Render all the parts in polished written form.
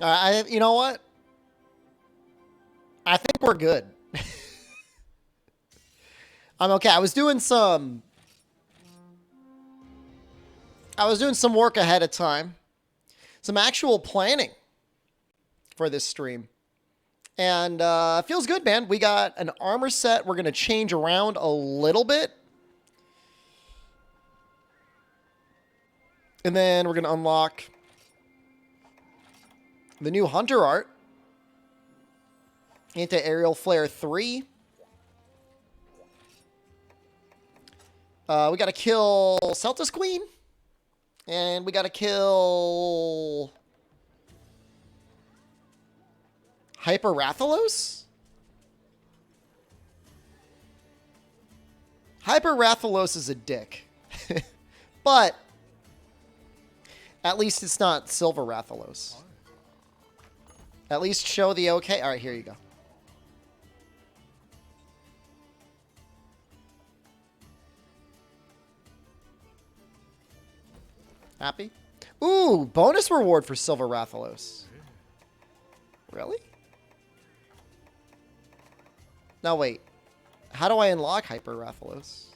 You know what? I think we're good. I'm okay. I was doing some work ahead of time. Some actual planning for this stream. And it feels good, man. We got an armor set we're going to change around a little bit. And then we're going to unlock the new Hunter art. Anti-Aerial Flare 3. We got to kill Celtis Queen. And we got to kill Hyper Rathalos? Hyper Rathalos is a dick. But at least it's not Silver Rathalos. At least show the okay. All right, here you go. Happy? Ooh, bonus reward for Silver Rathalos. Really? Now wait. How do I unlock Hyper Rathalos?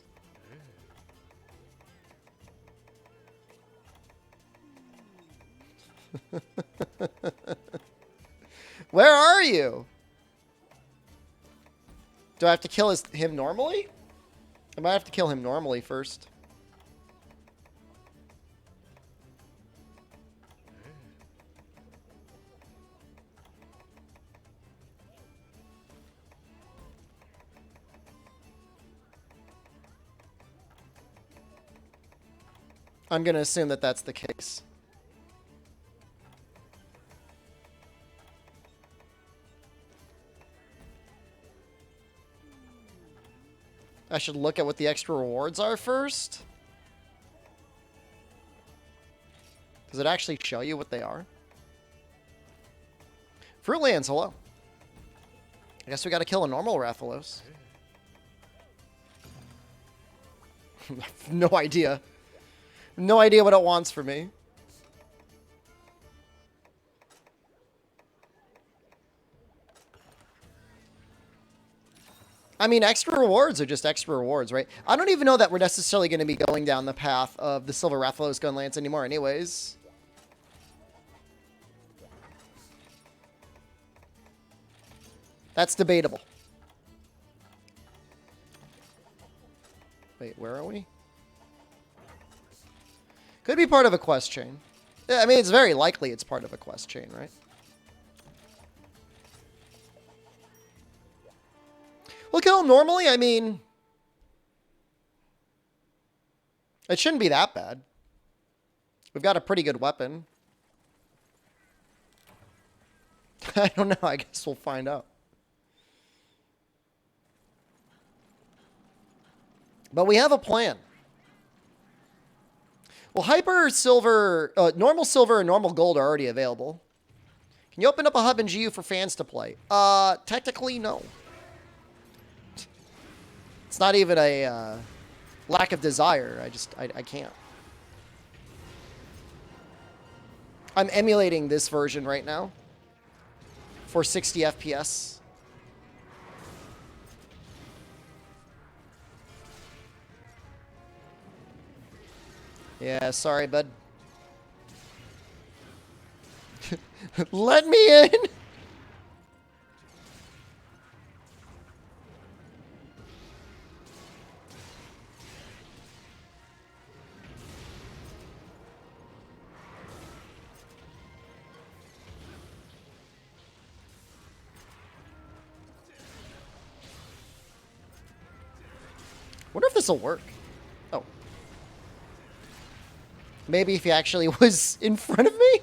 Where are you? Do I have to kill him normally? I might have to kill him normally first. I'm going to assume that that's the case. I should look at what the extra rewards are first. Does it actually show you what they are? Fruitlands, hello. I guess we got to kill a normal Rathalos. No idea. No idea what it wants from me. I mean, extra rewards are just extra rewards, right? I don't even know that we're necessarily going to be going down the path of the Silver Rathalos Gunlance anymore anyways. That's debatable. Wait, where are we? Could be part of a quest chain. Yeah, I mean, it's very likely it's part of a quest chain, right? We'll kill him normally. I mean, it shouldn't be that bad. We've got a pretty good weapon. I don't know. I guess we'll find out. But we have a plan. Well, Hyper Silver, normal Silver and normal Gold are already available. Can you open up a hub in GU for fans to play? Technically, no. It's not even a lack of desire. I can't. I'm emulating this version right now for 60 FPS. Yeah, sorry, bud. Let me in! Wonder if this will work. Oh. Maybe if he actually was in front of me?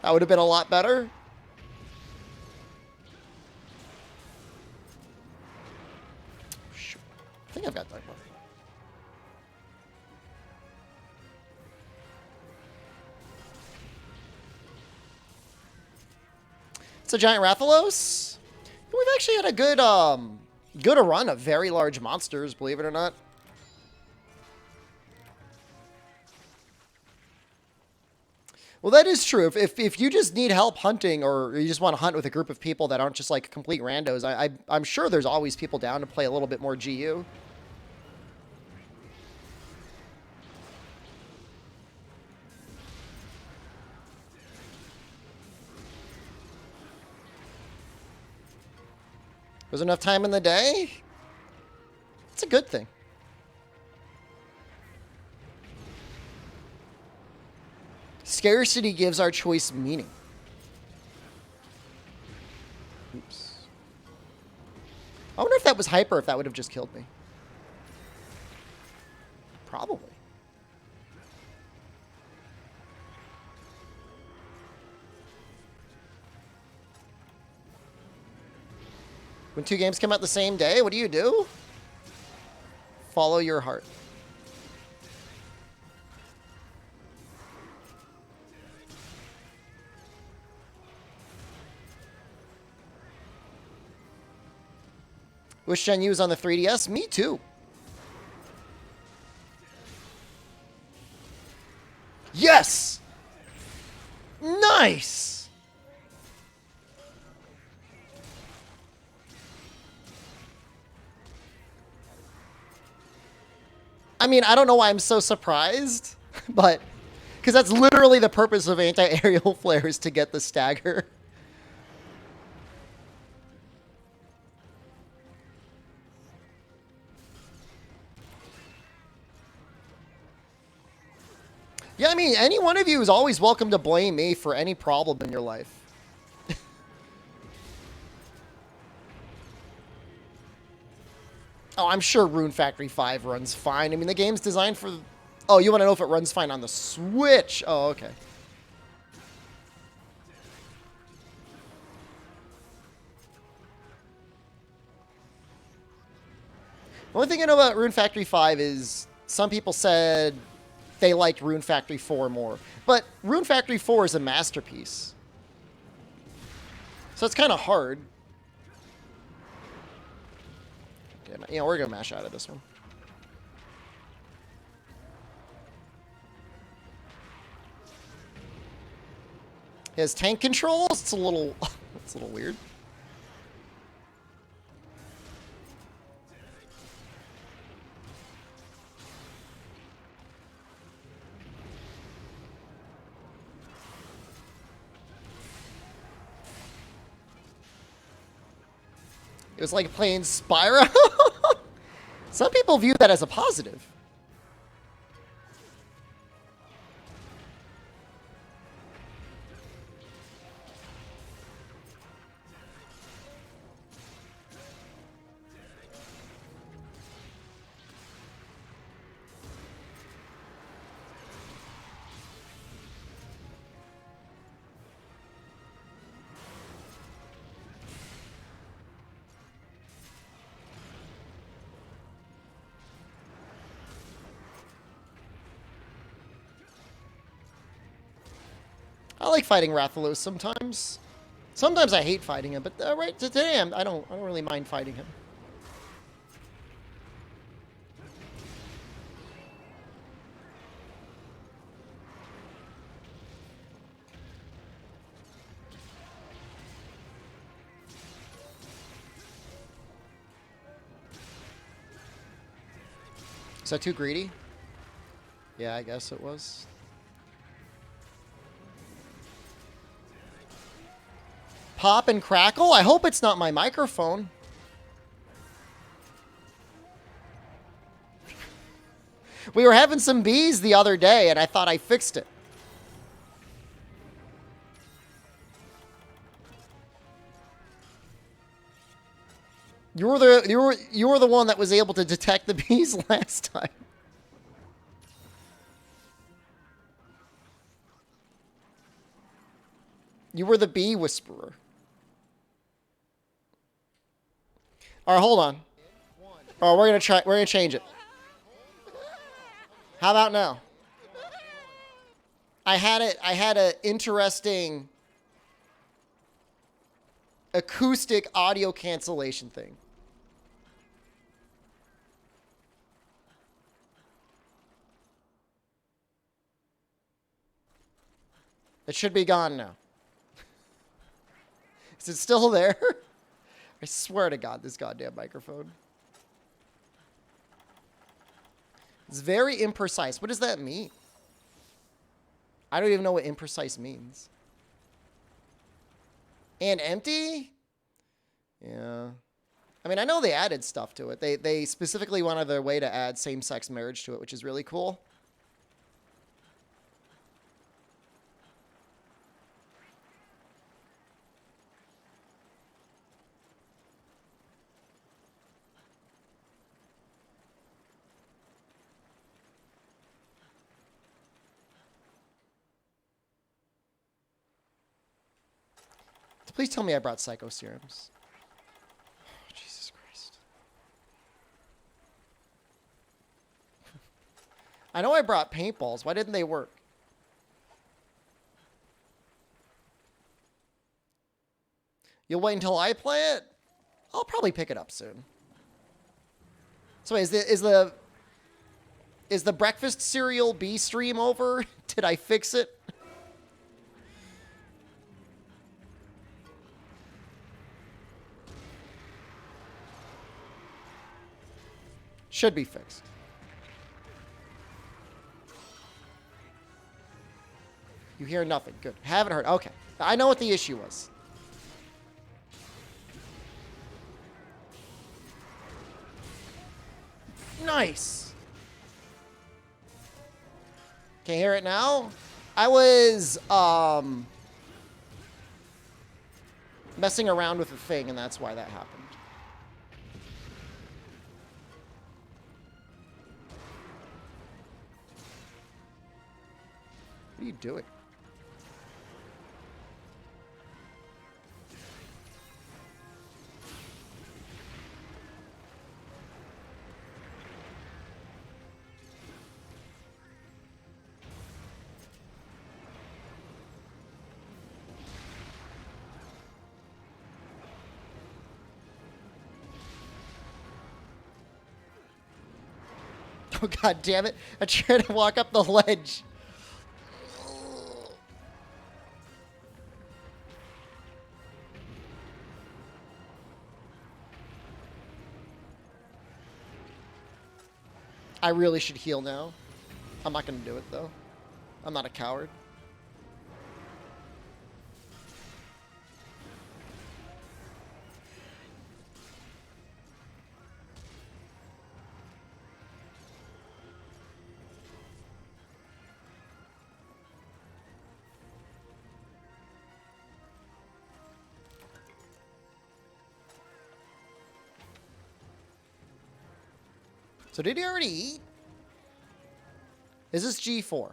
That would have been a lot better. Shoot. I think I've got that one. It's a giant Rathalos. We've actually had a good run of very large monsters, believe it or not. Well, that is true. If you just need help hunting, or you just want to hunt with a group of people that aren't just like complete randos, I'm sure there's always people down to play a little bit more GU. Was there enough time in the day? It's a good thing. Scarcity gives our choice meaning. Oops. I wonder if that was hyper, if that would have just killed me. Probably. When two games come out the same day, what do? Follow your heart. Wish Gen U was on the 3DS. Me too. Yes! Nice! I mean, I don't know why I'm so surprised, but because that's literally the purpose of anti-aerial flares, to get the stagger. Yeah, I mean, any one of you is always welcome to blame me for any problem in your life. Oh, I'm sure Rune Factory 5 runs fine. I mean, the game's designed for... Oh, you want to know if it runs fine on the Switch? Oh, okay. The only thing I know about Rune Factory 5 is some people said they liked Rune Factory 4 more. But Rune Factory 4 is a masterpiece. So it's kind of hard. Damn it. You know, we're going to mash out of this one. His tank controls? It's a little... it's a little weird. It was like playing Spyro. Some people view that as a positive. I like fighting Rathalos sometimes. Sometimes I hate fighting him, but right today I don't really mind fighting him. Is that too greedy? Yeah, I guess it was. Pop and crackle? I hope it's not my microphone. We were having some bees the other day, and I thought I fixed it. You were the one that was able to detect the bees last time. You were the bee whisperer. All right, hold on. Oh, we're gonna change it. How about now? I had an interesting acoustic audio cancellation thing. It should be gone now. Is it still there? I swear to God, this goddamn microphone. It's very imprecise. What does that mean? I don't even know what imprecise means. And empty? Yeah. I mean, I know they added stuff to it. They specifically went out of their way to add same-sex marriage to it, which is really cool. Please tell me I brought psycho serums. Oh, Jesus Christ. I know I brought paintballs. Why didn't they work? You'll wait until I play it? I'll probably pick it up soon. So wait, is the breakfast cereal B stream over? Did I fix it? Should be fixed. You hear nothing. Good. Haven't heard. Okay. I know what the issue was. Nice. Can you hear it now? I was messing around with the thing, and that's why that happened. What are you doing? Oh, God damn it. I tried to walk up the ledge. I really should heal now. I'm not going to do it, though. I'm not a coward. So did he already eat? Is this G4?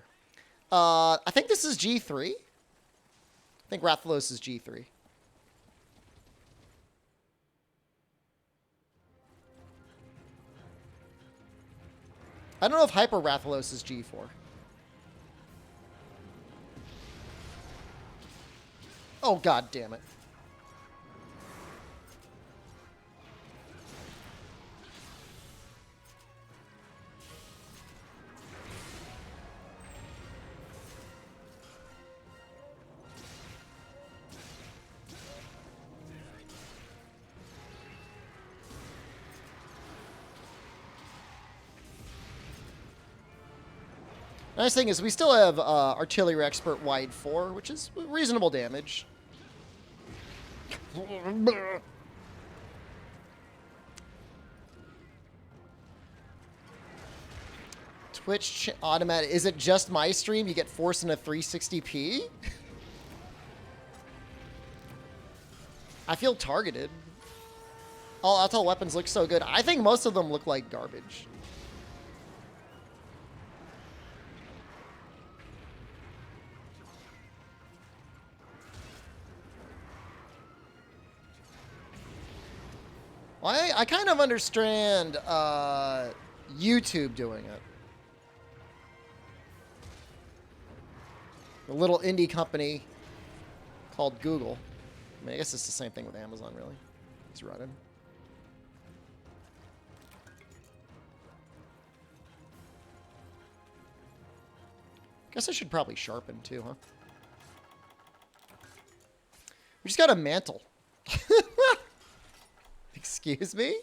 I think this is G3. I think Rathalos is G3. I don't know if Hyper Rathalos is G4. Oh, God damn it. Nice thing is we still have Artillery Expert Wide 4, which is reasonable damage. Twitch automatic. Is it just my stream? You get forced in a 360p? I feel targeted. All Auto weapons look so good. I think most of them look like garbage. Well, I kind of understand YouTube doing it. A little indie company called Google. I mean, I guess it's the same thing with Amazon, really. It's running. Guess I should probably sharpen too, huh? We just got a mantle. Excuse me?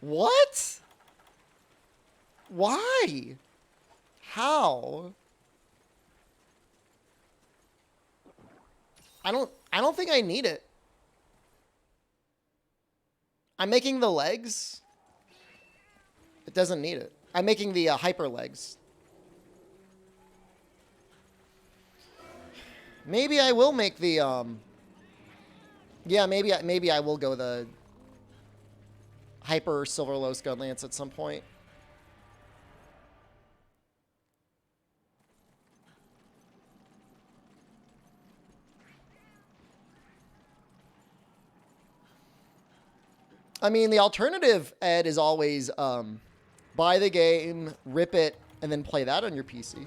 What? Why? How? I don't think I need it. I'm making the legs. It doesn't need it. I'm making the hyper legs. Maybe I will make the yeah, maybe I will go the hyper silver low scud lance at some point. I mean, the alternative, Ed, is always buy the game, rip it, and then play that on your PC.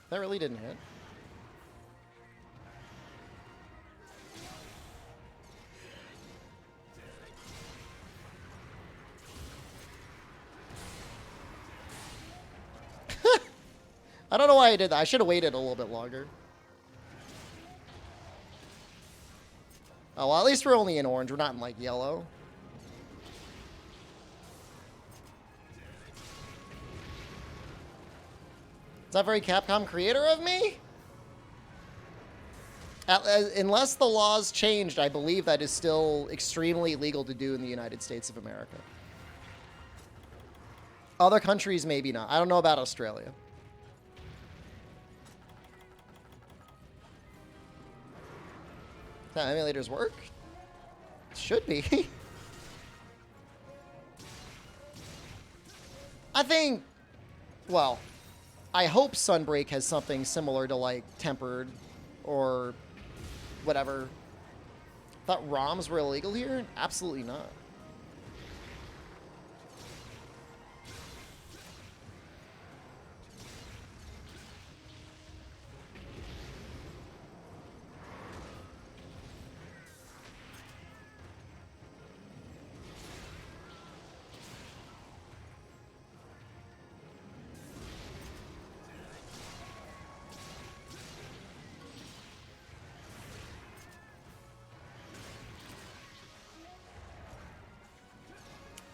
That really didn't hit. I don't know why I did that. I should have waited a little bit longer. Oh, well, at least we're only in orange. We're not in, like, yellow. Is that very Capcom creator of me? Unless the laws changed, I believe that is still extremely illegal to do in the United States of America. Other countries, maybe not. I don't know about Australia. That emulators work? Should be. I think, well, I hope Sunbreak has something similar to, like, Tempered or whatever. Thought ROMs were illegal here? Absolutely not.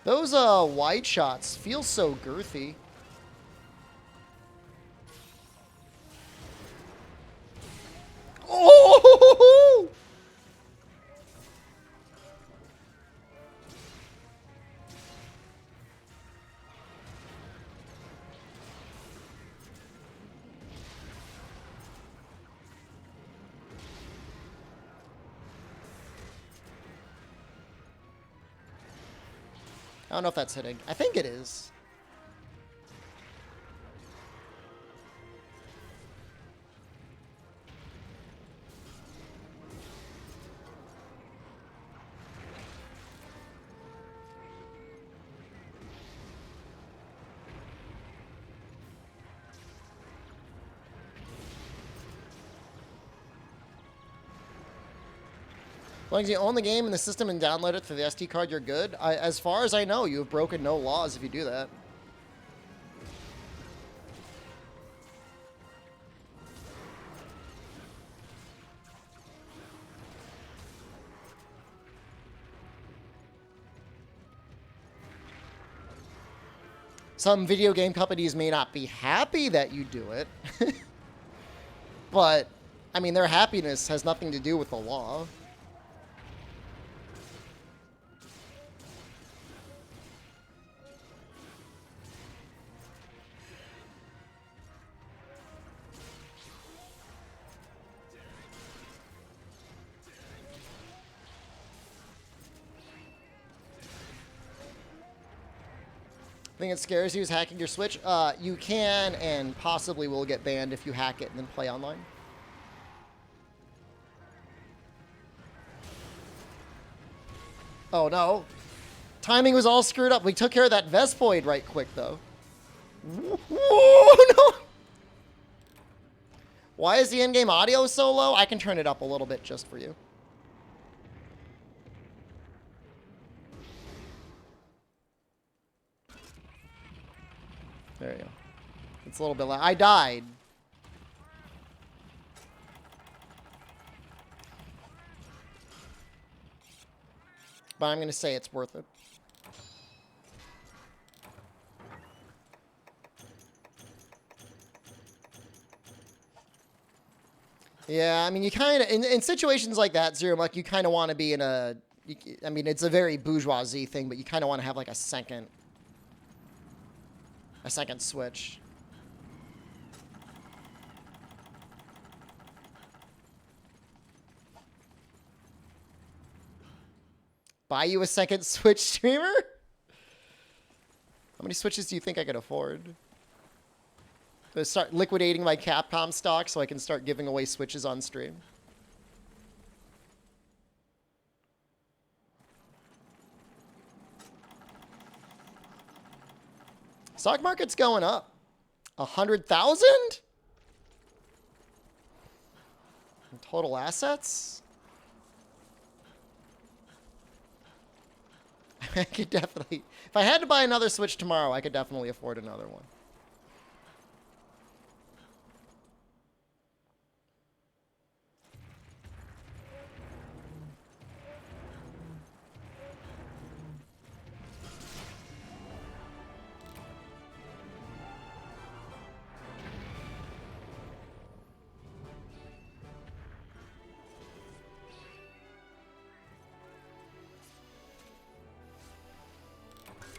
Those wide shots feel so girthy. Oh! I don't know if that's hitting. I think it is. As long as you own the game and the system and download it through the SD card, you're good. As far as I know, you have broken no laws if you do that. Some video game companies may not be happy that you do it. But, I mean, their happiness has nothing to do with the law. I think it scares you is hacking your Switch. You can and possibly will get banned if you hack it and then play online. Oh no. Timing was all screwed up. We took care of that Vespoid right quick though. Whoa, no! Why is the in-game audio so low? I can turn it up a little bit just for you. There you go. It's a little bit loud. I died. But I'm going to say it's worth it. Yeah, I mean, you kind of, in situations like that, Zero Muck, you kind of want to be in a, I mean, it's a very bourgeoisie thing, but you kind of want to have like a second switch. Buy you a second Switch streamer? How many Switches do you think I could afford? To start liquidating my Capcom stock so I can start giving away Switches on stream. Stock market's going up. 100,000? Total assets? I could definitely... If I had to buy another Switch tomorrow, I could definitely afford another one.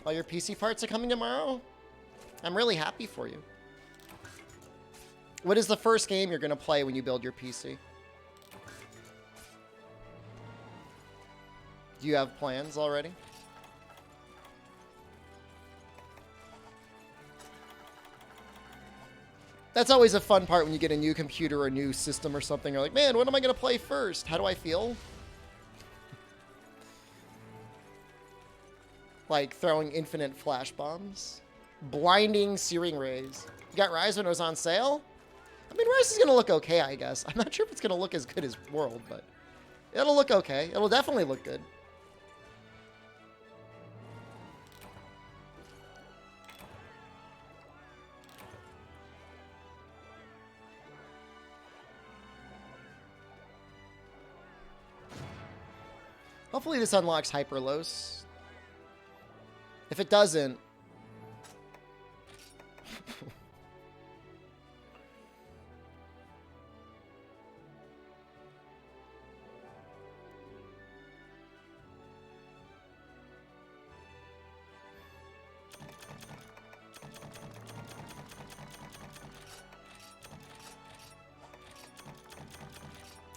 All your PC parts are coming tomorrow? I'm really happy for you. What is the first game you're going to play when you build your PC? Do you have plans already? That's always a fun part when you get a new computer or a new system or something. You're like, man, what am I going to play first? How do I feel? Like throwing infinite flash bombs. Blinding searing rays. You got Rise when it was on sale? I mean, Rise is going to look okay, I guess. I'm not sure if it's going to look as good as World, but it'll look okay. It'll definitely look good. Hopefully this unlocks Hyperlos. If it doesn't...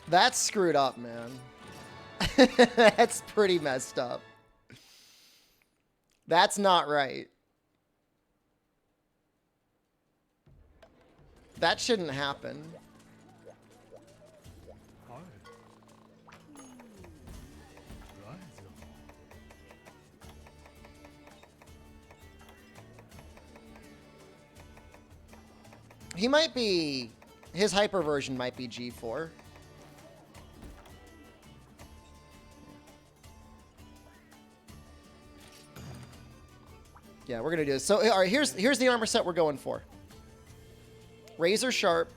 That's screwed up, man. That's pretty messed up. That's not right. That shouldn't happen. He might be... His hyper version might be G4. Yeah, we're gonna do this. So, all right, here's the armor set we're going for. Razor Sharp,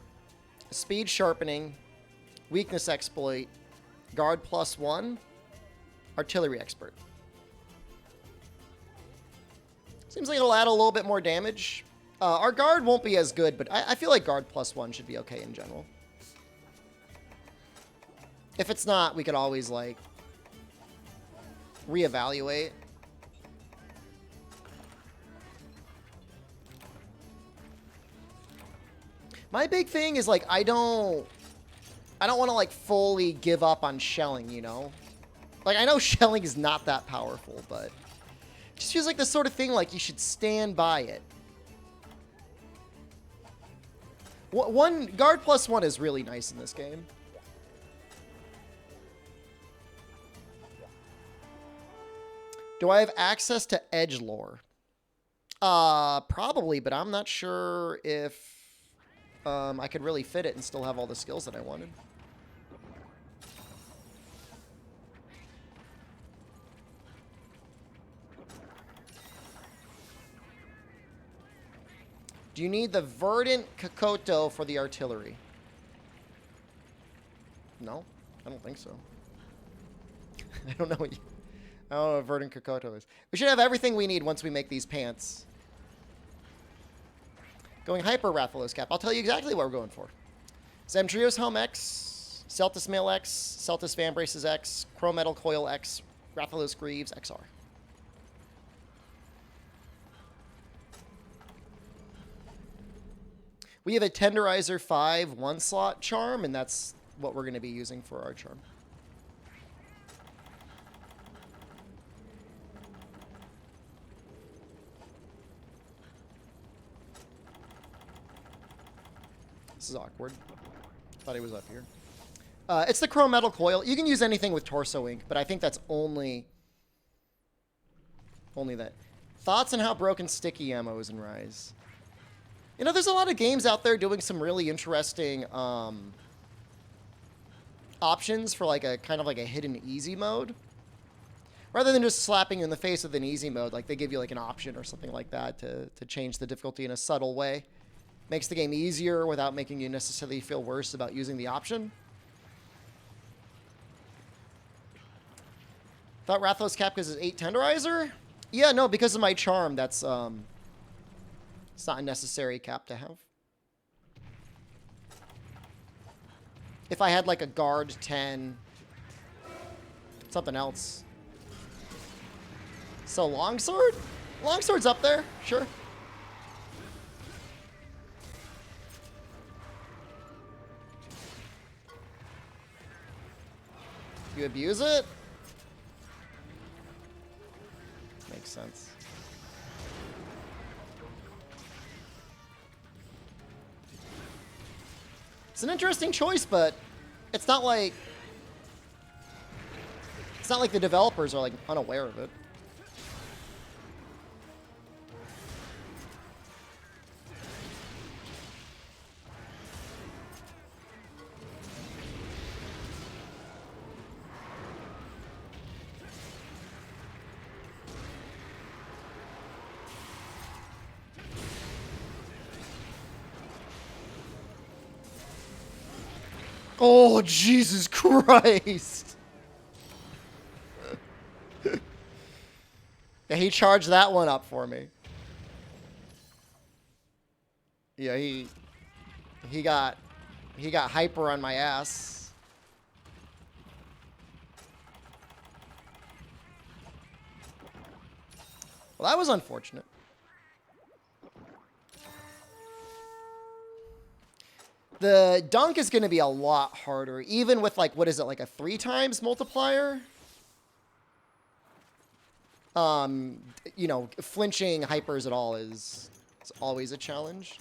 Speed Sharpening, Weakness Exploit, Guard +1, Artillery Expert. Seems like it'll add a little bit more damage. Our Guard won't be as good, but I feel like Guard +1 should be okay in general. If it's not, we could always, like, reevaluate. My big thing is, like, I don't want to, like, fully give up on shelling, you know? Like, I know shelling is not that powerful, but it just feels like the sort of thing, like, you should stand by it. Guard +1 is really nice in this game. Do I have access to edgelore? Probably, but I'm not sure if I could really fit it and still have all the skills that I wanted. Do you need the Verdant Kokoto for the artillery? No, I don't think so. I don't know what I don't know what Verdant Kokoto is. We should have everything we need once we make these pants. Going Hyper Rathalos Cap. I'll tell you exactly what we're going for. Zemtrios Helm X, Celtis Mail X, Celtis Van Braces X, Chrome Metal Coil X, Rathalos Greaves XR. We have a Tenderizer 5 one-slot charm, and that's what we're going to be using for our charm. This is awkward. Thought he was up here. It's the Chrome Metal Coil. You can use anything with Torso Ink, but I think that's only that. Thoughts on how broken sticky ammo is in Rise? You know, there's a lot of games out there doing some really interesting options for like a kind of like a hidden easy mode. Rather than just slapping you in the face with an easy mode, like they give you like an option or something like that to change the difficulty in a subtle way. Makes the game easier without making you necessarily feel worse about using the option. Thought Rathalos Cap because it's 8 Tenderizer? Yeah, no, because of my charm, that's it's not a necessary cap to have. If I had like a guard 10, something else. So longsword? Longsword's up there, sure. You abuse it? Makes sense. It's an interesting choice, but it's not like the developers are like unaware of it. Oh, Jesus Christ. Yeah, he charged that one up for me. Yeah, he got hyper on my ass. Well, that was unfortunate. The dunk is going to be a lot harder, even with, like, what is it, like a 3 times multiplier? You know, flinching hypers at all is always a challenge.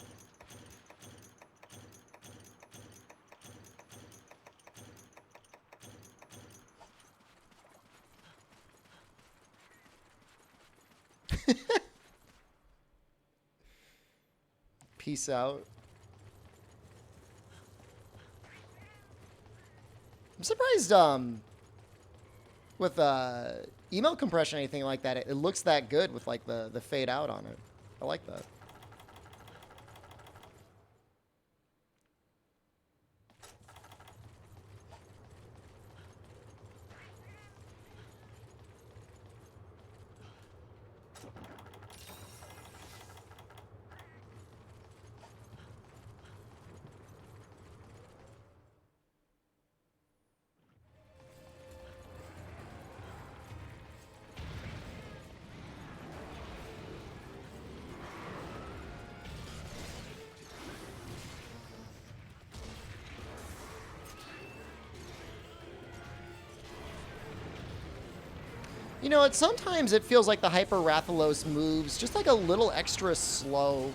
Peace out. I'm surprised, with email compression or anything like that, it looks that good with like the fade out on it. I like that. You know, sometimes it feels like the Hyper Rathalos moves just like a little extra slow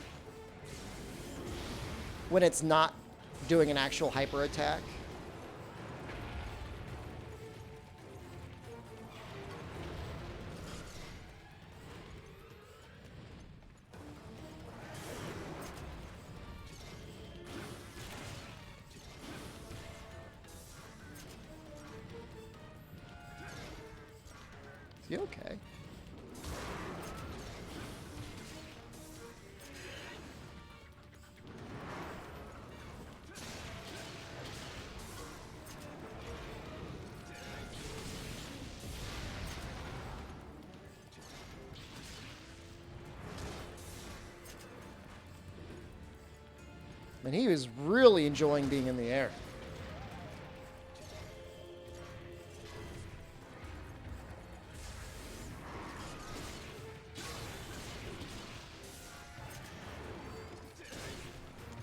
when it's not doing an actual hyper attack. You okay? And he was really enjoying being in the air.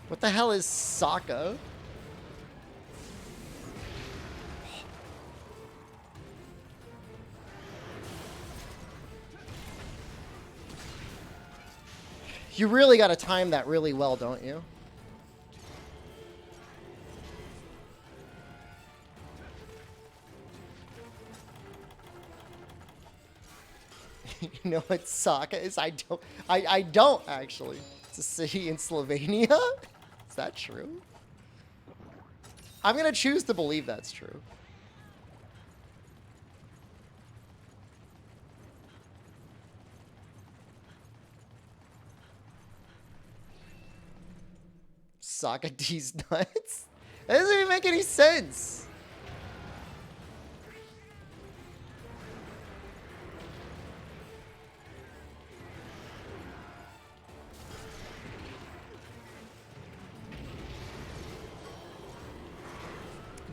What the hell is Sokka? You really got to time that really well, don't you? You know what Sokka is? I don't actually. It's a city in Slovenia? Is that true? I'm gonna choose to believe that's true. Sokka D's nuts? That doesn't even make any sense.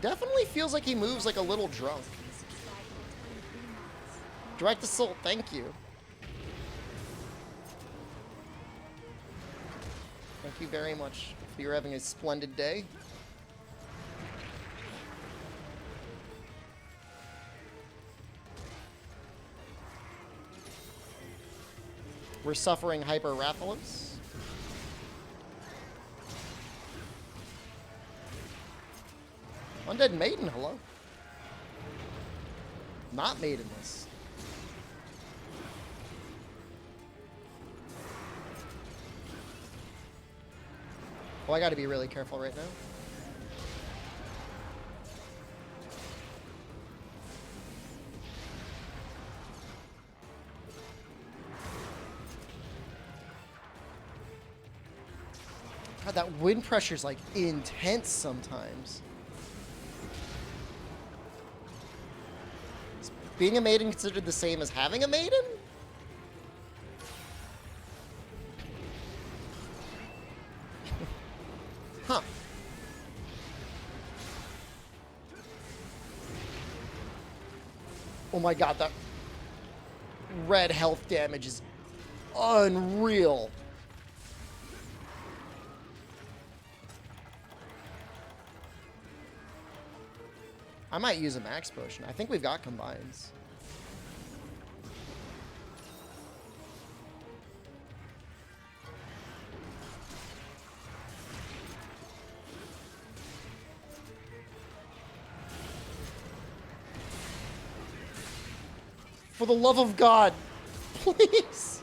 Definitely feels like he moves like a little drunk. Direct assault, thank you. Thank you very much. You're having a splendid day. We're suffering Hyper-Rathalos. Undead Maiden, hello. Not maidenless. Oh, I gotta be really careful right now. God, that wind pressure's like intense sometimes. Is being a maiden considered the same as having a maiden? Huh. Oh my god, that red health damage is unreal. I might use a max potion. I think we've got combines. For the love of God, please.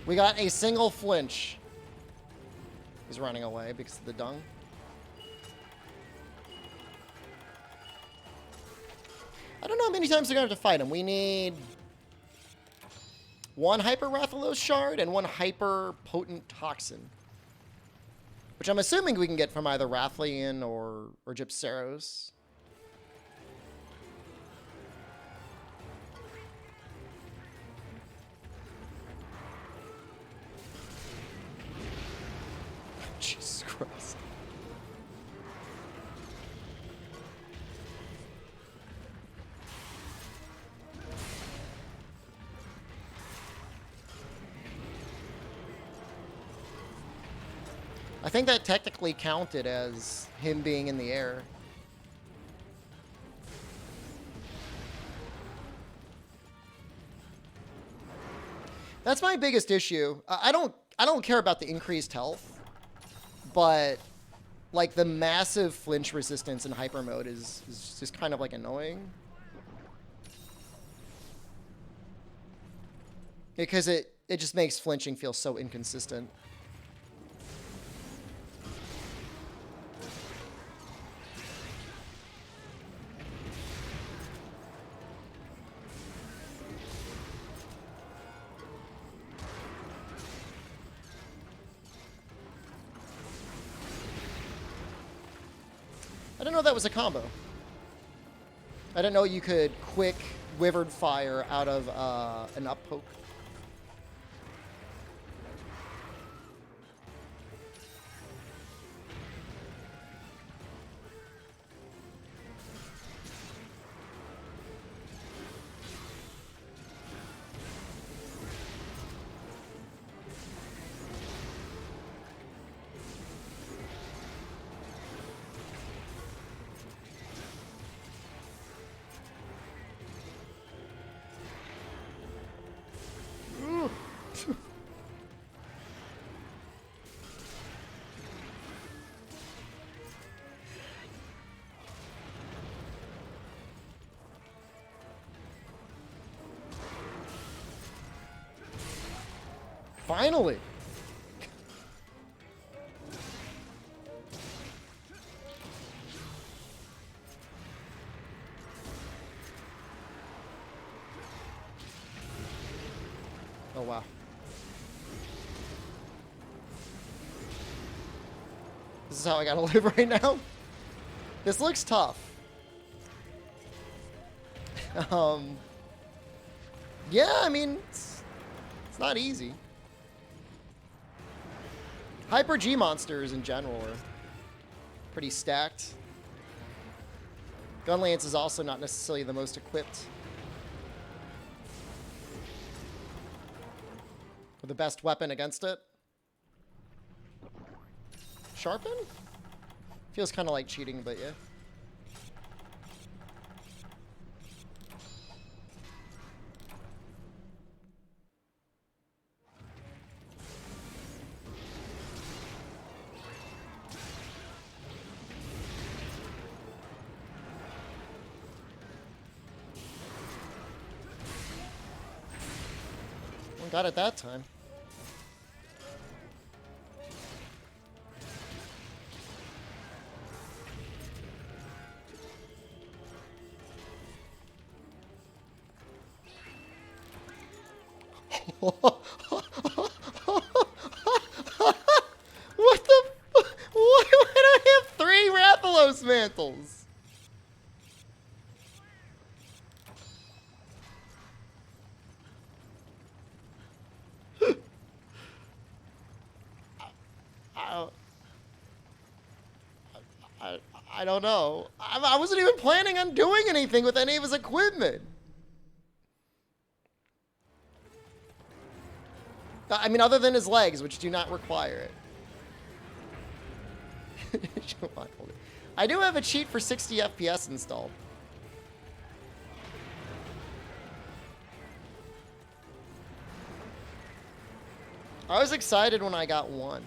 We got a single flinch. He's running away because of the dung. I don't know how many times we're going to have to fight him. We need one Hyper Rathalos shard and one Hyper Potent Toxin. Which I'm assuming we can get from either Rathlian or Gypceros. Jesus Christ. I think that technically counted as him being in the air. That's my biggest issue. I don't care about the increased health, but like the massive flinch resistance in hyper mode is just kind of like annoying. Because it just makes flinching feel so inconsistent. I didn't know that was a combo. I didn't know you could quick Wyvern Fire out of an up poke. Finally. Oh, wow. This is how I gotta live right now? This looks tough. Yeah, I mean, it's not easy. Hyper G monsters in general are pretty stacked. Gunlance is also not necessarily the most equipped. With the best weapon against it. Sharpen? Feels kind of like cheating, but yeah. Got it that time. What the? Why do I have 3 Rathalos mantles? I don't know. I wasn't even planning on doing anything with any of his equipment. I mean, other than his legs, which do not require it. I do have a cheat for 60 FPS installed. I was excited when I got 1.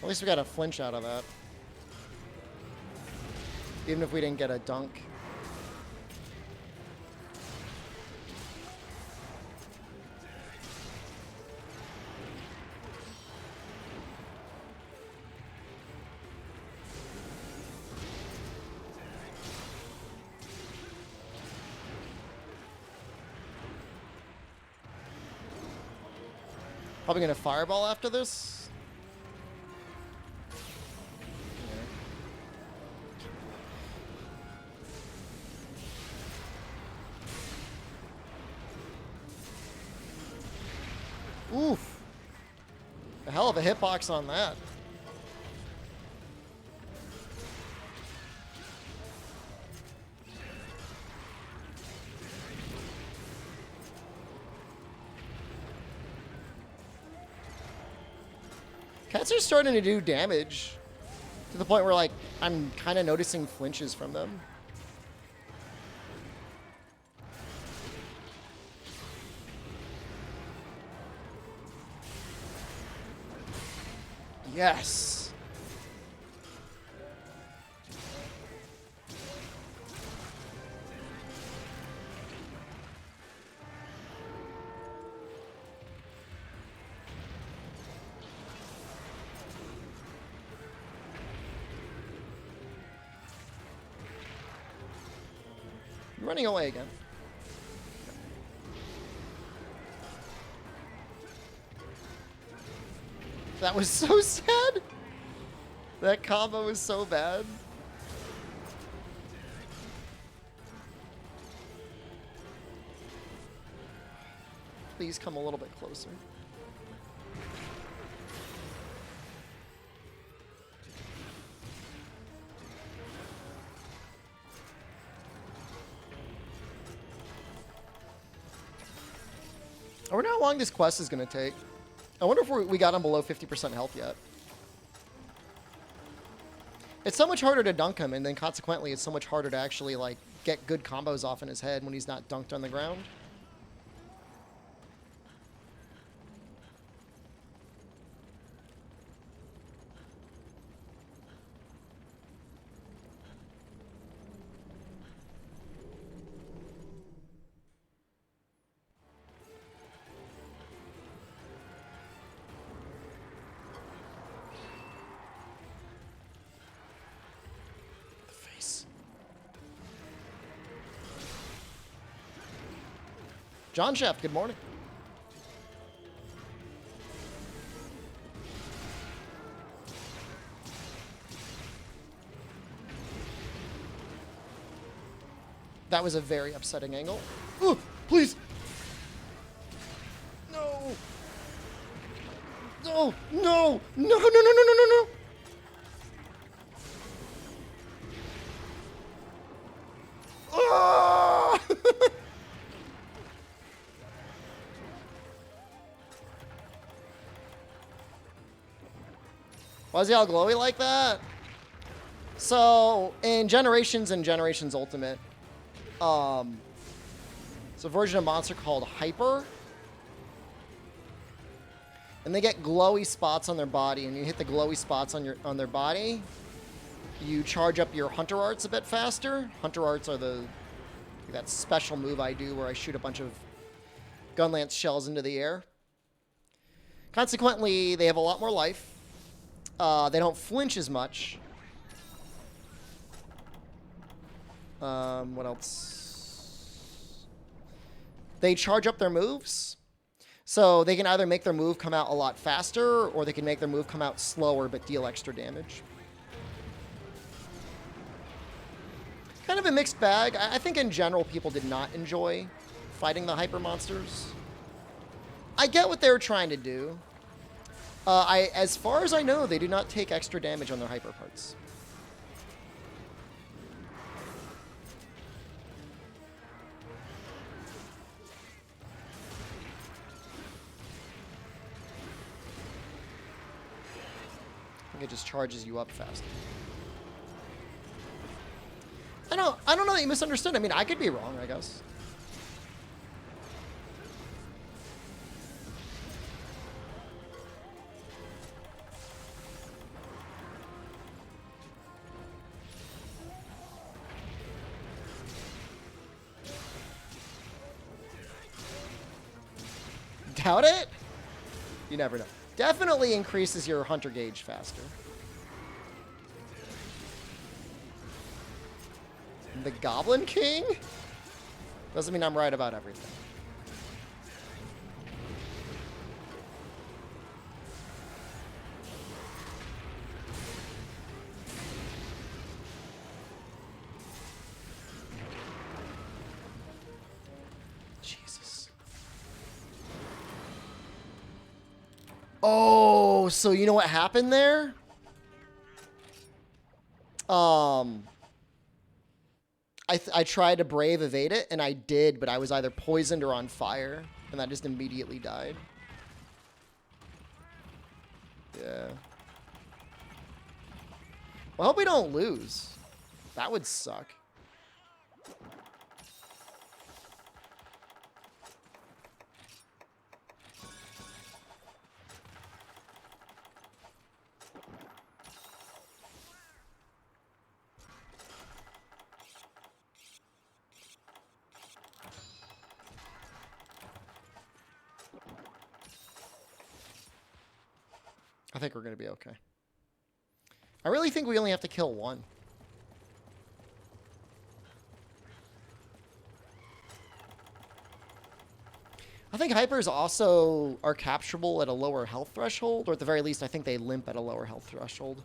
At least we got a flinch out of that. Even if we didn't get a dunk. Probably gonna fireball after this. Yeah. Oof. A hell of a hitbox on that. Cats are starting to do damage to the point where, like, I'm kind of noticing flinches from them. Yes. I'm running away again. That was so sad. That combo was so bad. Please come a little bit closer. I wonder how long this quest is going to take. I wonder if we got him below 50% health yet. It's so much harder to dunk him, and then consequently it's so much harder to actually, like, get good combos off in his head when he's not dunked on the ground. John Chef, good morning. That was a very upsetting angle. Ooh, please. No. No, no, no, no, no, no, no, no, no. Ah! Why is he all glowy like that? So, in Generations and Generations Ultimate, it's a version of monster called Hyper. And they get glowy spots on their body, and you hit the glowy spots on their body, you charge up your Hunter Arts a bit faster. Hunter Arts are that special move I do where I shoot a bunch of Gunlance shells into the air. Consequently, they have a lot more life. They don't flinch as much. What else? They charge up their moves. So they can either make their move come out a lot faster, or they can make their move come out slower but deal extra damage. Kind of a mixed bag. I think in general people did not enjoy fighting the hyper monsters. I get what they were trying to do. As far as I know, they do not take extra damage on their hyper parts. I think it just charges you up faster. I don't know that you misunderstood. I mean, I could be wrong, I guess. Doubt it? You never know. Definitely increases your hunter gauge faster. The Goblin King? Doesn't mean I'm right about everything. Oh, so you know what happened there? I tried to brave evade it, and I did, but I was either poisoned or on fire, and I just immediately died. Yeah. Well, I hope we don't lose. That would suck. I think we're going to be okay. I really think we only have to kill one. I think hypers also are capturable at a lower health threshold, or at the very least, I think they limp at a lower health threshold.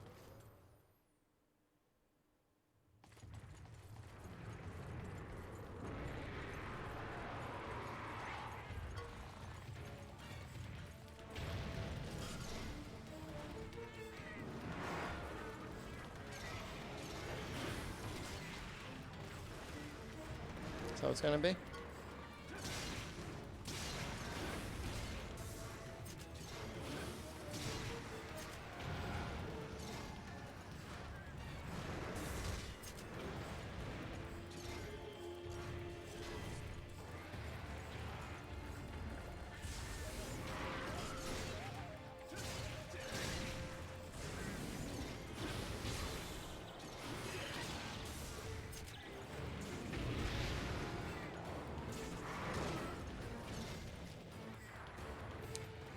That's how it's going to be.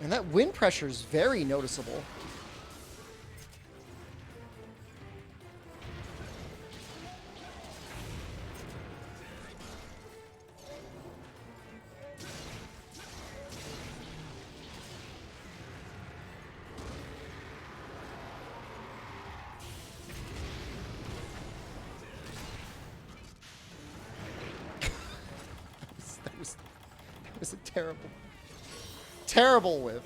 And that wind pressure is very noticeable. that was a terrible whiff.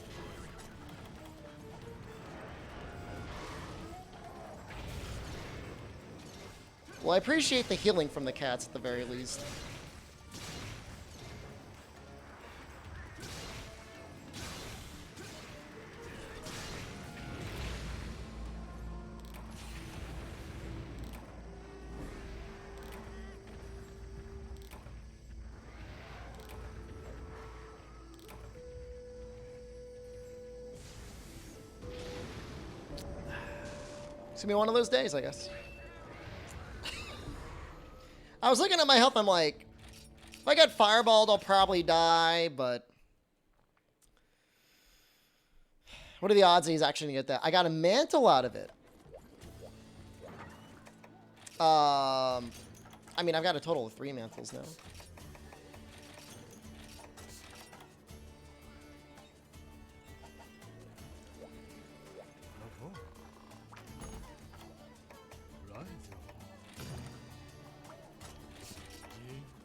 Well, I appreciate the healing from the cats at the very least. It's gonna be one of those days, I guess. I was looking at my health, I'm like, if I get fireballed, I'll probably die, but what are the odds that he's actually gonna get that? I got a mantle out of it. I mean, I've got a total of 3 mantles now.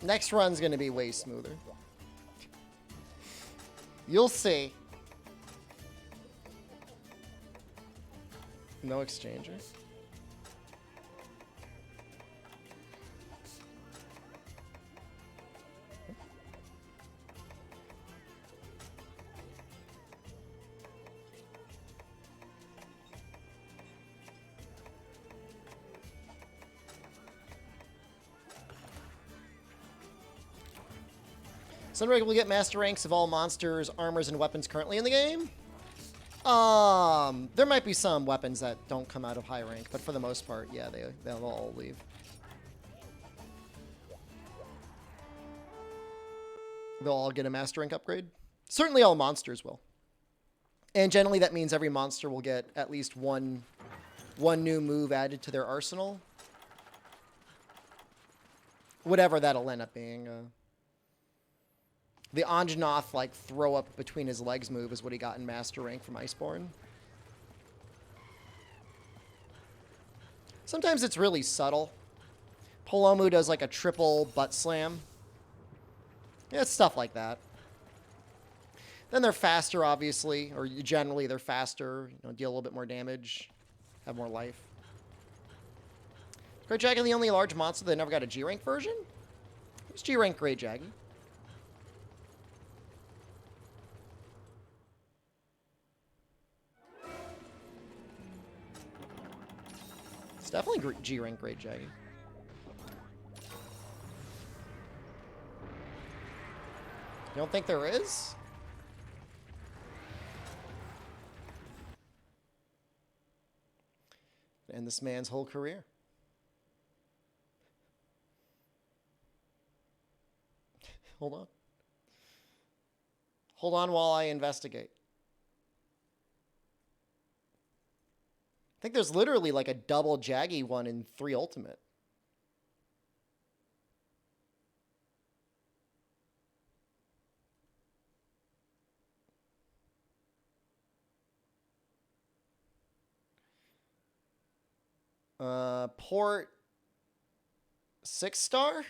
Next run's gonna be way smoother. You'll see. No exchanger. Sunbreak will get master ranks of all monsters, armors, and weapons currently in the game. There might be some weapons that don't come out of high rank, but for the most part, yeah, they'll all leave. They'll all get a master rank upgrade. Certainly all monsters will. And generally that means every monster will get at least one new move added to their arsenal. Whatever that'll end up being. The Anjanath, like, throw up between his legs move is what he got in Master Rank from Iceborne. Sometimes it's really subtle. Palomu does, like, a triple butt slam. Yeah, it's stuff like that. Then they're faster, obviously, or generally they're faster. You know, deal a little bit more damage, have more life. Great Jaggy, the only large monster that never got a G rank version. Who's G rank Great Jaggy? It's definitely G rank Great Jaggy. You don't think there is? End this man's whole career. Hold on. Hold on while I investigate. I think there's literally like a double Jaggy one in 3 Ultimate. Port 6-star?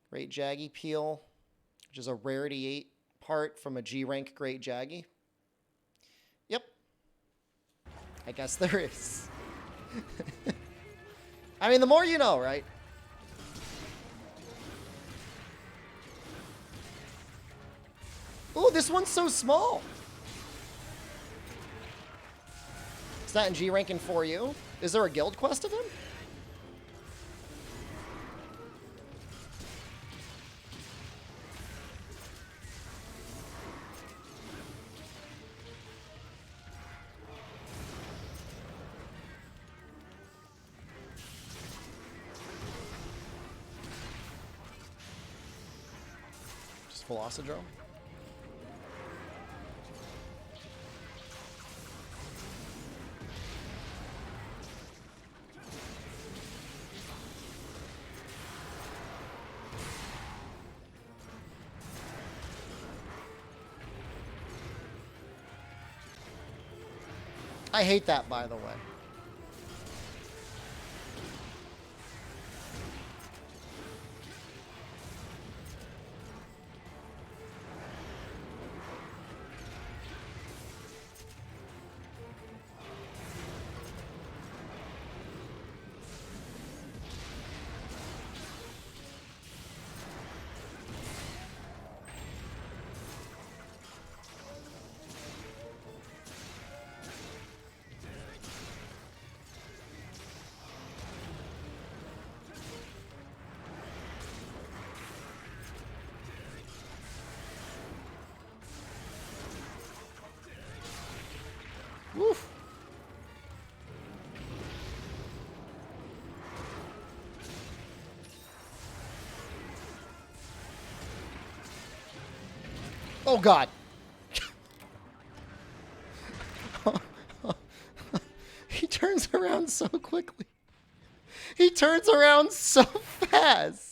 Great Jaggy Peel, which is a rarity 8 part from a G rank Great Jaggy. Yep. I guess there is. I mean, the more you know, right? Ooh, this one's so small. Is that in G rank and 4U? Is there a guild quest of him? Just Velocidrome. I hate that, by the way. Woof. Oh, God. He turns around so quickly. He turns around so fast.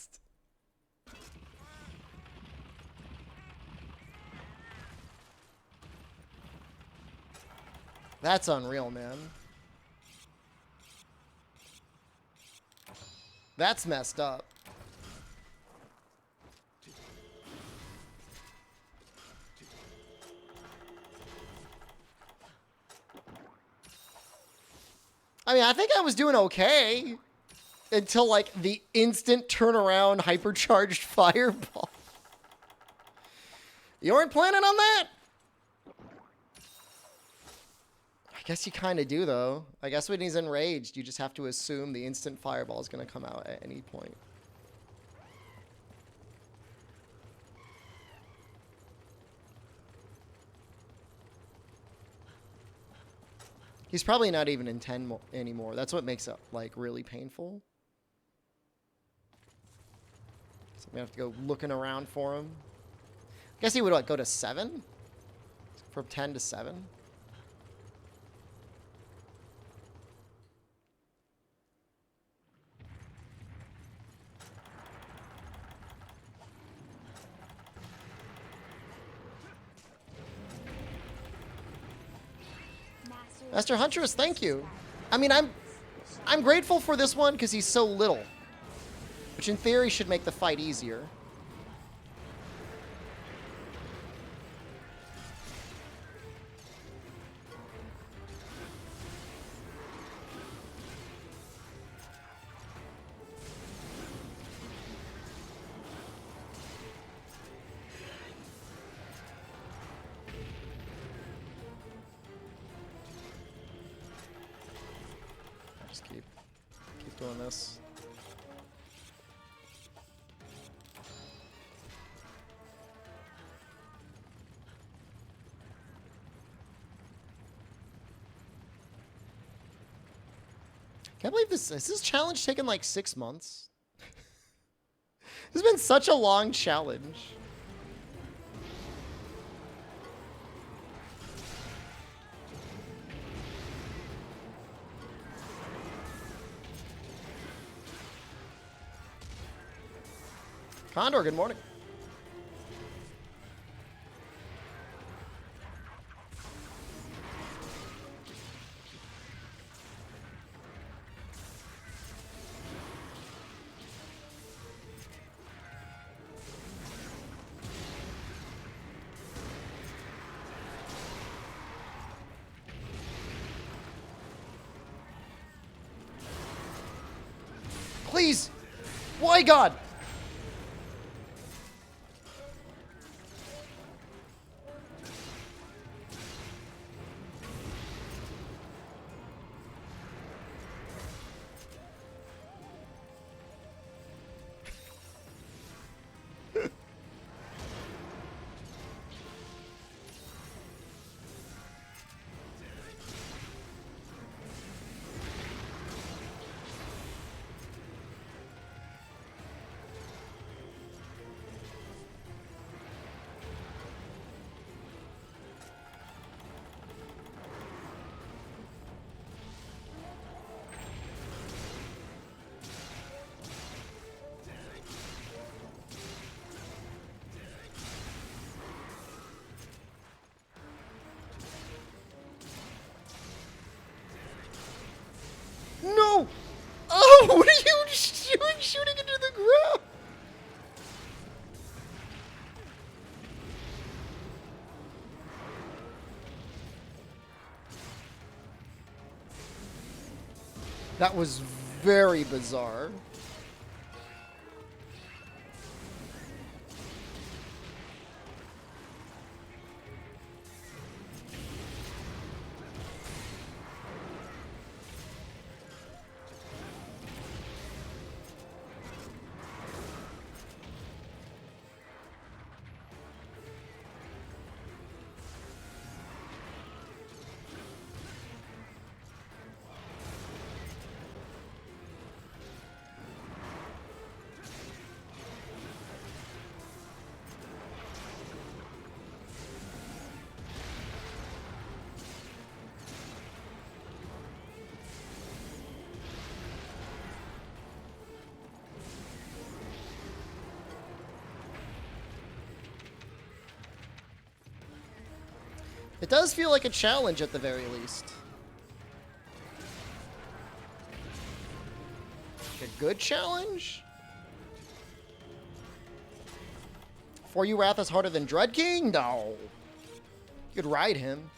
That's unreal, man. That's messed up. I mean, I think I was doing okay until, like, the instant turnaround hypercharged fireball. You weren't planning on that? I guess you kind of do, though. I guess when he's enraged, you just have to assume the instant fireball is going to come out at any point. He's probably not even in 10 anymore. That's what makes it, like, really painful. So we have to go looking around for him. I guess he would, what, go to 7? From 10 to 7? Master Huntress, thank you. I mean, I'm I'm grateful for this one because he's so little, which in theory should make the fight easier. Just keep doing this. Can't believe this. Has this challenge taken like 6 months? This has been such a long challenge. Condor, good morning. Please! Why, God? No! Oh, what are you doing shooting into the ground? That was very bizarre. It does feel like a challenge at the very least. Like a good challenge? For you, Wrath is harder than Dread King? No. You could ride him.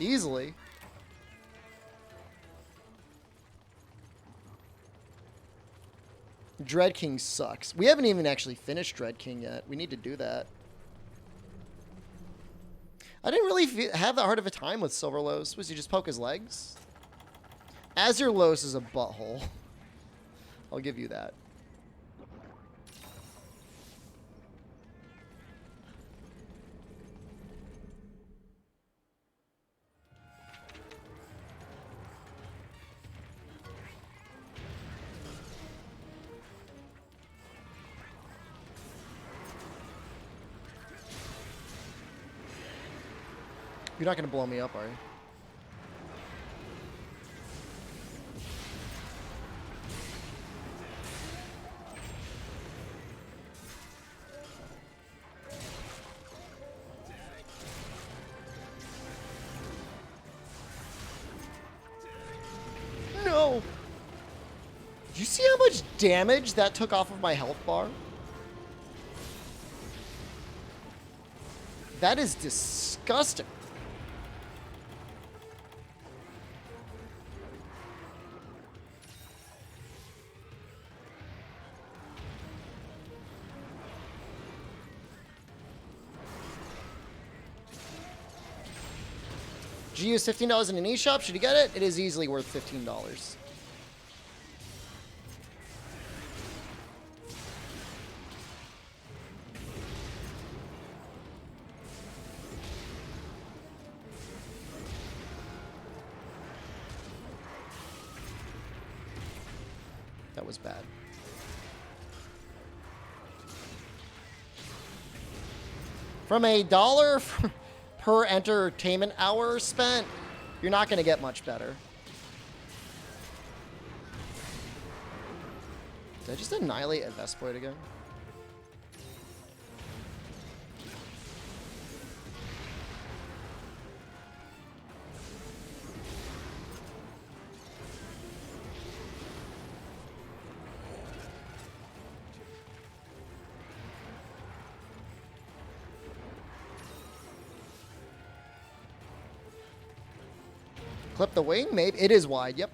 Easily. Dread King sucks. We haven't even actually finished Dread King yet. We need to do that. I didn't really have that hard of a time with Silverlos. Was he just poke his legs? Azurlos is a butthole. I'll give you that. You're not going to blow me up, are you? No! you see how much damage that took off of my health bar? That is disgusting. GU is $15 in an eShop. Should you get it? It is easily worth $15. That was bad. From $1 per entertainment hour spent, you're not going to get much better. Did I just annihilate a Vespoid again? Clip the wing? Maybe. It is wide, yep.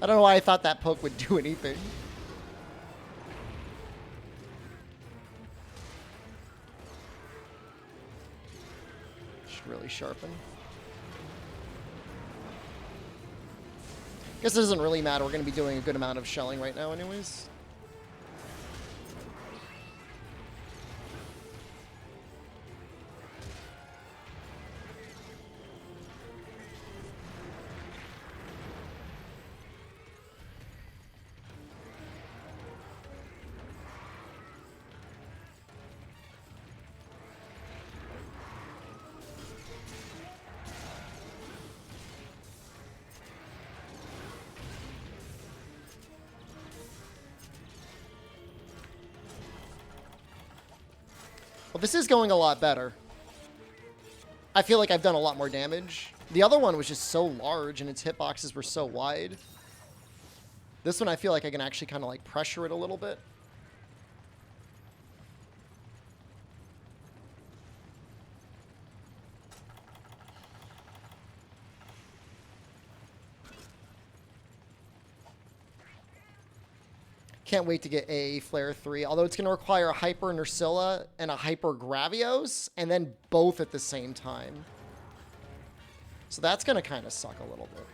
I don't know why I thought that poke would do anything. Should really sharpen. Guess it doesn't really matter. We're going to be doing a good amount of shelling right now anyways. Well, this is going a lot better. I feel like I've done a lot more damage. The other one was just so large and its hitboxes were so wide. This one I feel like I can actually kind of like pressure it a little bit. Can't wait to get a Flare 3, although it's going to require a Hyper Nursilla and a Hyper Gravios, and then both at the same time. So that's going to kind of suck a little bit.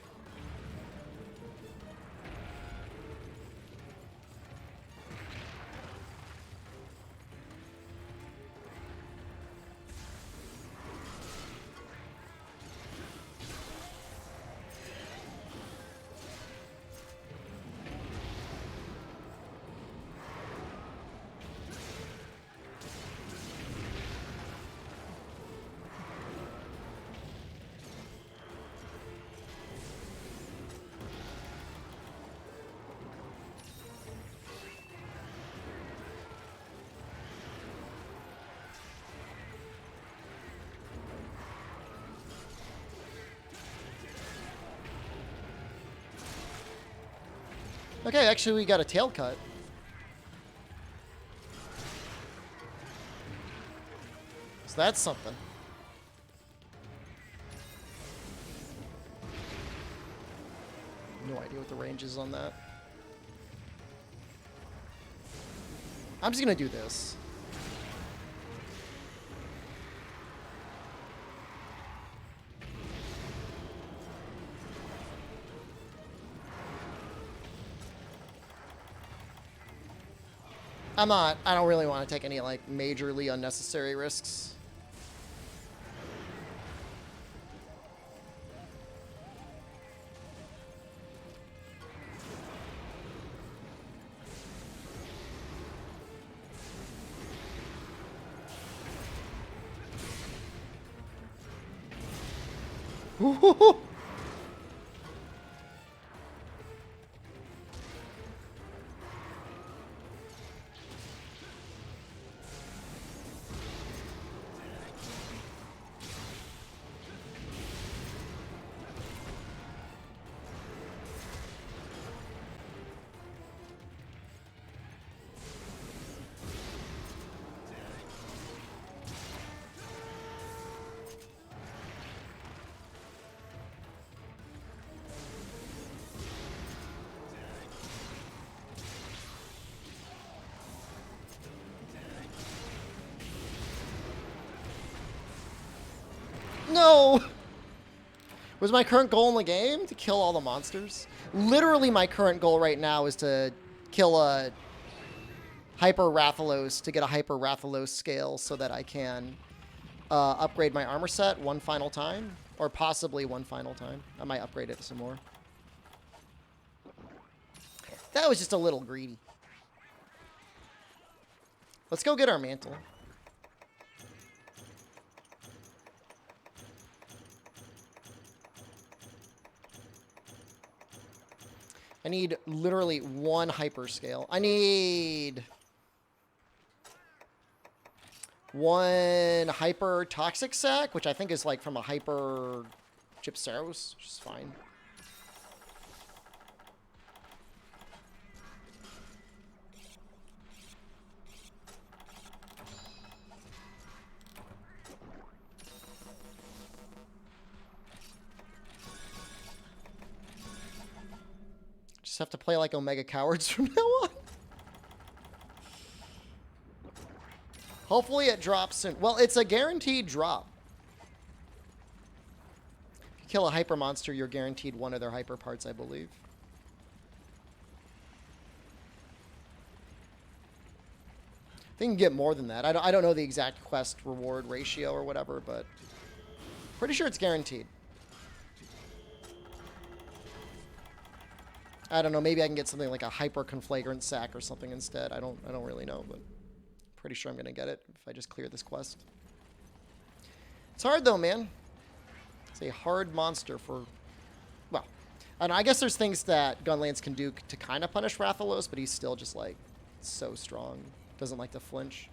Okay, actually we got a tail cut. So that's something. No idea what the range is on that. I'm just gonna do this. I don't really want to take any, like, majorly unnecessary risks. No! Was my current goal in the game to kill all the monsters? Literally, my current goal right now is to kill a Hyper Rathalos, to get a Hyper Rathalos scale so that I can upgrade my armor set one final time. Or possibly one final time. I might upgrade it some more. That was just a little greedy. Let's go get our mantle. I need literally one hyper scale. I need one hyper toxic sac, which I think is like from a hyper Gypceros, which is fine. Just have to play like Omega Cowards from now on. Hopefully it drops soon. Well, it's a guaranteed drop. If you kill a hyper monster, you're guaranteed one of their hyper parts, I believe. I think you can get more than that. I don't know the exact quest reward ratio or whatever, but pretty sure it's guaranteed. I don't know. Maybe I can get something like a hyper conflagrant sac or something instead. I don't really know, but pretty sure I'm gonna get it if I just clear this quest. It's hard though, man. It's a hard monster for, well, I don't know, I guess there's things that Gunlance can do to kind of punish Rathalos, but he's still just like so strong. Doesn't like to flinch.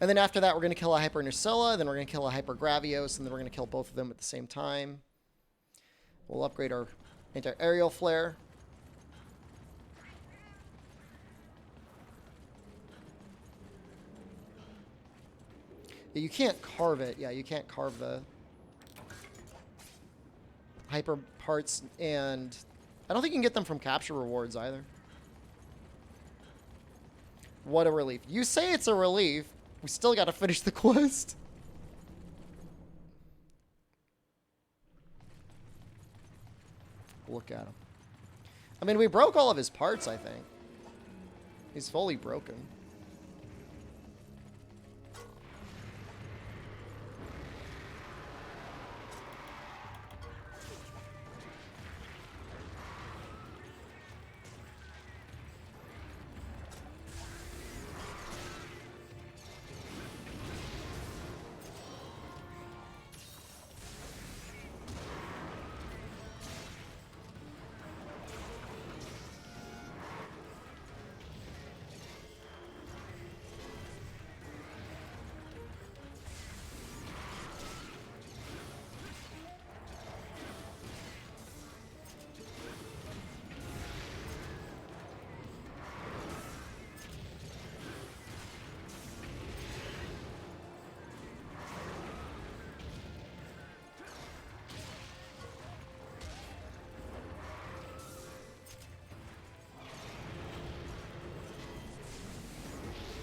And then after that, we're gonna kill a Hyper Nucella, then we're gonna kill a Hyper Gravios, and then we're gonna kill both of them at the same time. We'll upgrade our anti-aerial flare. Yeah, you can't carve it. Yeah, you can't carve the hyper parts, and I don't think you can get them from capture rewards either. What a relief. You say it's a relief. We still got to finish the quest. Look at him. I mean, we broke all of his parts, I think. He's fully broken.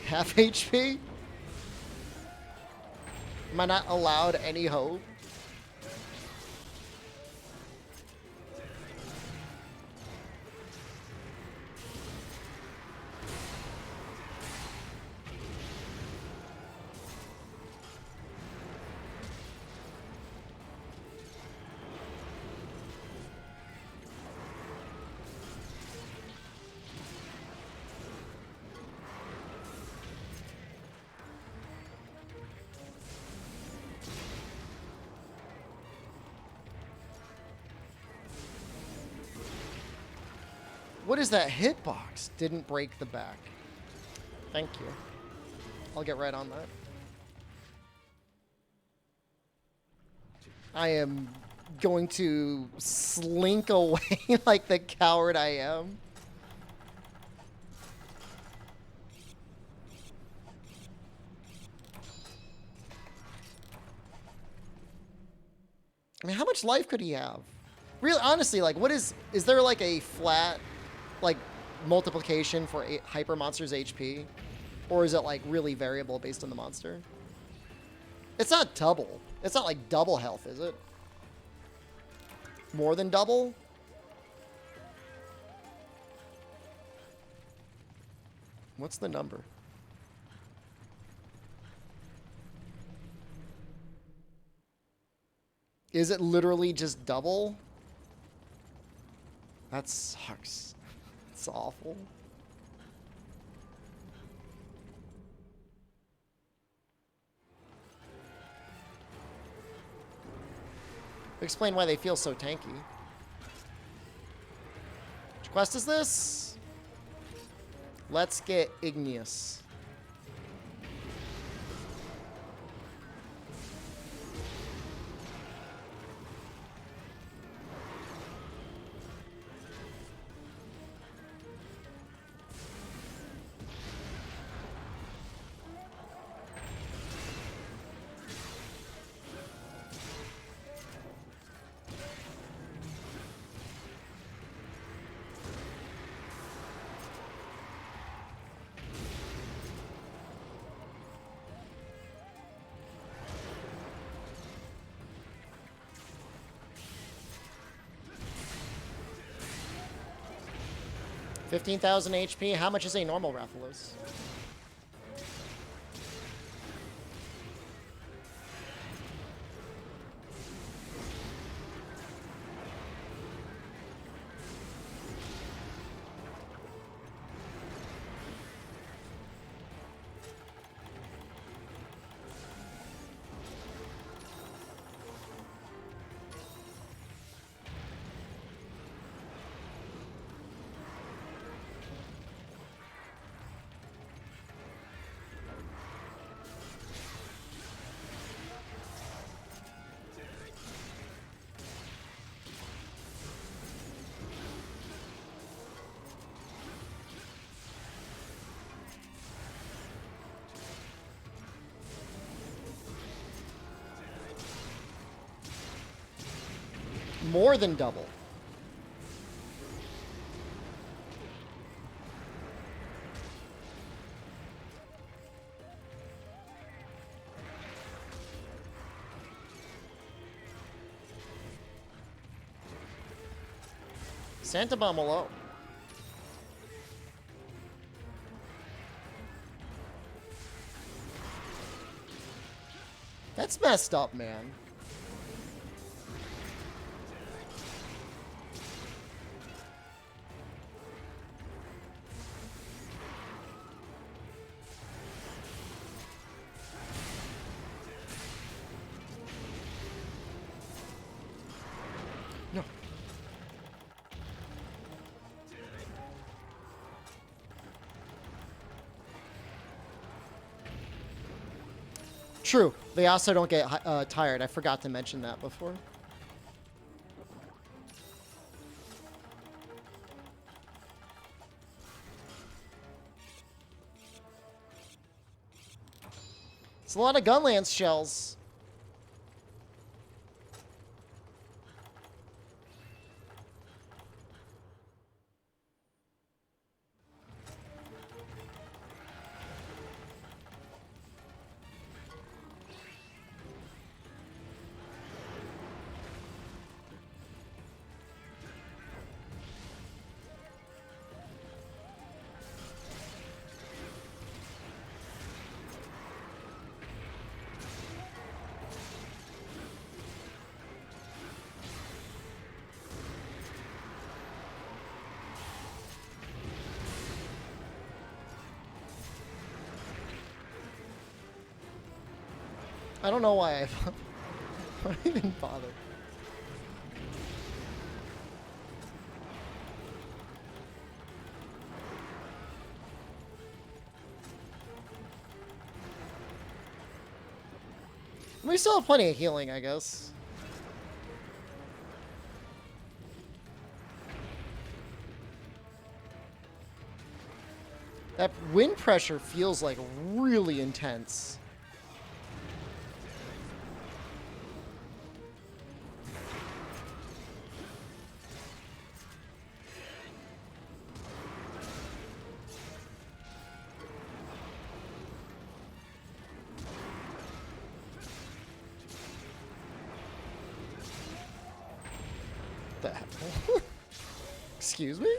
Half HP? Am I not allowed any hope? What is that hitbox? Didn't break the back. Thank you. I'll get right on that. I am going to slink away like the coward I am. I mean, how much life could he have? Really, honestly, like, what is there like a flat, like, multiplication for hyper monster's HP? Or is it like really variable based on the monster? It's not double. It's not like double health, is it? More than double? What's the number? Is it literally just double? That sucks. It's awful. Explain why they feel so tanky. Which quest is this? Let's get igneous. $15,000 HP. How much is a normal Rathalos? More than double. Santa Bomb alone. That's messed up, man. No. True. They also don't get tired. I forgot to mention that before. It's a lot of Gunlance shells. I don't know why I don't even bother. I We still have plenty of healing, I guess. That wind pressure feels like really intense. The hell? Excuse me?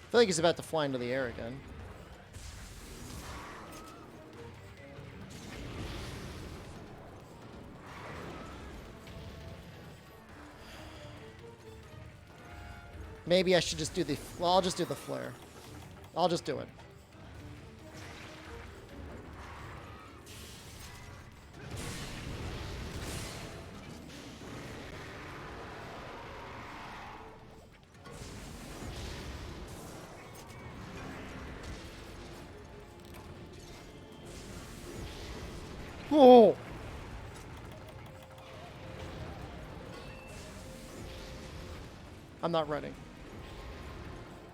I feel like he's about to fly into the air again. Maybe I should just do the... Well, I'll just do the flare. I'll just do it. Oh! I'm not running.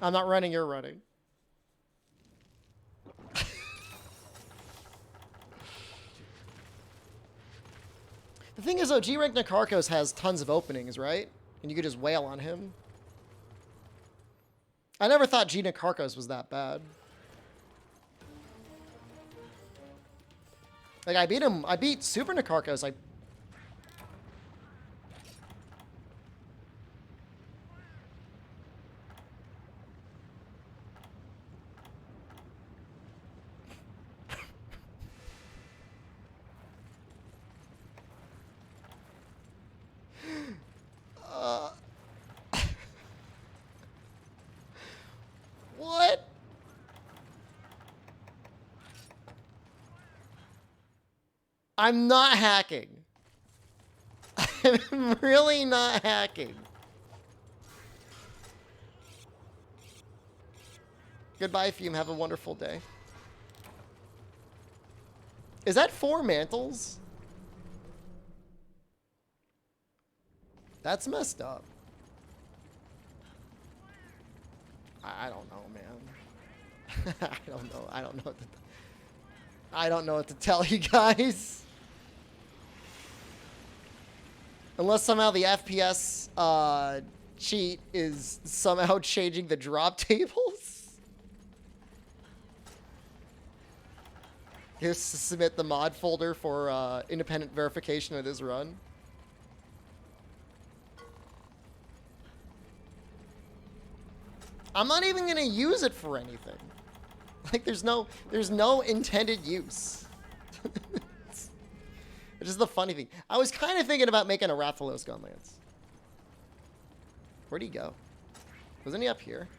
I'm not running, you're running. The thing is, though, G-Rank Nakarkos has tons of openings, right? And you could just wail on him. I never thought G Nakarkos was that bad. Like, I beat him. I beat Super Nakarkos. What? I'm not hacking. I'm really not hacking. Goodbye, Fume. Have a wonderful day. Is that 4 mantles? That's messed up. I don't know, man. I don't know. I don't know what to... I don't know what to tell you guys. Unless somehow the FPS cheat is somehow changing the drop tables. Here's to submit the mod folder for independent verification of this run. I'm not even gonna use it for anything. Like there's no intended use. Which is the funny thing. I was kind of thinking about making a Rathalos Gunlance. Where'd he go? Wasn't he up here?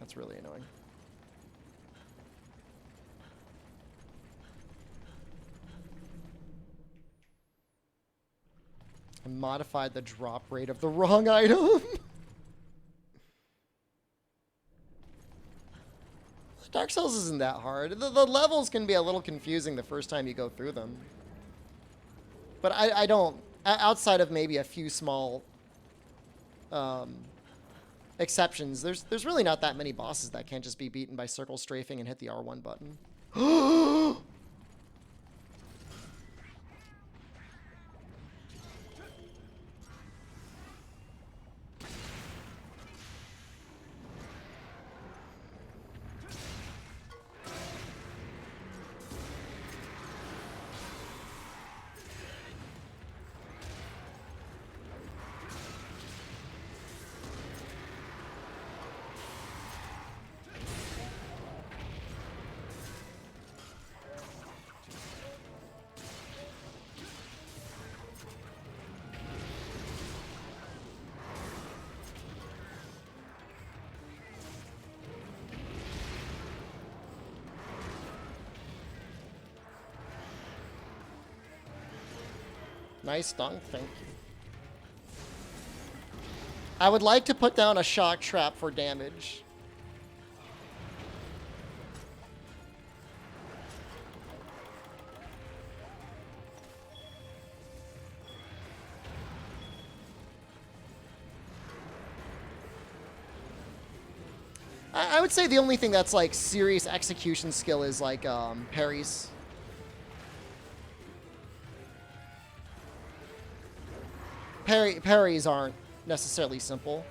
That's really annoying. I modified the drop rate of the wrong item. Dark Souls isn't that hard. The levels can be a little confusing the first time you go through them. But I don't... Outside of maybe a few small exceptions, there's really not that many bosses that can't just be beaten by circle strafing and hit the R1 button. Nice dunk, thank you. I would like to put down a shock trap for damage. I would say the only thing that's like serious execution skill is like parries. Parries aren't necessarily simple.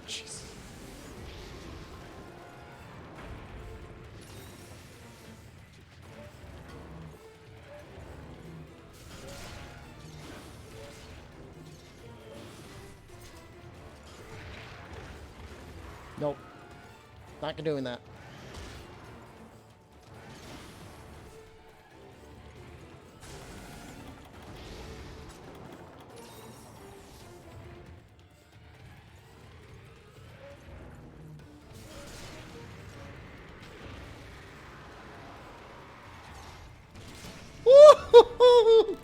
Jeez. Nope. Not doing that. Woo-hoo-hoo!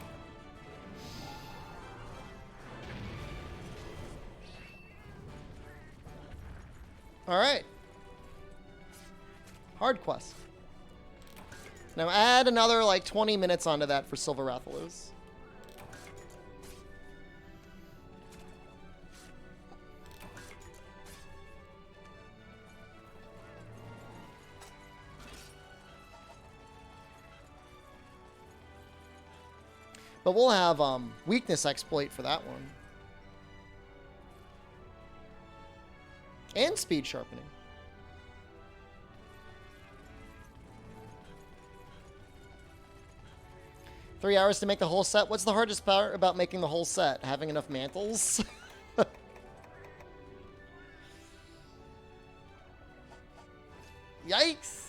All right. Hard quest. Now add another like 20 minutes onto that for Silver Rathalos. But we'll have weakness exploit for that one. And speed sharpening. Three hours to make the whole set. What's the hardest part about making the whole set? Having enough mantles? Yikes!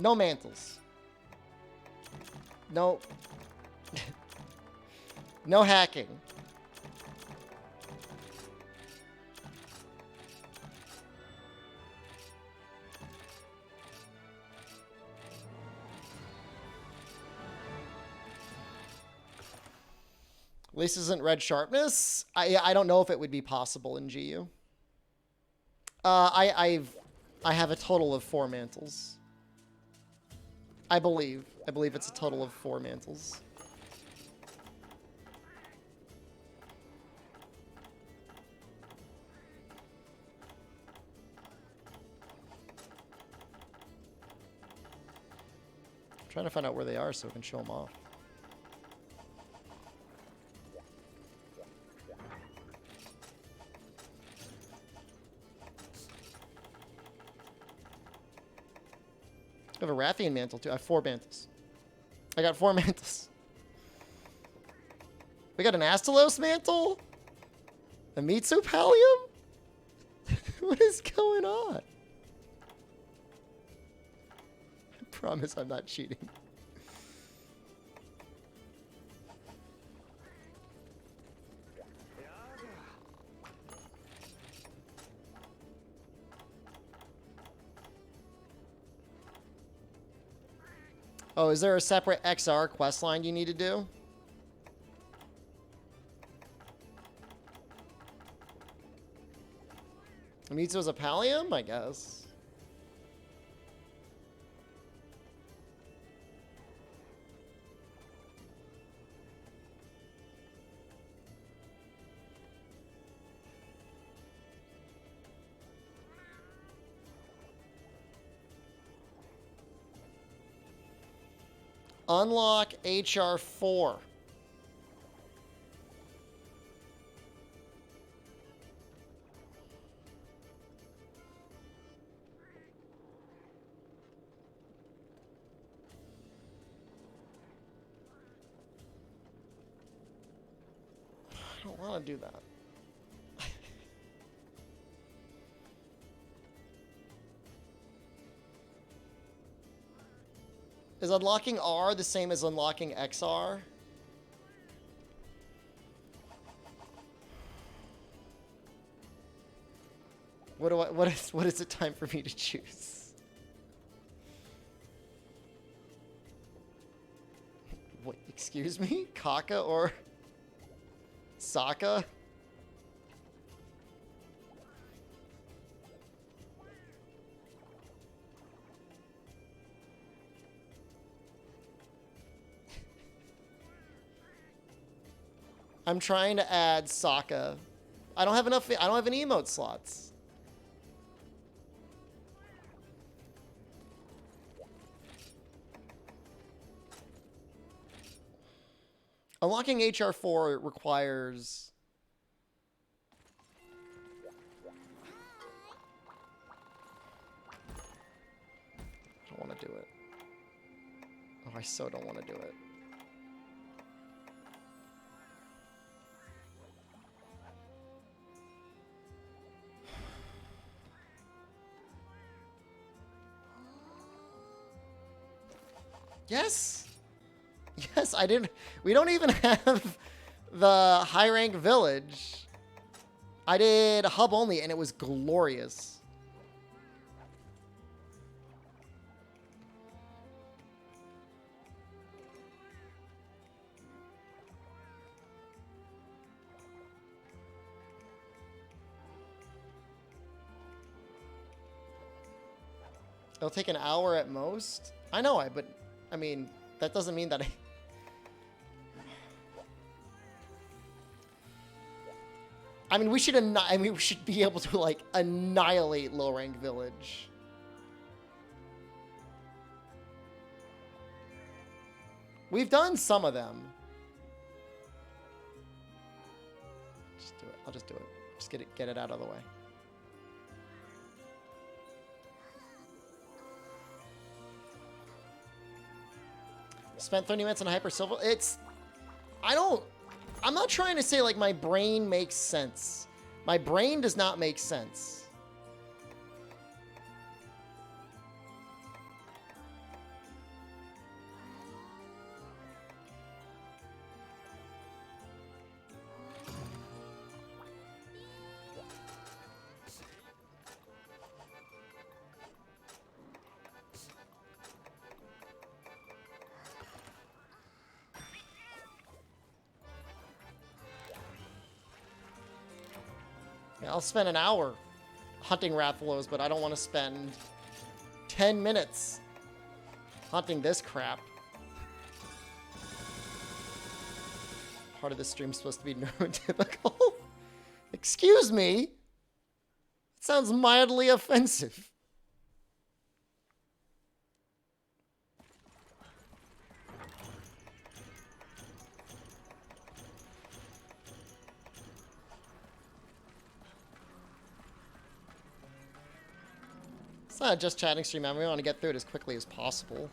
No mantles. No. No hacking. At least isn't red sharpness. I don't know if it would be possible in GU. I have a total of 4 mantles. I believe it's a total of 4 mantles. I'm trying to find out where they are so we can show them off. I have a Rathian mantle too. I have 4 mantles. I got 4 mantles. We got an Astalos mantle? A Mitsu Pallium? What is going on? I promise I'm not cheating. Oh, is there a separate XR quest line you need to do? Mitsu's a pallium, I guess. Unlock HR4. I don't want to do that. Is unlocking R the same as unlocking XR? What is it time for me to choose? What, excuse me? Kaka or Sokka? I'm trying to add Sokka. I don't have enough. I don't have any emote slots. Unlocking HR4 requires... I don't want to do it. Oh, I so don't want to do it. Yes! Yes, I didn't... We don't even have the high rank village. I did hub only and it was glorious. It'll take an hour at most. I know, but I mean, that doesn't mean that I mean, we should we should be able to like annihilate low rank village. We've done some of them. Just do it. I'll just do it. Just get it out of the way. Spent 30 minutes on Hyper Silver. I'm not trying to say like my brain makes sense. My brain does not make sense. I'll spend an hour hunting Rathalos, but I don't want to spend 10 minutes hunting this crap. Part of this stream's supposed to be neurotypical. Excuse me? It sounds mildly offensive. It's not just chatting stream, man. We want to get through it as quickly as possible.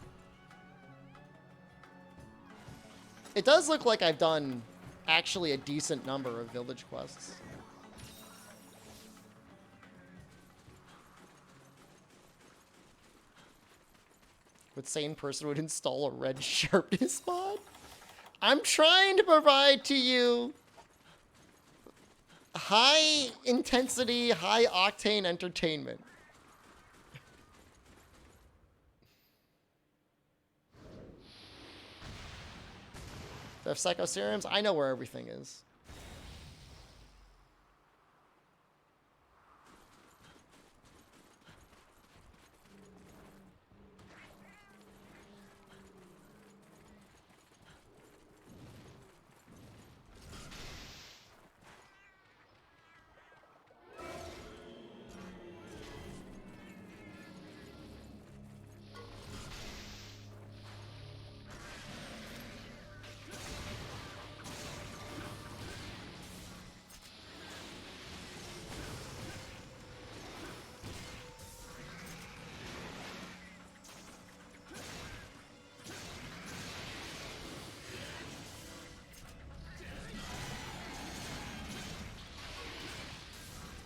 It does look like I've done actually a decent number of village quests. What sane person would install a red sharpness mod? I'm trying to provide to you high intensity, high octane entertainment. The Psycho Serums? I know where everything is.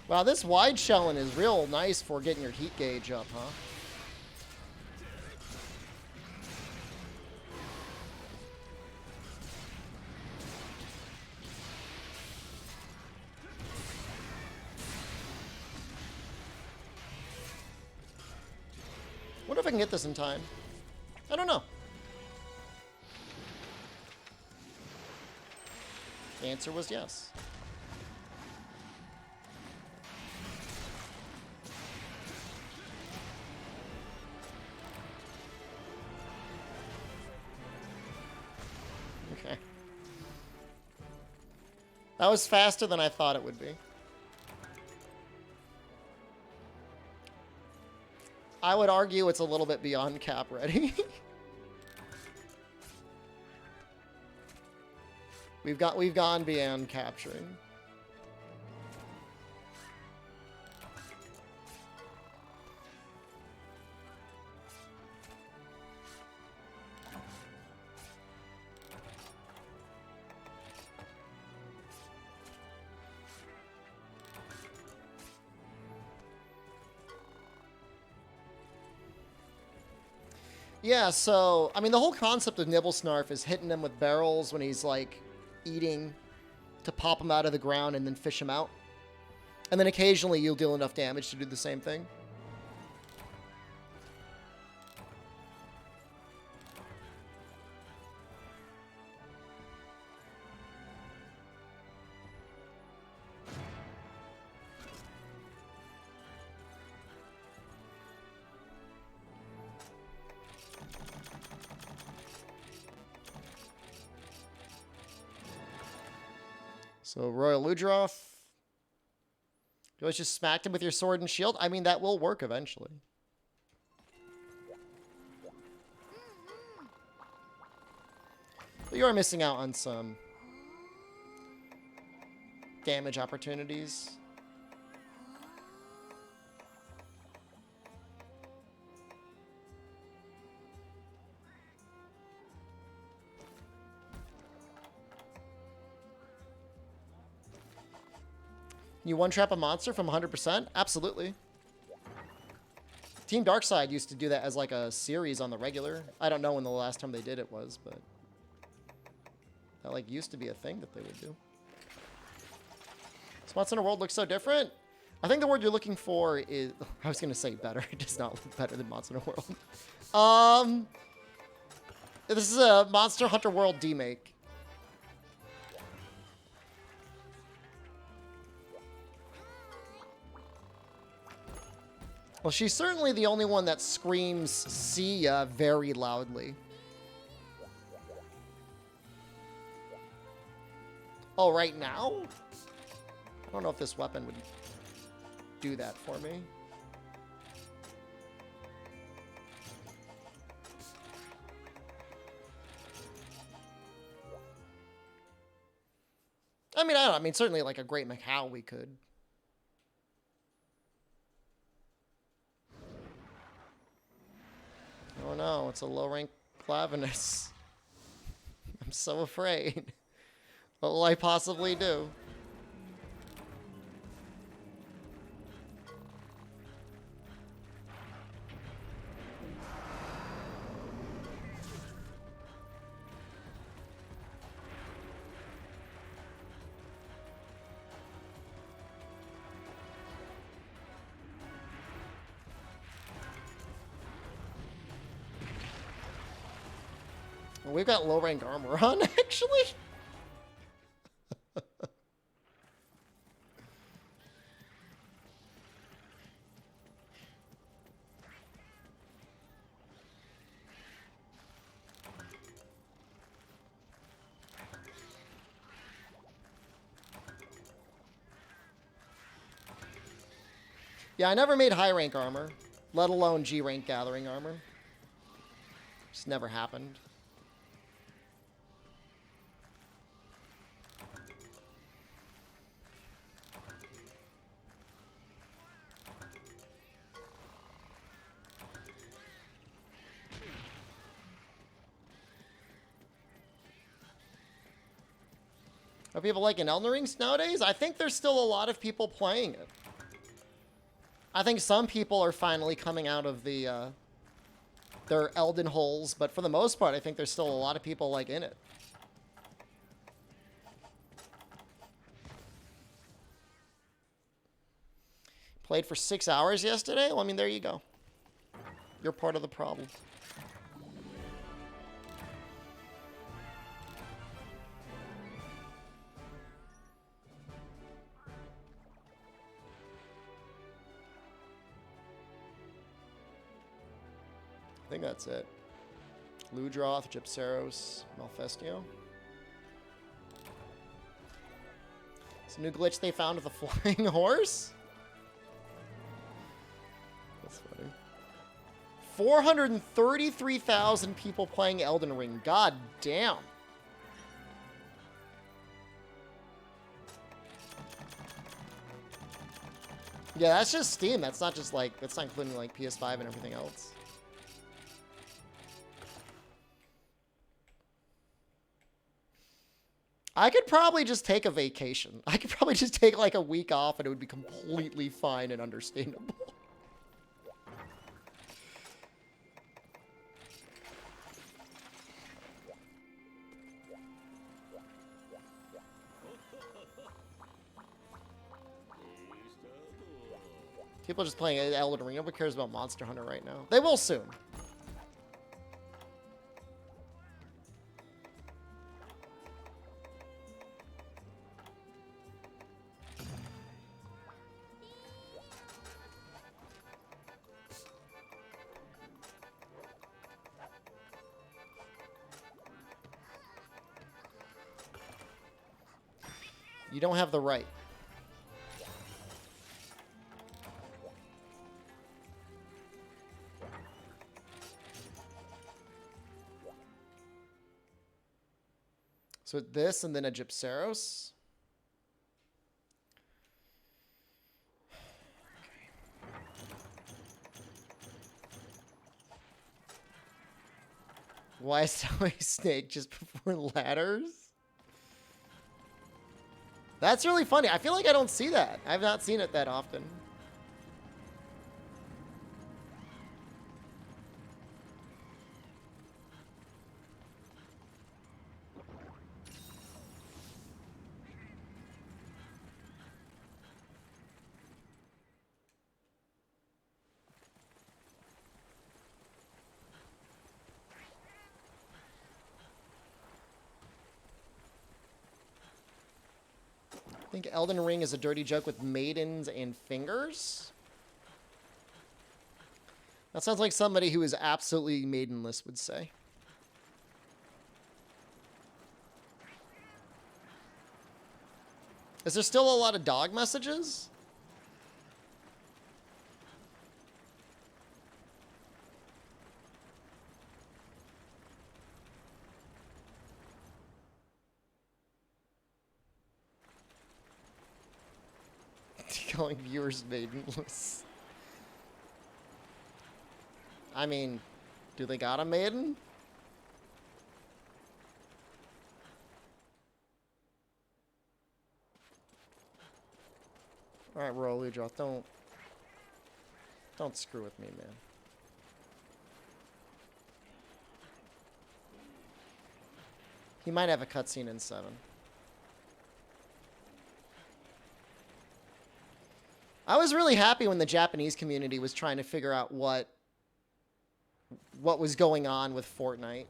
Wow, this wide shelling is real nice for getting your heat gauge up, huh? Wonder if I can get this in time. I don't know. The answer was yes. Okay. That was faster than I thought it would be. I would argue it's a little bit beyond cap ready. we've gone beyond capturing. Yeah, so, I mean, the whole concept of Nibble Snarf is hitting him with barrels when he's, like, eating to pop him out of the ground and then fish him out. And then occasionally you'll deal enough damage to do the same thing. So, Royal Ludroth. You always just smacked him with your sword and shield? I mean, that will work eventually. But you are missing out on some damage opportunities. You one-trap a monster from 100%? Absolutely. Team Darkside used to do that as like a series on the regular. I don't know when the last time they did it was, but that like used to be a thing that they would do. This Monster Hunter World looks so different. I think the word you're looking for is... I was going to say better. It does not look better than Monster Hunter World. This is a Monster Hunter World demake. Well, she's certainly the only one that screams "see ya" very loudly. Oh, right now? I don't know if this weapon would do that for me. I mean, I don't know. I mean, certainly like a Great Macau we could. Oh no, it's a low-rank Clavinus. I'm so afraid. What will I possibly do? Well, we've got low rank armor on, actually. Yeah, I never made high rank armor, let alone G rank gathering armor. Just never happened. Are people liking Elden Rings nowadays? I think there's still a lot of people playing it. I think some people are finally coming out of the their Elden holes, but for the most part, I think there's still a lot of people like in it. Played for 6 hours yesterday? Well, I mean, there you go. You're part of the problem. I think that's it. Ludroth, Gypceros, Malfestio. It's a new glitch they found with a flying horse? That's funny. 433,000 people playing Elden Ring. God damn. Yeah, that's just Steam. That's not just like, that's not including like PS5 and everything else. I could probably just take a vacation. I could probably just take like a week off and it would be completely fine and understandable. People are just playing Elden Ring. Nobody cares about Monster Hunter right now. They will soon. You don't have the right. So this and then a Gypceros. Why is a snake just before ladders? That's really funny. I feel like I don't see that. I've not seen it that often. I think Elden Ring is a dirty joke with maidens and fingers. That sounds like somebody who is absolutely maidenless would say. Is there still a lot of dog messages? Calling viewers maidenless. I mean, do they got a maiden? Alright, Royal Ludroth, don't screw with me, man. He might have a cutscene in 7. I was really happy when the Japanese community was trying to figure out what was going on with Fortnite.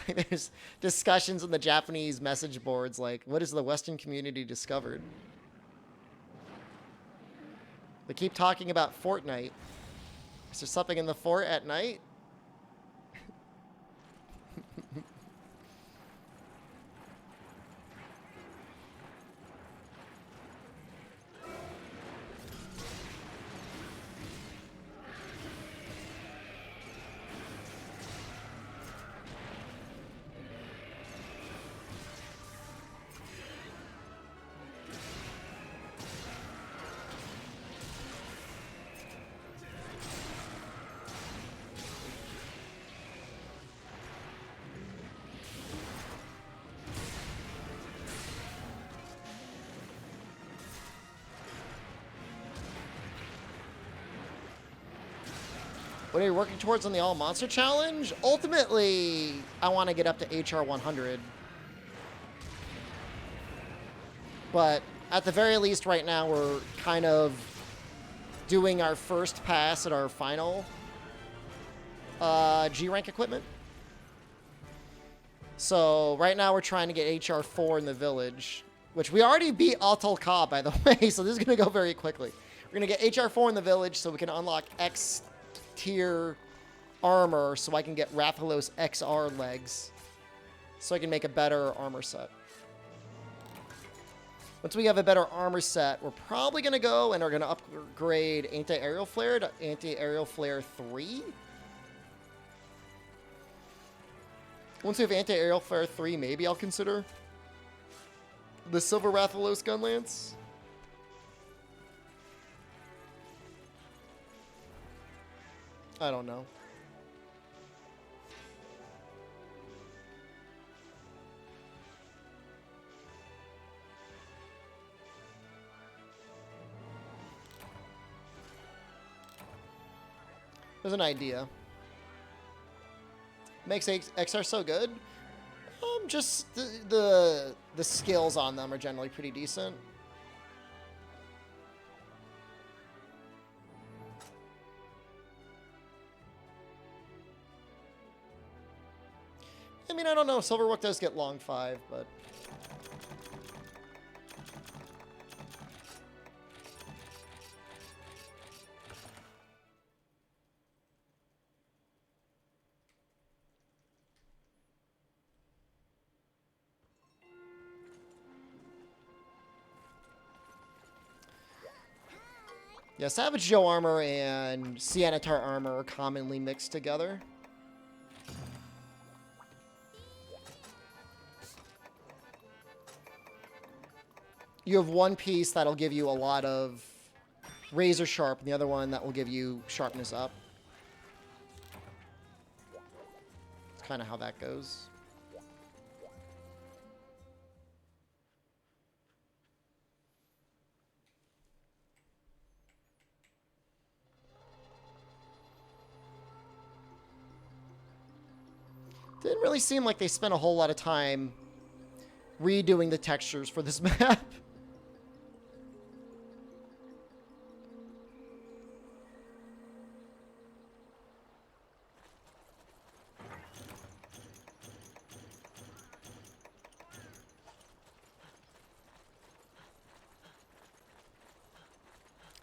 There's discussions in the Japanese message boards like, what has the Western community discovered? They keep talking about Fortnite. Is there something in the fort at night? What are you working towards on the All Monster Challenge? Ultimately, I want to get up to HR 100. But at the very least right now, we're kind of doing our first pass at our final G rank equipment. So right now we're trying to get HR 4 in the village, which we already beat Atal Ka, by the way, so this is going to go very quickly. We're going to get HR 4 in the village so we can unlock X tier armor so I can get Rathalos XR legs so I can make a better armor set. Once we have a better armor set, we're probably going to go and are going to upgrade Anti-Aerial Flare to Anti-Aerial Flare 3. Once we have Anti-Aerial Flare 3, maybe I'll consider the Silver Rathalos Gunlance. I don't know. There's an idea. Makes XR so good. Just the skills on them are generally pretty decent. I mean, I don't know. Silverwook does get long 5, but... yeah, Savage Joe armor and Sianatar armor are commonly mixed together. You have one piece that'll give you a lot of razor sharp, and the other one that will give you sharpness up. It's kind of how that goes. Didn't really seem like they spent a whole lot of time redoing the textures for this map.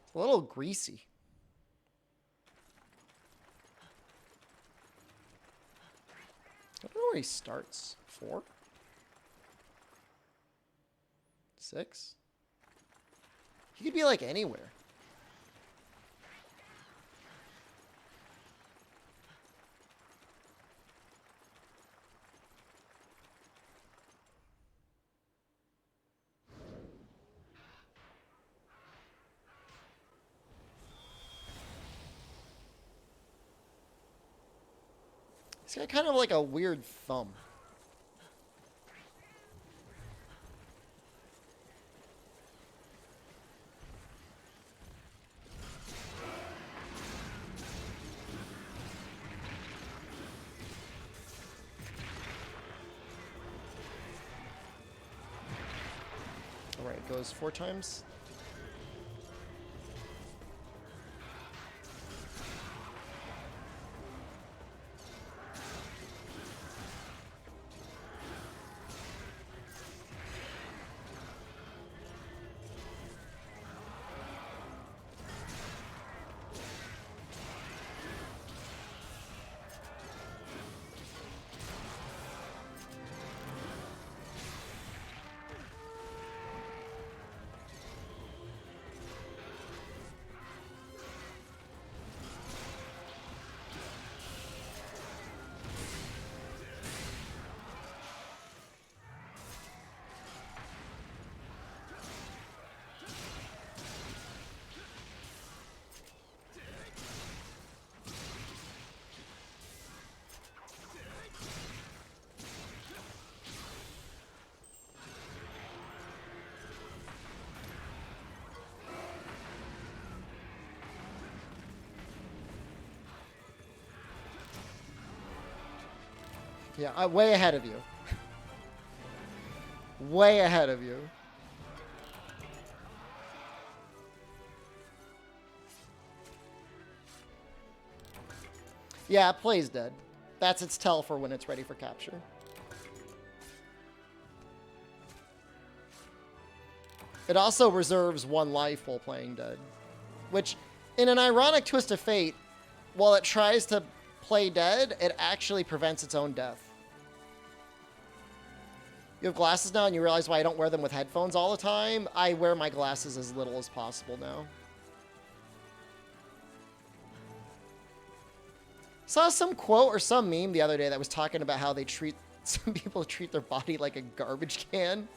It's a little greasy. I don't know where he starts. 4? 6? He could be like anywhere. He's got kind of like a weird thumb. All right, goes 4 times. Yeah, I'm way ahead of you. Way ahead of you. Yeah, it plays dead. That's its tell for when it's ready for capture. It also reserves 1 life while playing dead. Which, in an ironic twist of fate, while it tries to play dead, it actually prevents its own death. You have glasses now and you realize why I don't wear them with headphones all the time? I wear my glasses as little as possible now. Saw some quote or some meme the other day that was talking about how some people treat their body like a garbage can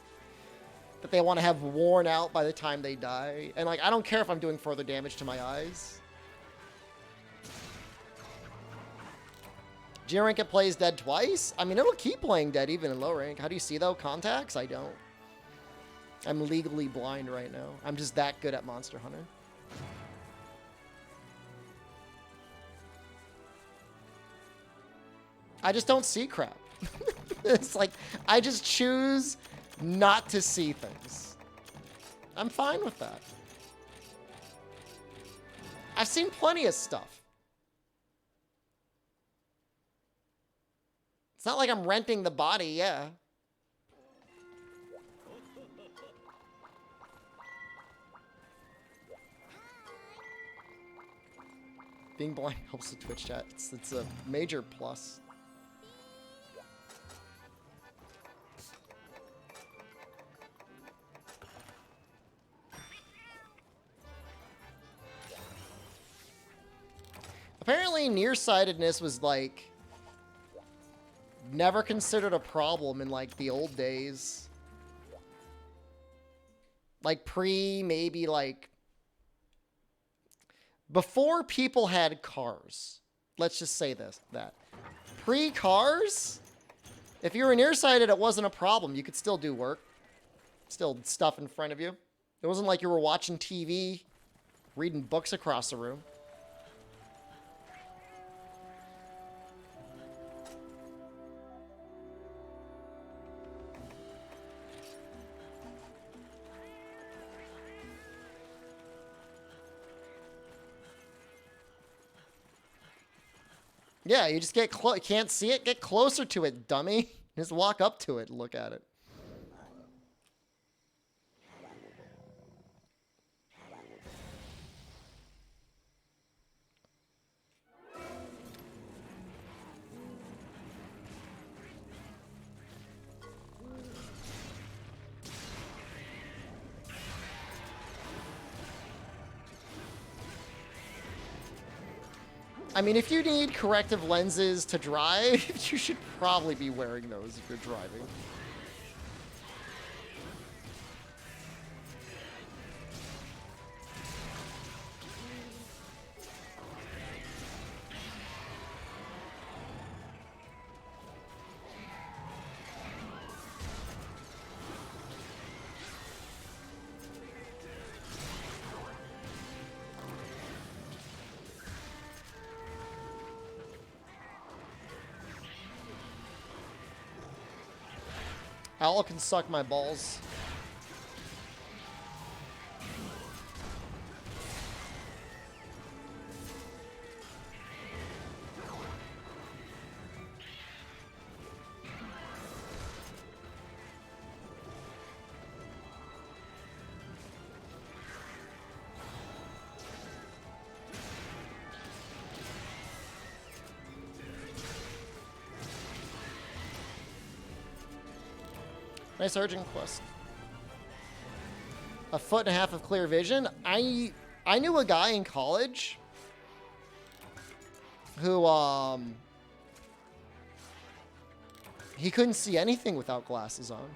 that they want to have worn out by the time they die. And like, I don't care if I'm doing further damage to my eyes. G rank it plays dead twice? I mean, it'll keep playing dead even in low rank. How do you see though? Contacts? I don't. I'm legally blind right now. I'm just that good at Monster Hunter. I just don't see crap. It's like, I just choose not to see things. I'm fine with that. I've seen plenty of stuff. It's not like I'm renting the body, yeah. Being blind helps the Twitch chat. It's a major plus. Apparently, nearsightedness was like never considered a problem in like the old days. Like maybe like before people had cars. Let's just say that. Pre-cars, if you were nearsighted, it wasn't a problem. You could still do work. Still stuff in front of you. It wasn't like you were watching TV, reading books across the room. Yeah, you just get close. Can't see it? Get closer to it, dummy. Just walk up to it and look at it. I mean, if you need corrective lenses to drive, you should probably be wearing those if you're driving. Owl can suck my balls. Nice urgent quest. A foot and a half of clear vision. I knew a guy in college who he couldn't see anything without glasses on.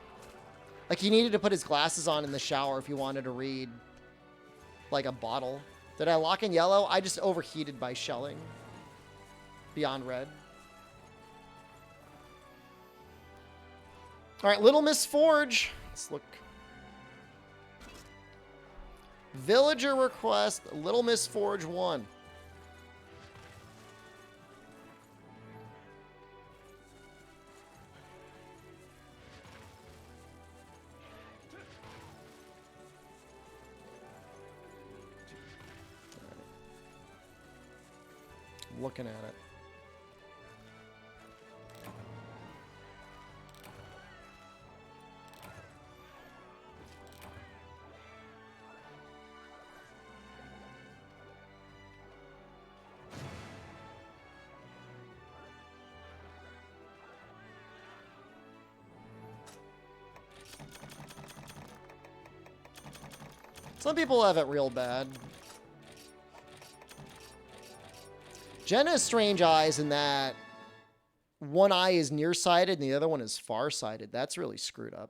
Like he needed to put his glasses on in the shower if he wanted to read like a bottle. Did I lock in yellow? I just overheated by shelling beyond red. All right, Little Miss Forge. Let's look. Villager request, Little Miss Forge 1. looking at it. Some people have it real bad. Jen has strange eyes in that one eye is nearsighted and the other one is farsighted. That's really screwed up.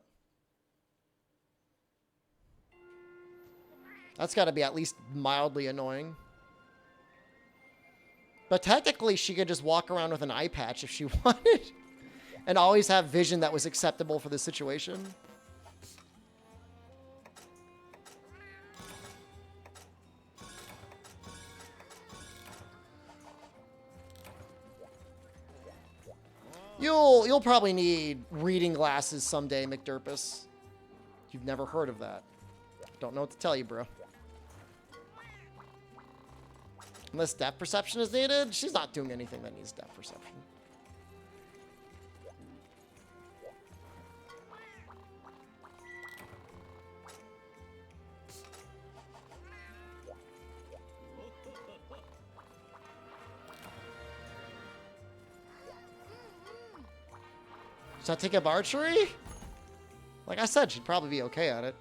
That's got to be at least mildly annoying. But technically, she could just walk around with an eye patch if she wanted and always have vision that was acceptable for the situation. You'll probably need reading glasses someday, McDurpus. You've never heard of that. Don't know what to tell you, bro. Unless depth perception is needed, she's not doing anything that needs depth perception. Should I take up archery? Like I said, she'd probably be okay at it.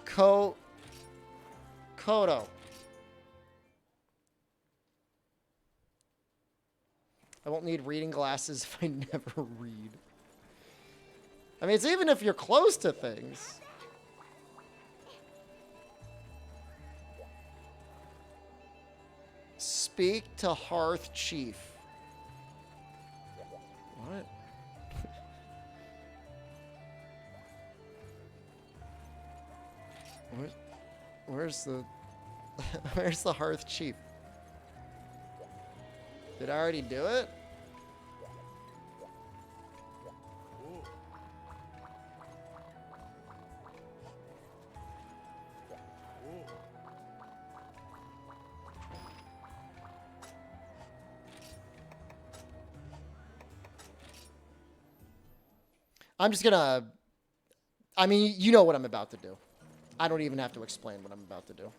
Kodo. I won't need reading glasses if I never read. I mean, it's even if you're close to things. Speak to Hearth Chief. What? Where's the where's the Hearth Chief? Did I already do it? I'm just gonna... I mean, you know what I'm about to do. I don't even have to explain what I'm about to do.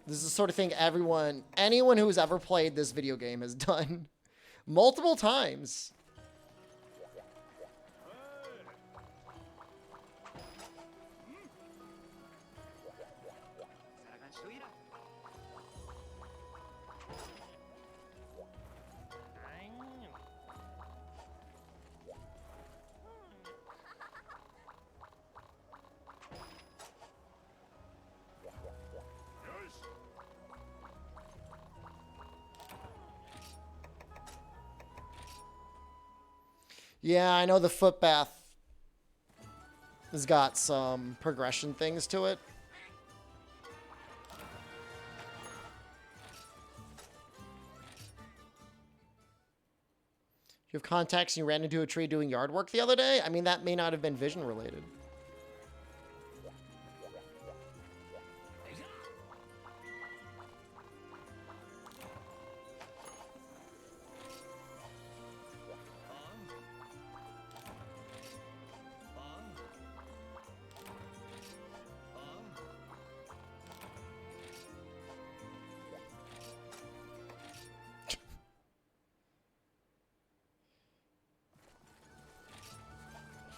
This is the sort of thing anyone who's ever played this video game has done multiple times. Yeah, I know the footpath has got some progression things to it. You have contacts and you ran into a tree doing yard work the other day? I mean, that may not have been vision related.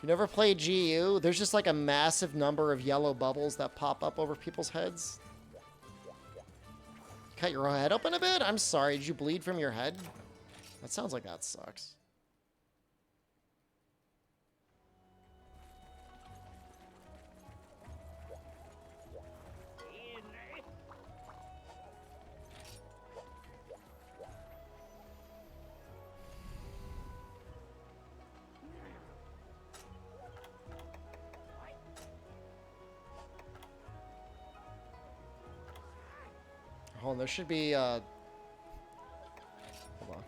You never played GU? There's just like a massive number of yellow bubbles that pop up over people's heads. Cut your head open a bit? I'm sorry, did you bleed from your head? That sounds like that sucks. Hold on, there should be, hold on.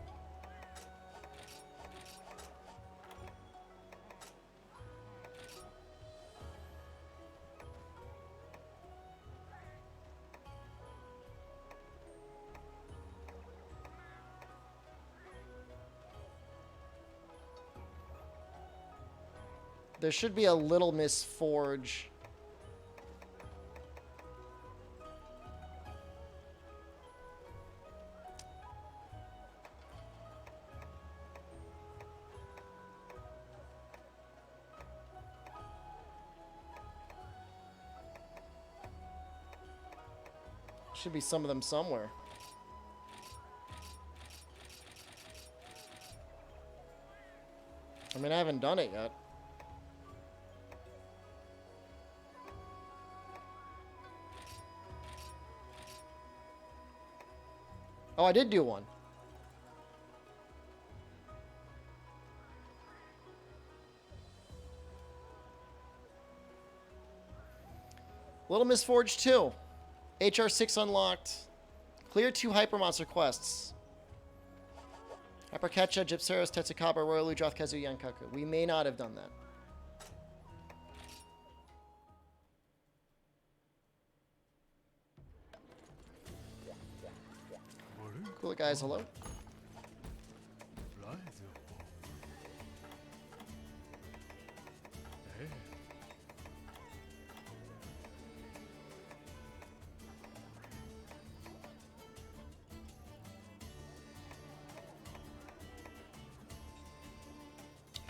There should be a Little Miss Forge. Should be some of them somewhere. I mean, I haven't done it yet. Oh, I did do one. Little Miss Forge 2. HR6 unlocked. Clear 2 Hyper Monster quests. Hypercatcha, Gypceros, Tetsukaba, Royal Udroth, Kazu, Yankaku. We may not have done that. Cool guys, hello.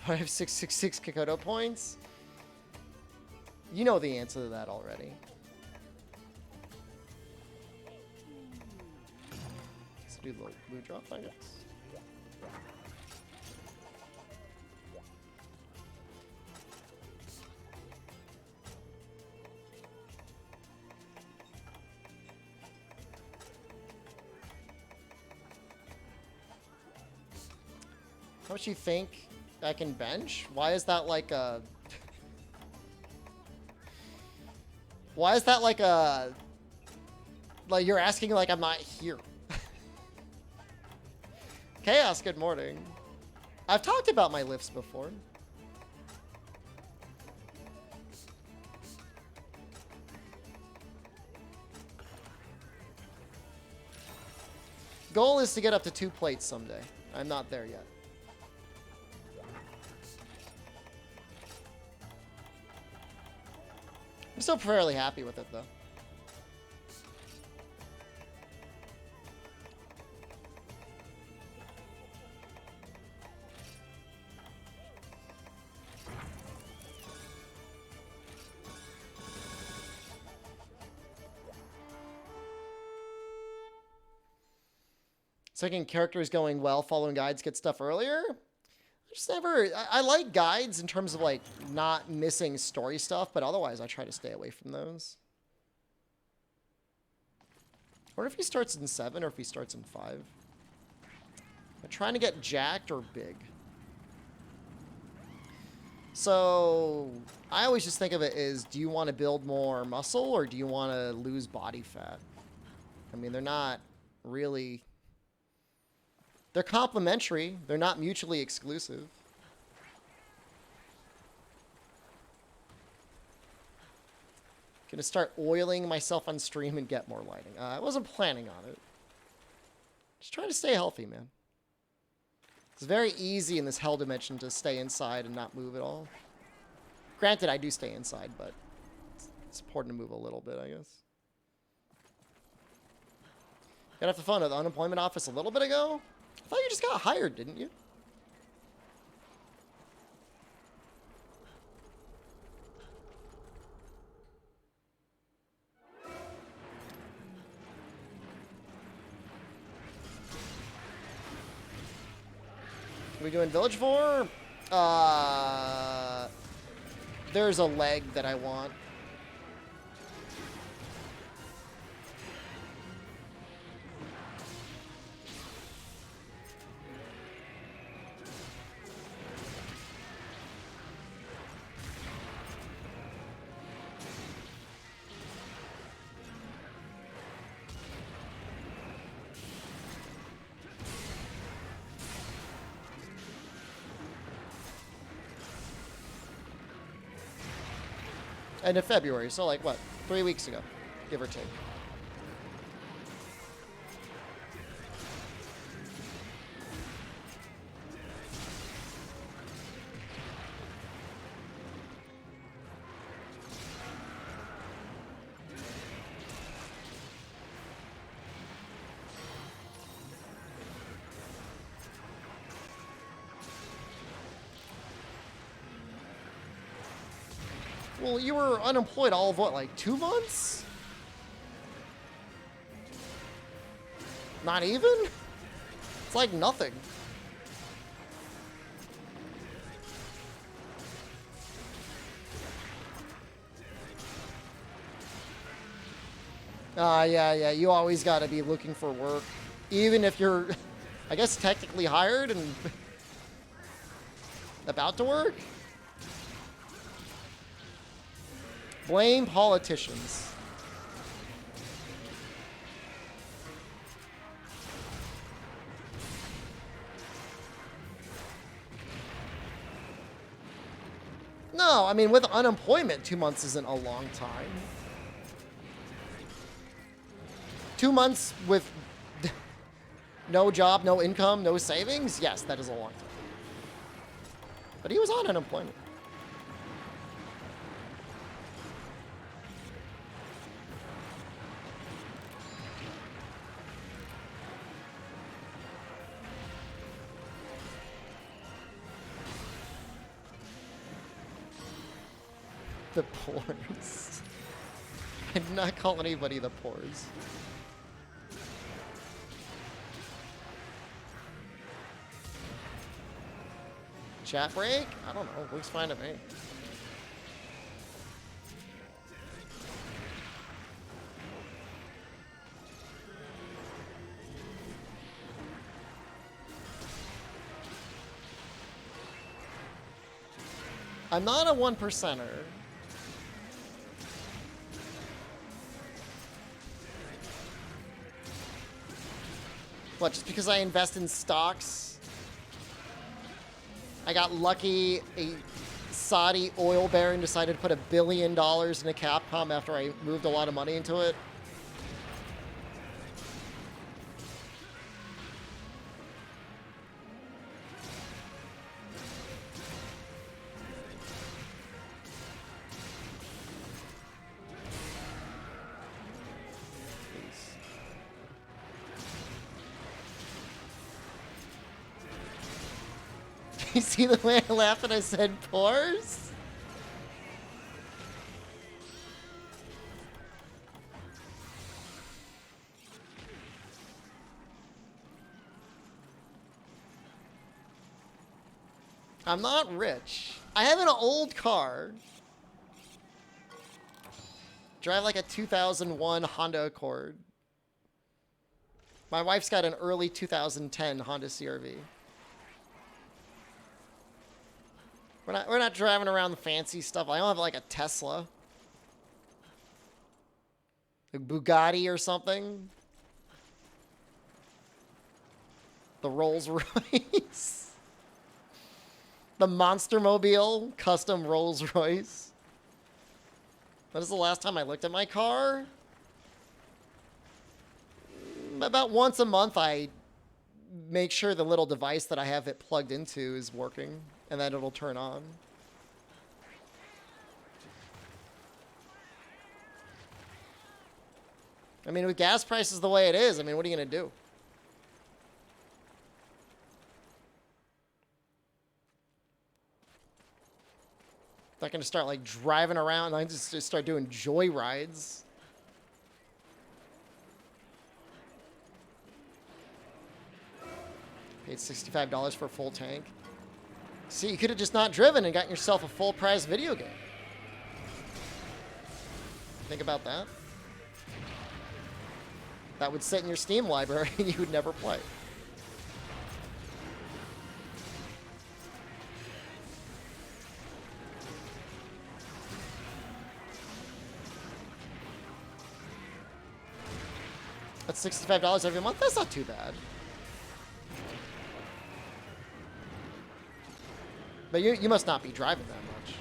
I have 666 Kikoto points. You know the answer to that already. Let's do the blue drop, I guess. How much you think I can bench? Why is that like a... Why is that like a... Like you're asking like I'm not here. Chaos, good morning. I've talked about my lifts before. Goal is to get up to 2 plates someday. I'm not there yet. I'm still fairly happy with it, though. Second character is going well. Following guides, get stuff earlier. Just never... I like guides in terms of, like, not missing story stuff, but otherwise I try to stay away from those. I wonder if he starts in 7 or if he starts in 5. I'm trying to get jacked or big. So, I always just think of it as, do you want to build more muscle or do you want to lose body fat? I mean, they're not really... They're complementary. They're not mutually exclusive. Gonna start oiling myself on stream and get more lighting. I wasn't planning on it. Just trying to stay healthy, man. It's very easy in this hell dimension to stay inside and not move at all. Granted, I do stay inside, but it's important to move a little bit, I guess. Got off the phone at the unemployment office a little bit ago. I thought you just got hired, didn't you? Are we doing Village 4? There's a leg that I want. End of February, so like what, 3 weeks ago, give or take. Well, you were unemployed all of what, like 2 months? Not even? It's like nothing. Yeah, you always got to be looking for work. Even if you're, I guess, technically hired and about to work. Blame politicians. No, I mean, with unemployment, 2 months isn't a long time. 2 months with no job, no income, no savings? Yes, that is a long time. But he was on unemployment. The pores. I did not call anybody the pores. Chat break? I don't know. Looks fine to me. I'm not a 1%er. What, just because I invest in stocks? I got lucky, a Saudi oil baron decided to put $1 billion in a Capcom after I moved a lot of money into it. You see the way I laughed when I said pores? I'm not rich. I have an old car. Drive like a 2001 Honda Accord. My wife's got an early 2010 Honda CR-V. We're not driving around the fancy stuff. I don't have like a Tesla. A Bugatti or something. The Rolls Royce. The Monster Mobile custom Rolls Royce. When was the last time I looked at my car? About once a month I make sure the little device that I have it plugged into is working. And then it'll turn on. I mean, with gas prices the way it is, I mean, what are you going to do? Not going to start, like, driving around. I just start doing joy rides. Paid $65 for a full tank. See, you could have just not driven and gotten yourself a full-price video game. Think about that. That would sit in your Steam library and you would never play. That's $65 every month? That's not too bad. But you must not be driving that much.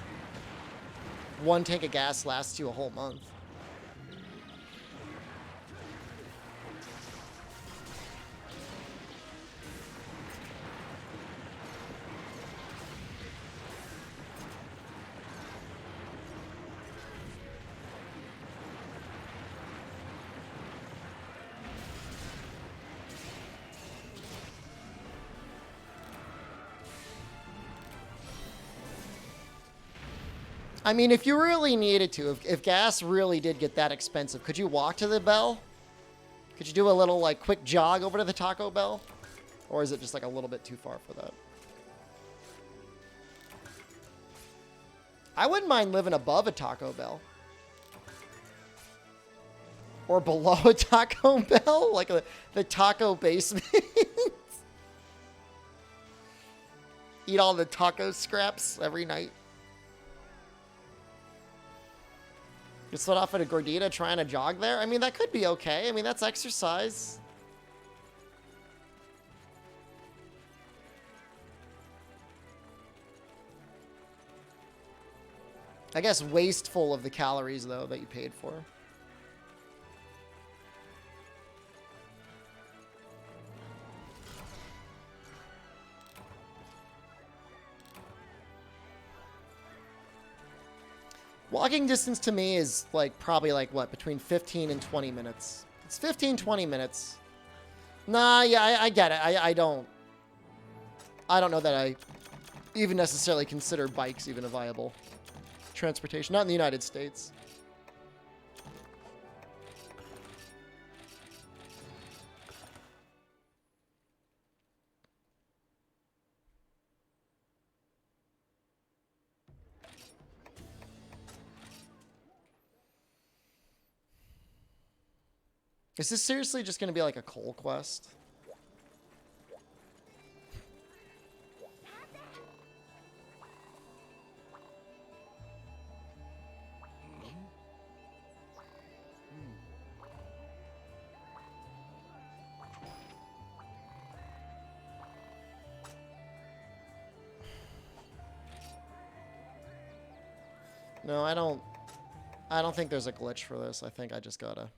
One tank of gas lasts you a whole month. I mean, if you really needed to, if gas really did get that expensive, could you walk to the Bell? Could you do a little, like, quick jog over to the Taco Bell? Or is it just, like, a little bit too far for that? I wouldn't mind living above a Taco Bell. Or below a Taco Bell? Like the taco basement? Eat all the taco scraps every night. Just let off at a gordita trying to jog there? I mean, that could be okay. I mean, that's exercise. I guess wasteful of the calories, though, that you paid for. Walking distance to me is like probably like what, between 15 and 20 minutes. It's 15, 20 minutes. Nah, yeah, I get it. I don't know that I even necessarily consider bikes even a viable transportation. Not in the United States. Is this seriously just going to be like a coal quest? No, I don't think there's a glitch for this. I think I just gotta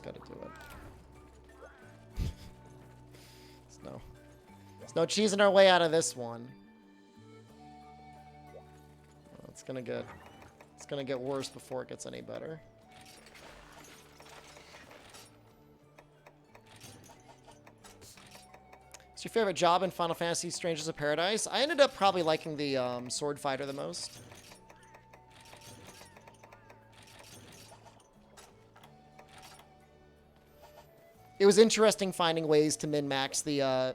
do it. There's no cheesing our way out of this one. Well, it's gonna get worse before it gets any better. What's your favorite job in Final Fantasy Strangers of Paradise? I ended up probably liking the sword fighter the most. It was interesting finding ways to min-max the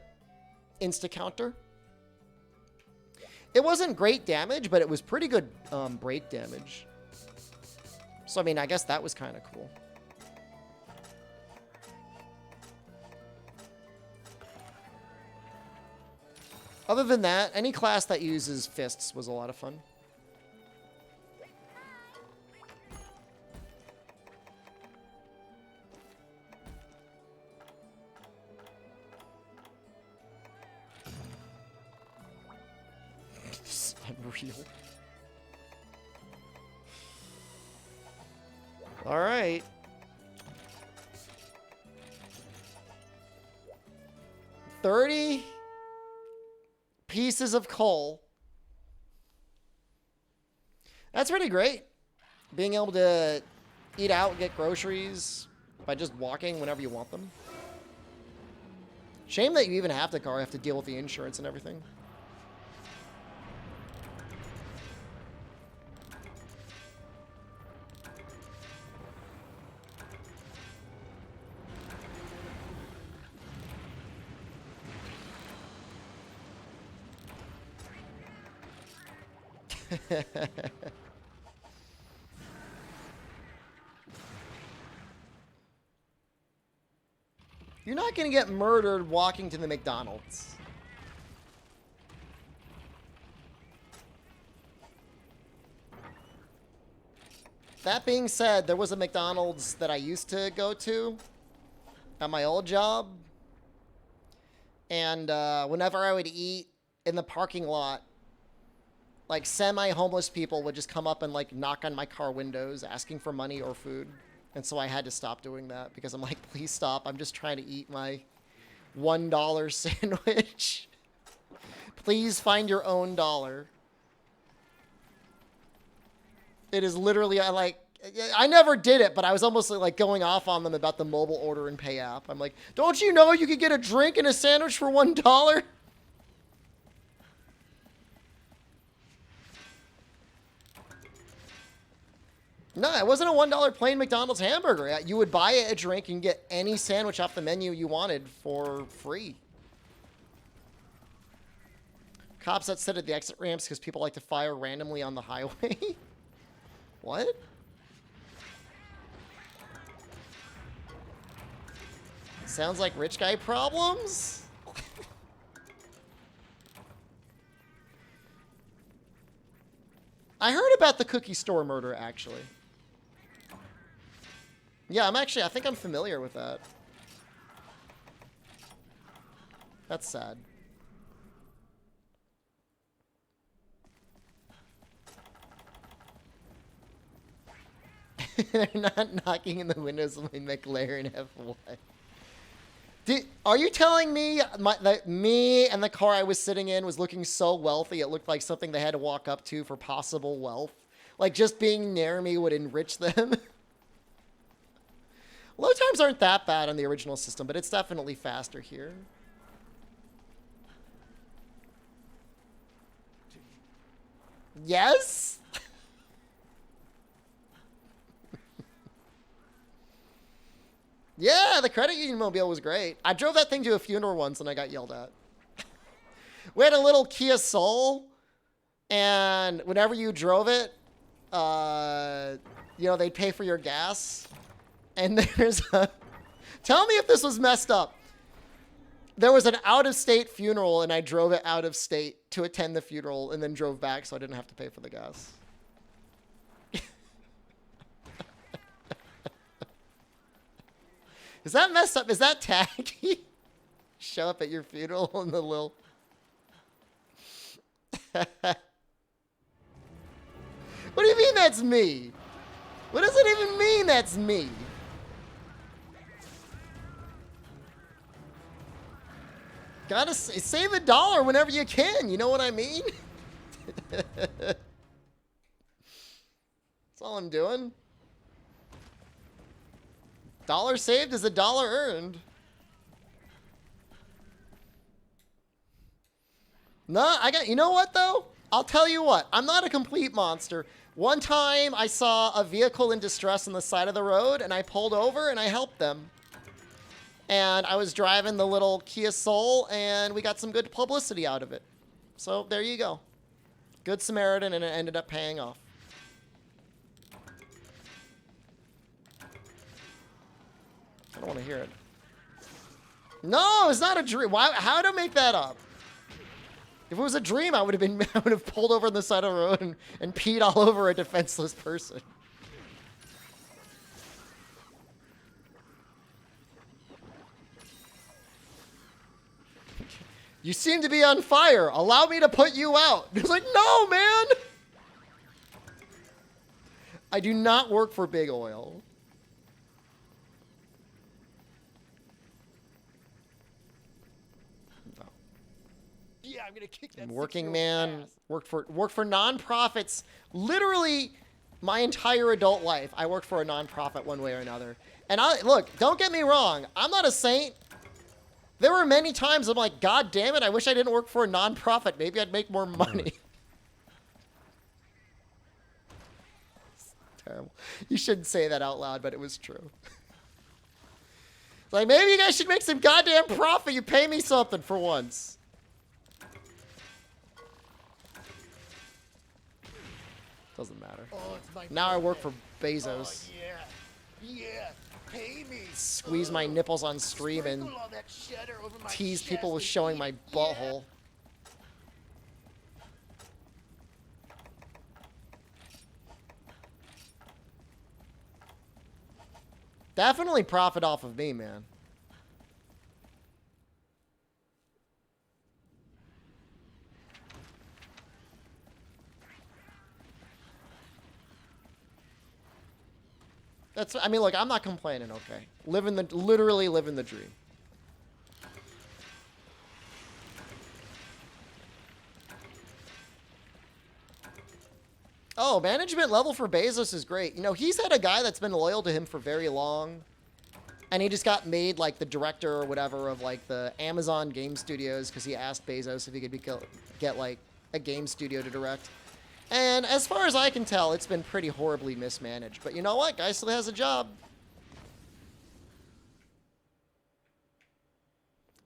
insta-counter. It wasn't great damage, but it was pretty good break damage. So, I mean, I guess that was kind of cool. Other than that, any class that uses fists was a lot of fun. Unreal. All right. $30 pieces of coal. That's pretty great. Being able to eat out, get groceries by just walking whenever you want them. Shame that you even have the car. You have to deal with the insurance and everything. You're not going to get murdered walking to the McDonald's. That being said, there was a McDonald's that I used to go to at my old job. And whenever I would eat in the parking lot, like semi-homeless people would just come up and like knock on my car windows asking for money or food. And so I had to stop doing that because I'm like, please stop. I'm just trying to eat my $1 sandwich. Please find your own dollar. It is literally, I never did it, but I was almost like going off on them about the mobile order and pay app. I'm like, don't you know you could get a drink and a sandwich for $1? No, it wasn't a $1 plain McDonald's hamburger. You would buy a drink and get any sandwich off the menu you wanted for free. Cops that sit at the exit ramps because people like to fire randomly on the highway. What? Sounds like rich guy problems? I heard about the cookie store murder, actually. Yeah, I think I'm familiar with that. That's sad. They're not knocking in the windows of my McLaren F1. Are you telling me that me and the car I was sitting in was looking so wealthy it looked like something they had to walk up to for possible wealth? Like just being near me would enrich them? Load times aren't that bad on the original system, but it's definitely faster here. Yes? Yeah, the credit union mobile was great. I drove that thing to a funeral once and I got yelled at. We had a little Kia Soul, and whenever you drove it, you know, they'd pay for your gas. And there's a... Tell me if this was messed up. There was an out-of-state funeral, and I drove it out of state to attend the funeral and then drove back so I didn't have to pay for the gas. Is that messed up? Is that tacky? Show up at your funeral in the little... What do you mean that's me? What does it even mean that's me? Gotta save $1 whenever you can, you know what I mean? That's all I'm doing. $1 saved is $1 earned. No, you know what though? I'll tell you what, I'm not a complete monster. One time I saw a vehicle in distress on the side of the road and I pulled over and I helped them. And I was driving the little Kia Soul and we got some good publicity out of it. So there you go. Good Samaritan, and it ended up paying off. I don't want to hear it. No, it's not a dream. Why? How'd I make that up? If it was a dream, I would have pulled over on the side of the road and peed all over a defenseless person. You seem to be on fire. Allow me to put you out. It's like, no, man. I do not work for Big Oil. No. Yeah, I'm gonna kick that. Working man. Worked for nonprofits. Literally, my entire adult life, I worked for a nonprofit one way or another. And look, don't get me wrong. I'm not a saint. There were many times I'm like, God damn it, I wish I didn't work for a nonprofit. Maybe I'd make more money. It's terrible. You shouldn't say that out loud, but it was true. It's like, maybe you guys should make some goddamn profit. You pay me something for once. Doesn't matter. Oh, now I work for Bezos. Oh, yeah. Yeah. Pay me. Squeeze my nipples on stream and tease people with showing my butthole. Definitely profit off of me, man. I mean, look, I'm not complaining, okay? Literally living the dream. Oh, management level for Bezos is great. You know, he's had a guy that's been loyal to him for very long. And he just got made, like, the director or whatever of, like, the Amazon Game Studios because he asked Bezos if he could get, like, a game studio to direct. And as far as I can tell, it's been pretty horribly mismanaged. But you know what? Guy still has a job.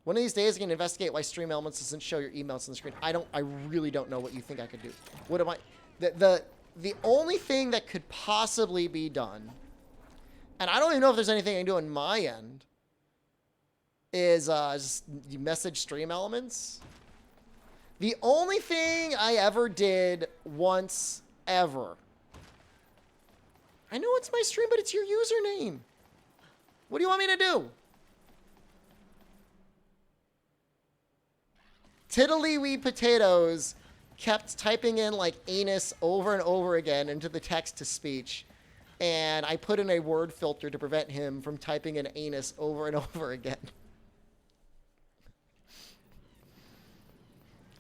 One of these days, I'm going to investigate why Stream Elements doesn't show your emails on the screen. I really don't know what you think I could do. What am I... The only thing that could possibly be done, and I don't even know if there's anything I can do on my end, is just you message Stream Elements. The only thing I ever did once ever. I know it's my stream, but it's your username. What do you want me to do? Tiddly-wee potatoes kept typing in like anus over and over again into the text-to-speech. And I put in a word filter to prevent him from typing in anus over and over again.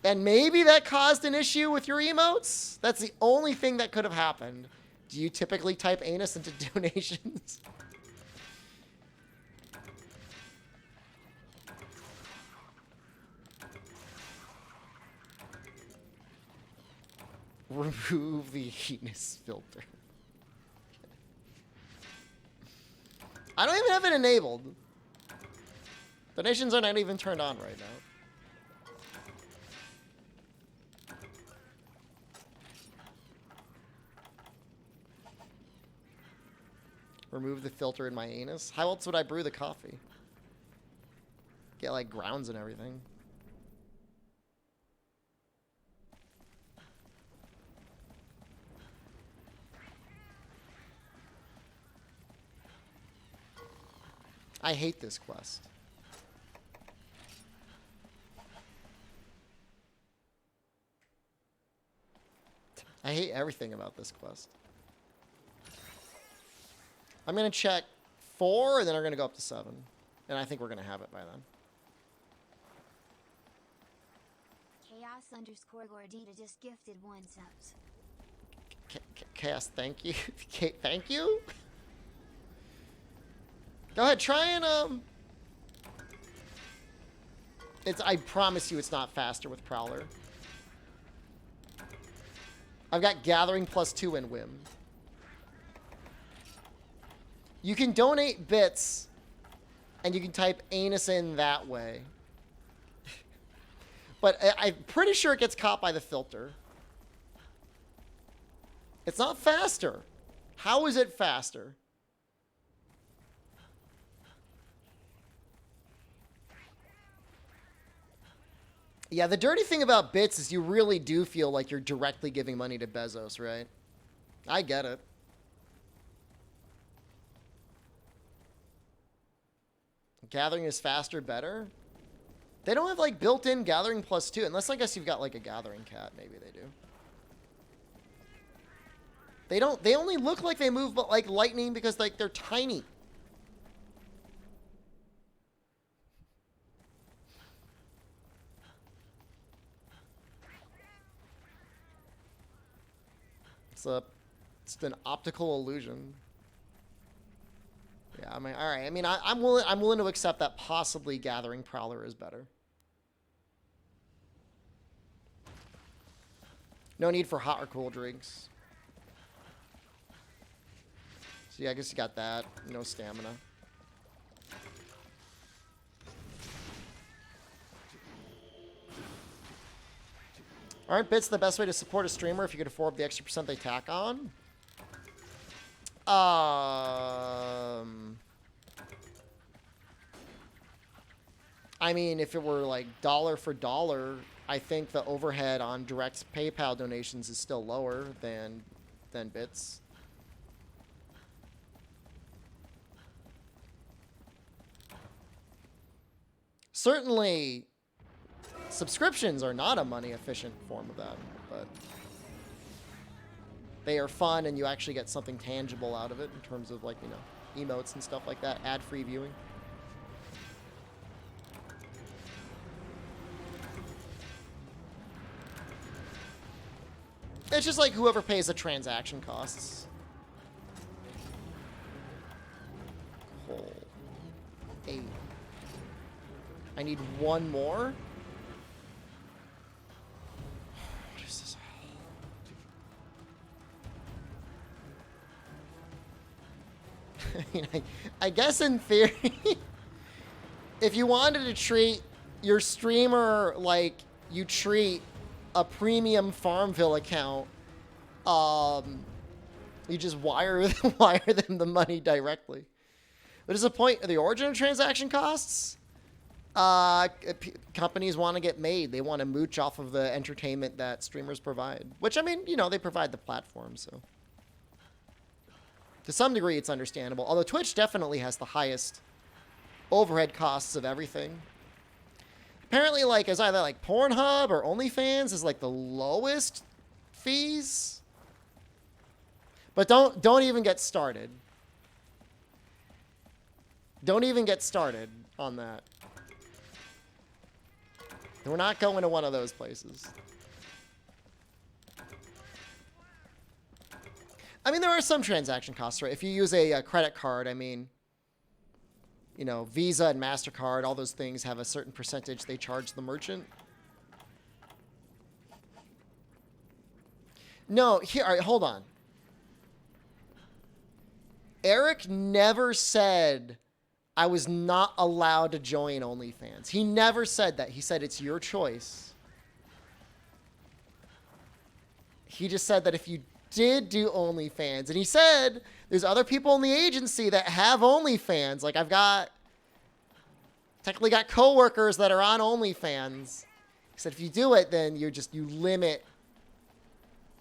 And maybe that caused an issue with your emotes? That's the only thing that could have happened. Do you typically type anus into donations? Remove the anus filter. I don't even have it enabled. Donations are not even turned on right now. Remove the filter in my anus. How else would I brew the coffee? Get like grounds and everything. I hate this quest. I hate everything about this quest. I'm going to check 4, and then we're going to go up to 7. And I think we're going to have it by then. Chaos_Gordita just gifted 1 sub. Chaos, thank you. Thank you? Go ahead, try and, I promise you it's not faster with Prowler. I've got Gathering +2 and Whim. You can donate bits, and you can type anus in that way. But I'm pretty sure it gets caught by the filter. It's not faster. How is it faster? Yeah, the dirty thing about bits is you really do feel like you're directly giving money to Bezos, right? I get it. Gathering is faster, better. They don't have like built-in Gathering +2, unless I guess you've got like a Gathering cat. Maybe they do. They don't. They only look like they move, but like lightning because like they're tiny. It's an optical illusion. Yeah, I mean, all right. I mean, I'm willing to accept that possibly Gathering Prowler is better. No need for hot or cool drinks. So yeah, I guess you got that. No stamina. Aren't bits the best way to support a streamer if you could afford the extra % they tack on? I mean, if it were like dollar for dollar, I think the overhead on direct PayPal donations is still lower than bits. Certainly, subscriptions are not a money-efficient form of that, but they are fun, and you actually get something tangible out of it in terms of, like, you know, emotes and stuff like that, ad-free viewing. It's just like whoever pays the transaction costs. Cool. 8. I need 1 more. What is this? I mean, I guess in theory, if you wanted to treat your streamer like you treat a premium Farmville account, you just wire them the money directly. What is the point of the origin of transaction costs? Companies want to get made. They want to mooch off of the entertainment that streamers provide. Which, I mean, you know, they provide the platform, so. To some degree, it's understandable. Although Twitch definitely has the highest overhead costs of everything. Apparently, like, is either like Pornhub or OnlyFans is like the lowest fees. But don't even get started. Don't even get started on that. We're not going to one of those places. I mean, there are some transaction costs, right? If you use a credit card, I mean, you know, Visa and MasterCard, all those things have a certain percentage they charge the merchant. No, here, all right, hold on. Eric never said I was not allowed to join OnlyFans. He never said that. He said it's your choice. He just said that if you did do OnlyFans, and he said there's other people in the agency that have OnlyFans. Like technically got coworkers that are on OnlyFans. He said if you do it, then you limit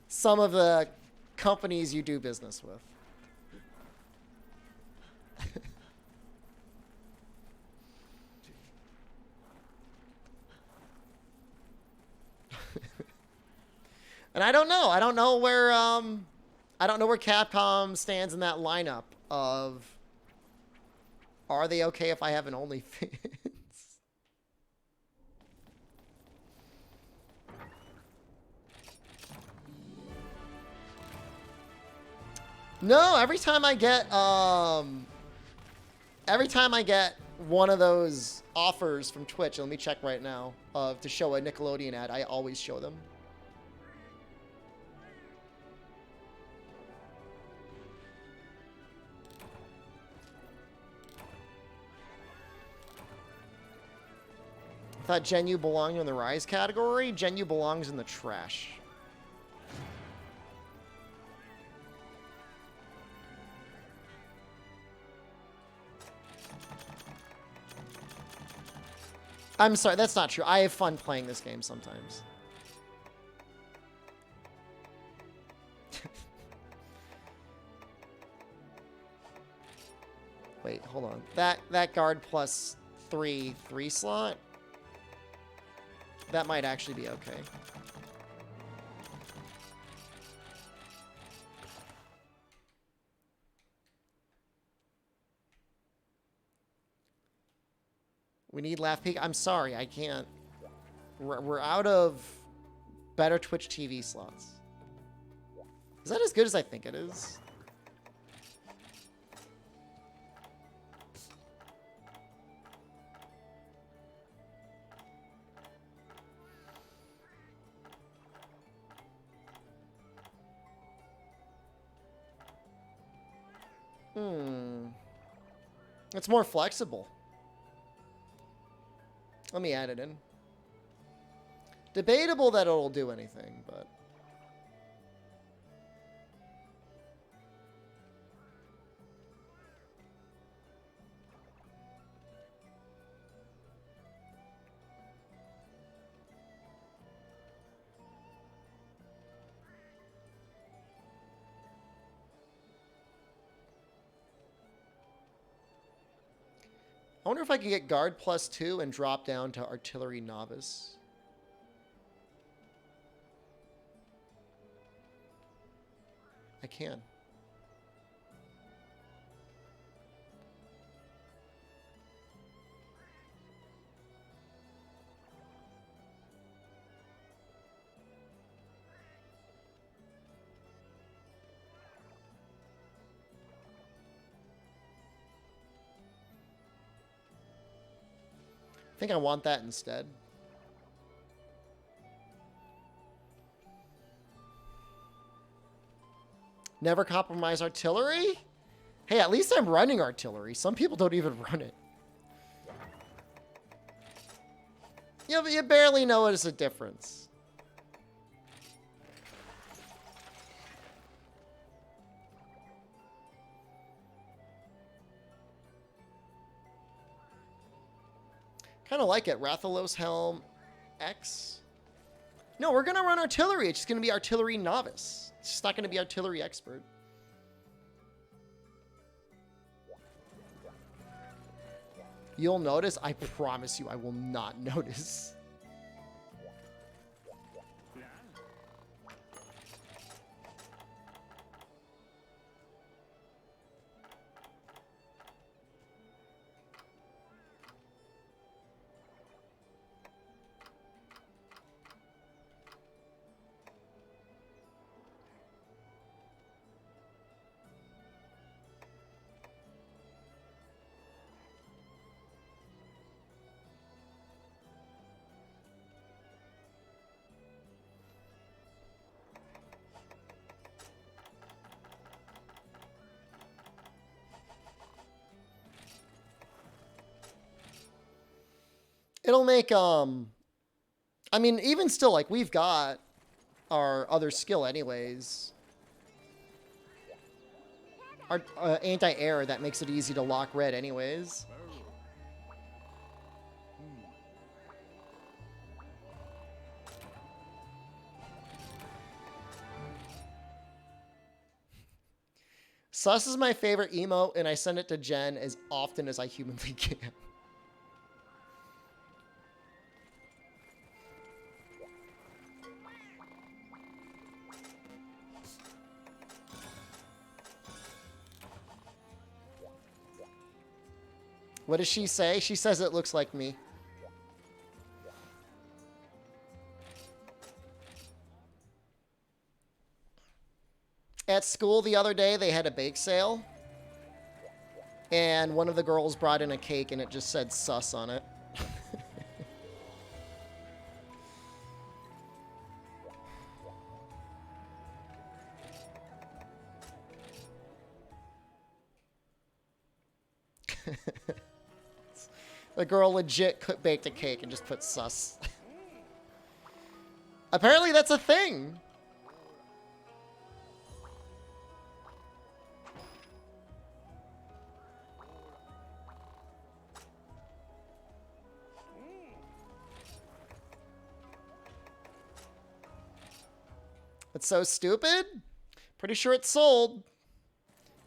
some of the companies you do business with. And I don't know. I don't know where Capcom stands in that lineup of, are they okay if I have an OnlyFans? No, every time I get one of those offers from Twitch, let me check right now, to show a Nickelodeon ad, I always show them. I thought Genu belonged in the Rise category. Genu belongs in the trash. I'm sorry, that's not true. I have fun playing this game sometimes. Wait, hold on. That guard plus 3 slot? That might actually be okay. We need Laugh Peak. I'm sorry, I can't. We're out of better Twitch TV slots. Is that as good as I think it is? It's more flexible. Let me add it in. Debatable that it'll do anything, but... I wonder if I can get guard plus 2 and drop down to artillery novice. I can. I think I want that instead. Never compromise artillery? Hey, at least I'm running artillery. Some people don't even run it. Yeah, but you barely notice a difference. Kind of like it. Rathalos Helm X. No, we're going to run artillery. It's just going to be artillery novice. It's just not going to be artillery expert. You'll notice? I promise you I will not notice. It'll make, I mean, even still, like, we've got our other skill anyways. Our anti-air, that makes it easy to lock red anyways. Sus is my favorite emote, and I send it to Jen as often as I humanly can. What does she say? She says it looks like me. At school the other day, they had a bake sale. And one of the girls brought in a cake and it just said sus on it. The girl legit baked a cake and just put sus. Apparently that's a thing. It's so stupid. Pretty sure it's sold.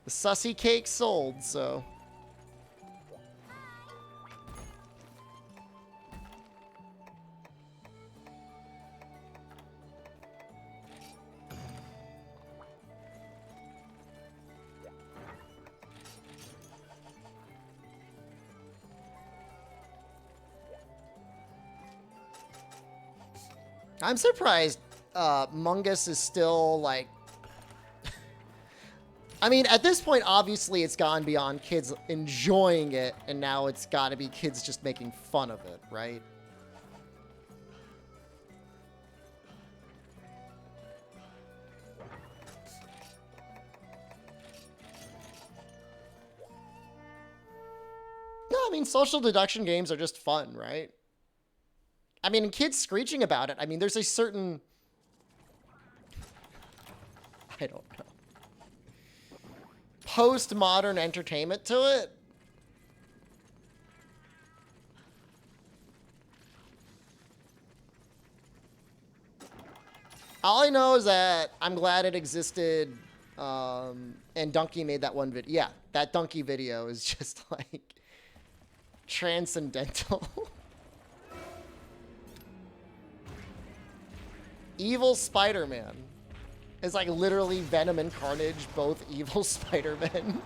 The sussy cake sold, so... I'm surprised Mungus is still, like... I mean, at this point, obviously, it's gone beyond kids enjoying it, and now it's got to be kids just making fun of it, right? No, I mean, social deduction games are just fun, right? I mean, kids screeching about it. I mean, there's a certain... I don't know. Postmodern entertainment to it. All I know is that I'm glad it existed, and Donkey made that one video. Yeah, that Donkey video is just, like, transcendental. Evil Spider-Man. It's like literally Venom and Carnage, both evil Spider-Man.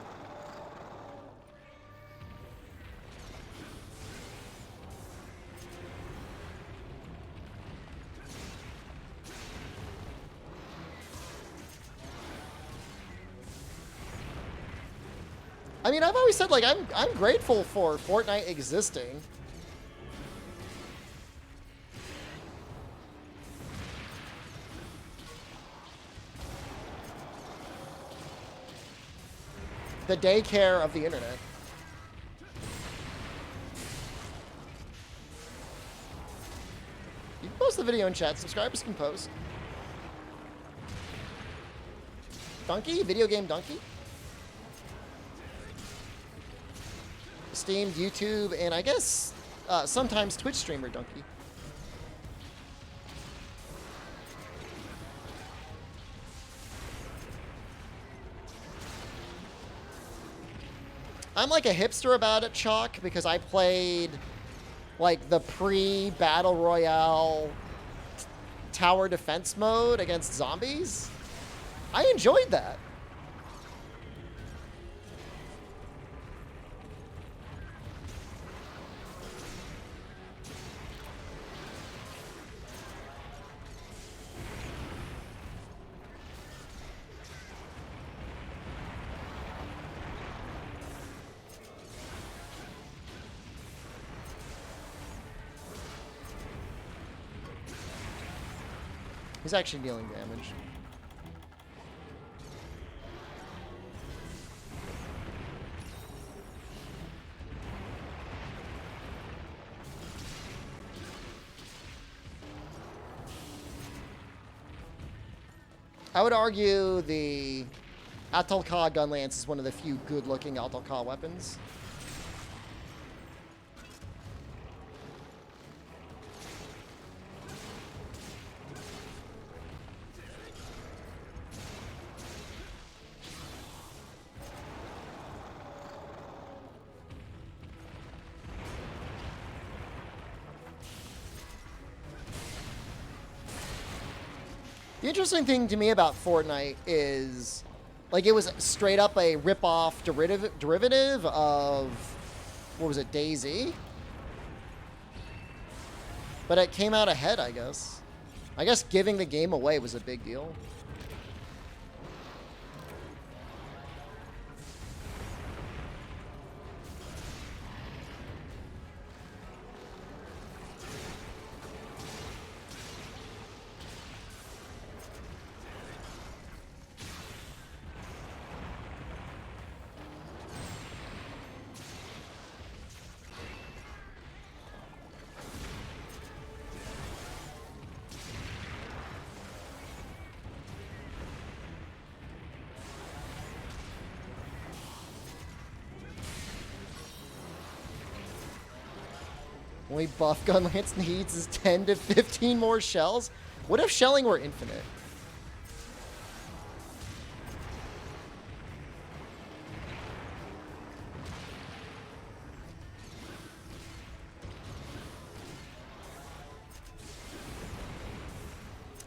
I mean, I've always said, like, I'm grateful for Fortnite existing. the daycare of the internet. You can post the video in chat. Subscribers can post. Donkey? Video game donkey? Steam, YouTube, and I guess sometimes Twitch streamer donkey. I'm like a hipster about it, Chalk, because I played like the pre-Battle Royale tower defense mode against zombies. I enjoyed that. He's actually dealing damage. I would argue the Atal'Ka gun lance is one of the few good-looking Atal'Ka weapons. The interesting thing to me about Fortnite is, like, it was straight up a rip-off derivative of, what was it, DayZ? But it came out ahead, I guess. I guess giving the game away was a big deal. Only buff gun lance needs is 10 to 15 more shells. What if shelling were infinite?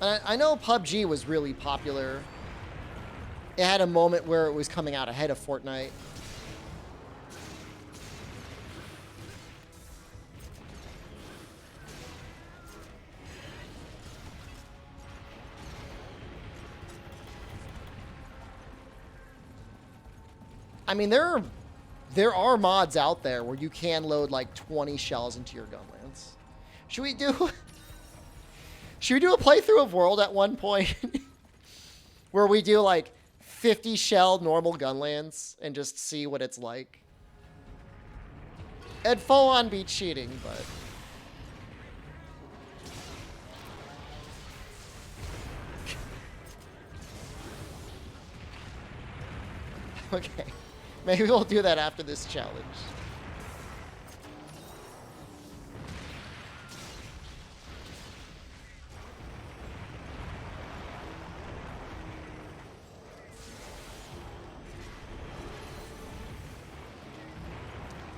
I know PUBG was really popular. It had a moment where it was coming out ahead of Fortnite. I mean, there are mods out there where you can load like 20 shells into your gun lance. Should we do a playthrough of World at one point where we do like 50 shell normal gun lance and just see what it's like? It'd full on be cheating, but okay. Maybe we'll do that after this challenge.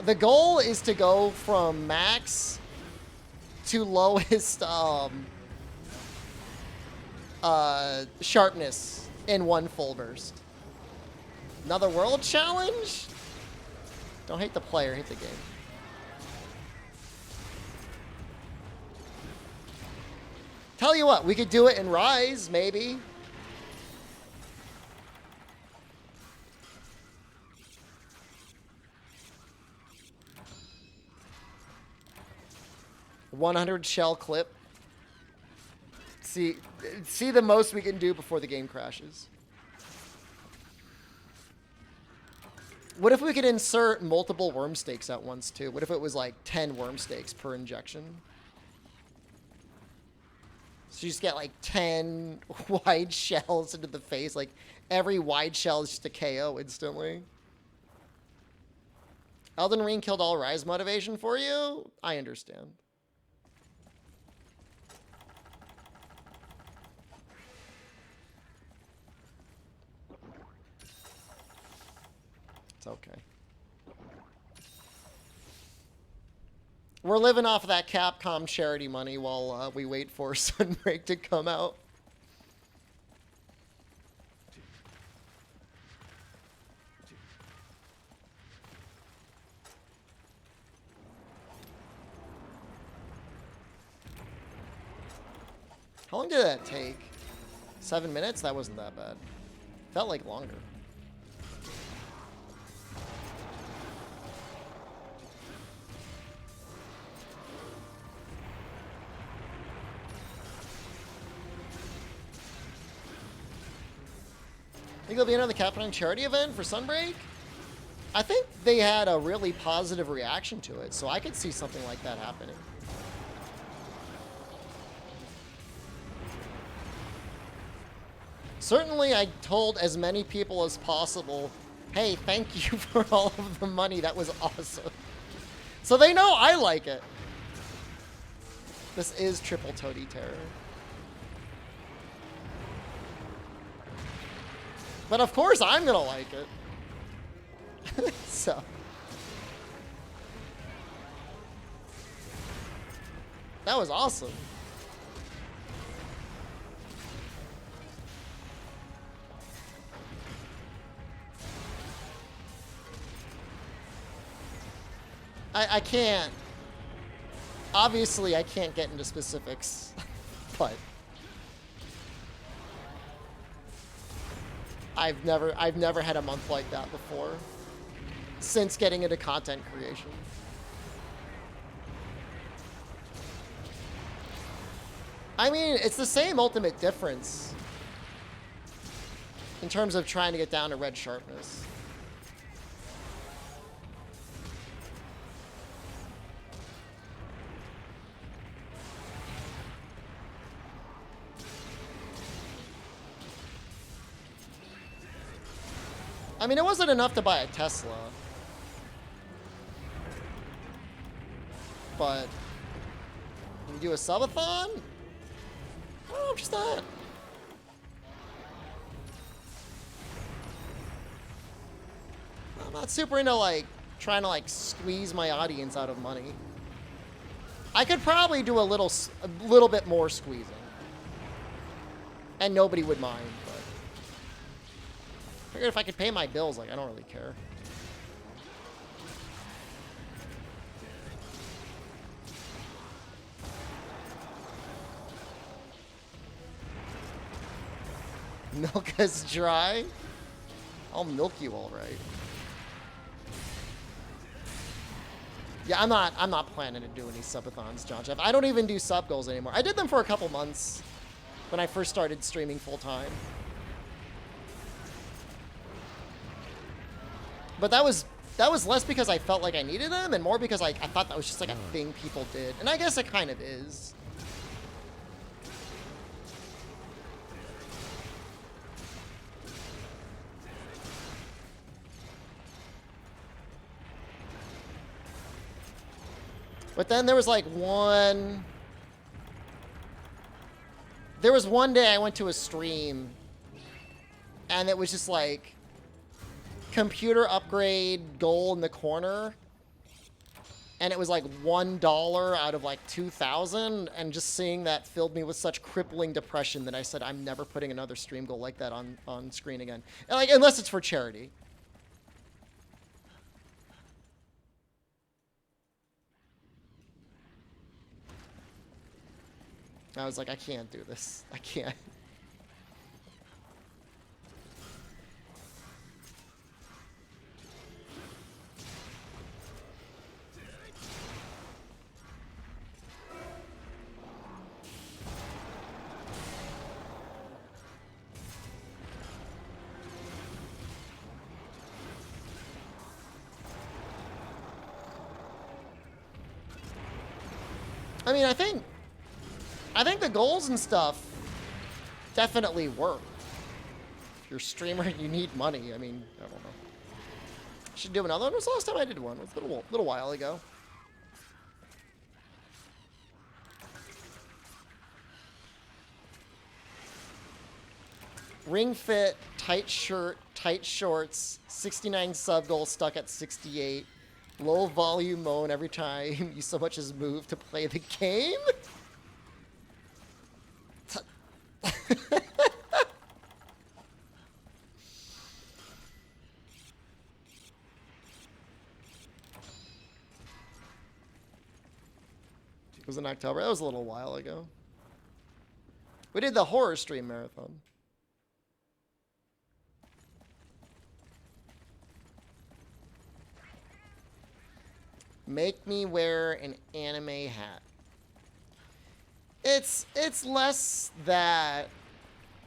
The goal is to go from max to lowest sharpness in one full burst. Another world challenge? Don't hate the player, hate the game. Tell you what, we could do it in Rise, maybe. $100 shell clip. See the most we can do before the game crashes. What if we could insert multiple worm stakes at once, too? What if it was like 10 worm stakes per injection? So you just get like 10 wide shells into the face. Like every wide shell is just a KO instantly. Elden Ring killed all Rise motivation for you? I understand. It's okay. We're living off of that Capcom charity money while we wait for Sunbreak to come out. How long did that take? 7 minutes? That wasn't that bad. Felt like longer. Think there'll be another Capcom charity event for Sunbreak? I think they had a really positive reaction to it, so I could see something like that happening. Certainly, I told as many people as possible, hey, thank you for all of the money. That was awesome. So they know I like it. This is Triple Toady Terror. But of course, I'm going to like it. So. That was awesome. I can't. Obviously, I can't get into specifics, but I've never had a month like that before since getting into content creation. I mean, it's the same ultimate difference in terms of trying to get down to red sharpness. I mean, it wasn't enough to buy a Tesla. But can you do a subathon? Oh, just that. I'm not super into like trying to like squeeze my audience out of money. I could probably do a little bit more squeezing, and nobody would mind. But I figured if I could pay my bills, like I don't really care. Milk is dry. I'll milk you all right. Yeah, I'm not planning to do any subathons, John Jeff. I don't even do sub goals anymore. I did them for a couple months when I first started streaming full time. But that was less because I felt like I needed them and more because I thought that was just like a thing people did. And I guess it kind of is. But then there was like one day I went to a stream and it was just like computer upgrade goal in the corner. And it was like $1 out of like 2,000. And just seeing that filled me with such crippling depression that I said, I'm never putting another stream goal like that on screen again. And like, unless it's for charity. I was like, I can't do this. I can't. I mean, I think the goals and stuff definitely work. If you're a streamer, you need money. I mean, I don't know. Should do another one. When was the last time I did one? It was a little while ago. Ring fit, tight shirt, tight shorts, 69 sub goal stuck at 68. Low volume moan every time you so much as move to play the game. It was in October. That was a little while ago. We did the horror stream marathon. Make me wear an anime hat. It's less that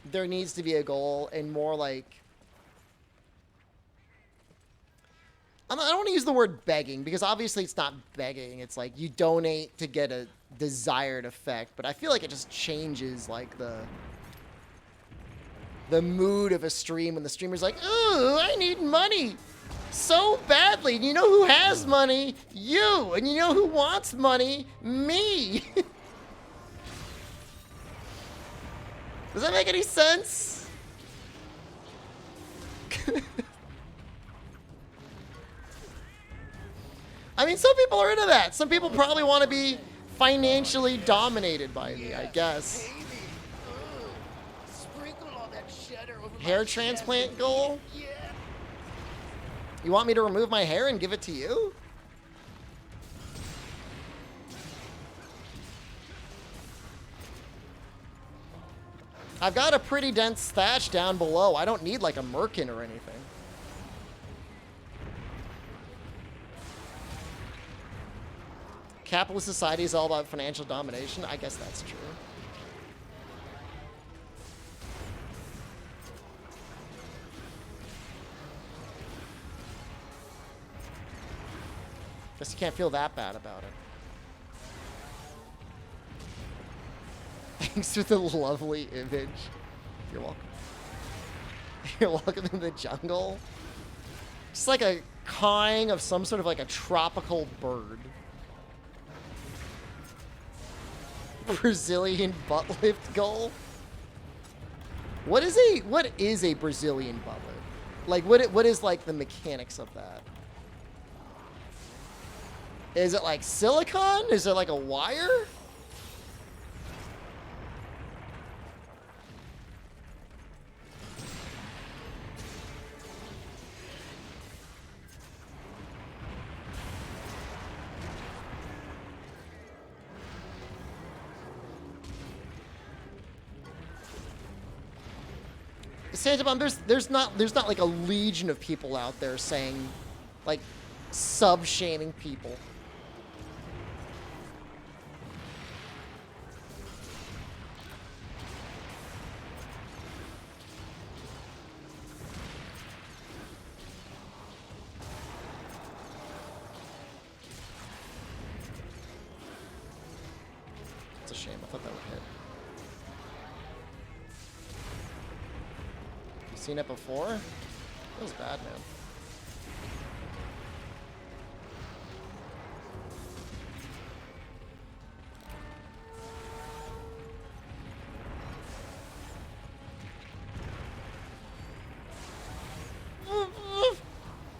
there needs to be a goal and more like, I don't want to use the word begging because obviously it's not begging. It's like you donate to get a desired effect, but I feel like it just changes like the mood of a stream when the streamer's like, "Ooh, I need money so badly." And you know who has money? You. And you know who wants money? Me. Does that make any sense? I mean, some people are into that. Some people probably want to be financially dominated by me, I guess. Pay me. Sprinkle all that cheddar over my Hair chest. transplant goal? Yeah. You want me to remove my hair and give it to you? I've got a pretty dense thatch down below. I don't need like a merkin or anything. Capitalist society is all about financial domination. I guess that's true. Guess you can't feel that bad about it. Thanks for the lovely image. You're welcome. You're welcome in the jungle. Just like a cawing of some sort of like a tropical bird. Brazilian butt lift goal. What is a Brazilian butt lift? Like what is like the mechanics of that? Is it like silicone? Is there like a wire? Santa Bomb, there's not like a legion of people out there saying like sub-shaming people. It's a shame. I thought that would hit. Seen it before? It was bad, man.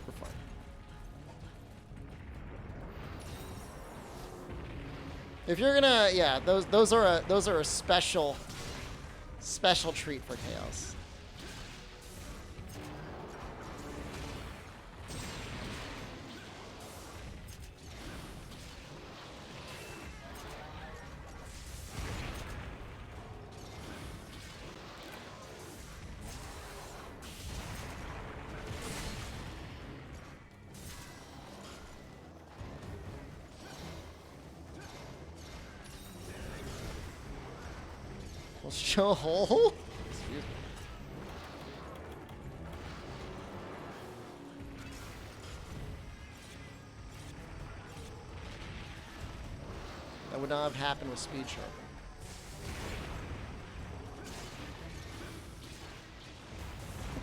We're fine. If you're gonna, yeah, those are a special treat for Chaos. Show a hole? Excuse me. That would not have happened with speed sharpen.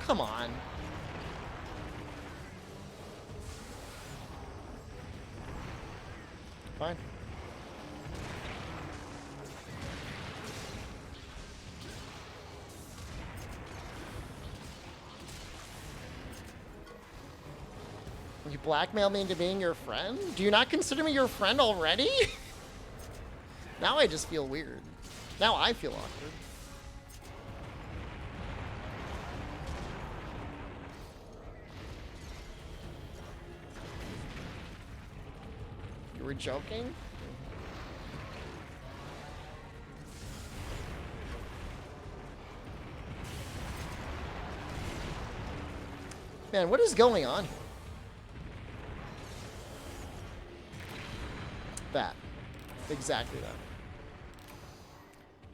Come on. Fine. You blackmailed me into being your friend? Do you not consider me your friend already? Now I just feel weird. Now I feel awkward. You were joking? Man, what is going on here? That. Exactly that.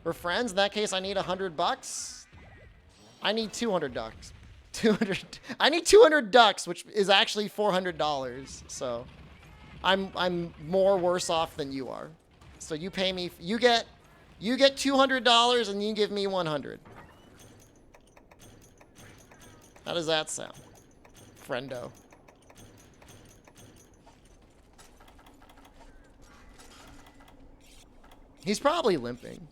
We're friends? In that case, I need $100. I need 200 ducks. 200. I need 200 ducks, which is actually $400. So, I'm more worse off than you are. So you pay me. You get $200 and you give me 100. How does that sound, friendo? He's probably limping.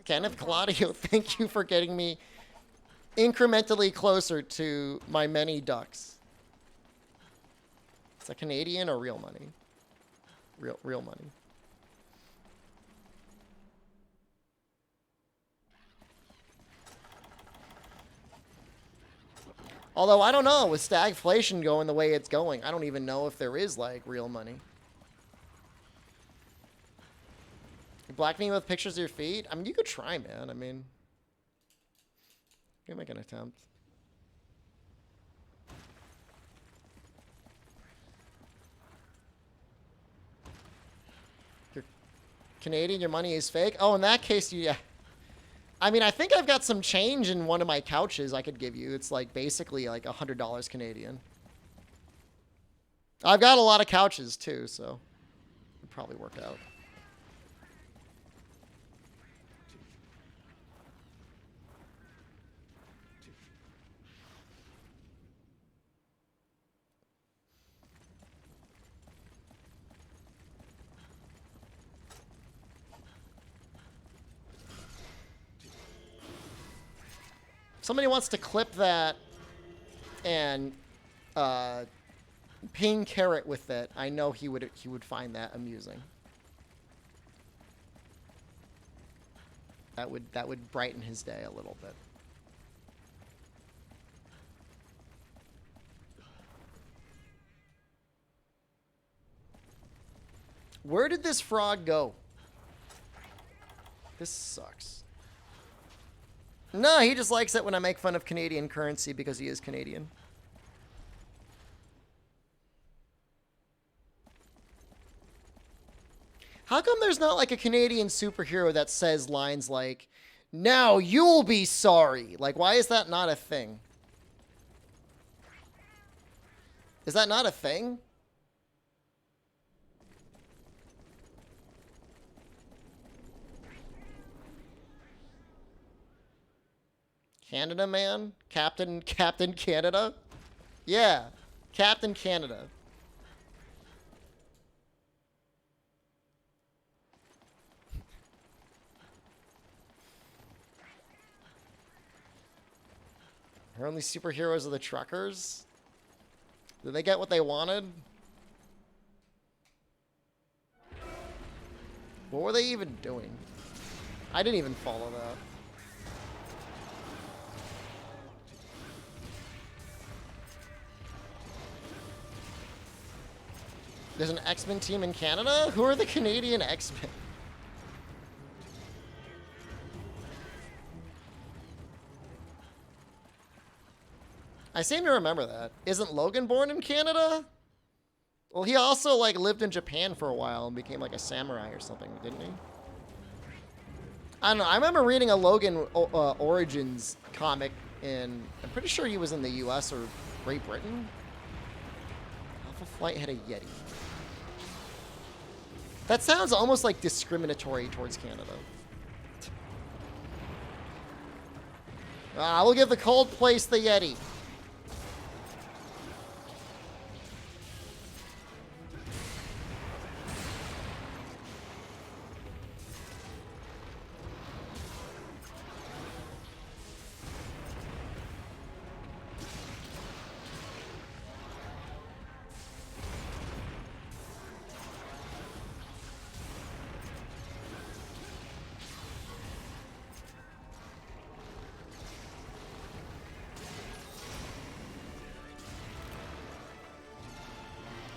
Kenneth Claudio, thank you for getting me incrementally closer to my many ducks. Is that Canadian or real money? Real money. Although, I don't know, with stagflation going the way it's going, I don't even know if there is, like, real money. You blackening with pictures of your feet? I mean, you could try, man. I mean, you can make an attempt. You're Canadian, your money is fake? Oh, in that case, yeah. I mean, I think I've got some change in one of my couches I could give you. It's like basically like $100 Canadian. I've got a lot of couches too, so it'd probably work out. Somebody wants to clip that and ping Carrot with it. I know he would find that amusing. That would brighten his day a little bit. Where did this frog go? This sucks. No, he just likes it when I make fun of Canadian currency because he is Canadian. How come there's not like a Canadian superhero that says lines like, "Now you'll be sorry"? Like, why is that not a thing? Is that not a thing? Canada man? Captain Canada? Yeah. Captain Canada. Our only superheroes are the truckers? Did they get what they wanted? What were they even doing? I didn't even follow that. There's an X-Men team in Canada? Who are the Canadian X-Men? I seem to remember that. Isn't Logan born in Canada? Well, he also, like, lived in Japan for a while and became, like, a samurai or something, didn't he? I don't know. I remember reading a Logan Origins comic I'm pretty sure he was in the US or Great Britain. Alpha Flight had a Yeti. That sounds almost like discriminatory towards Canada. We'll give the cold place the Yeti.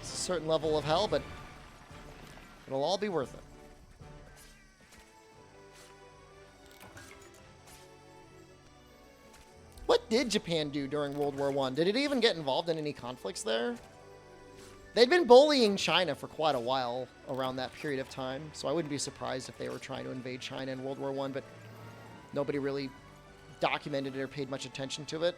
Certain level of hell, but it'll all be worth it. What did Japan do during World War I? Did it even get involved in any conflicts there? They'd been bullying China for quite a while around that period of time, so I wouldn't be surprised if they were trying to invade China in World War I, but nobody really documented it or paid much attention to it.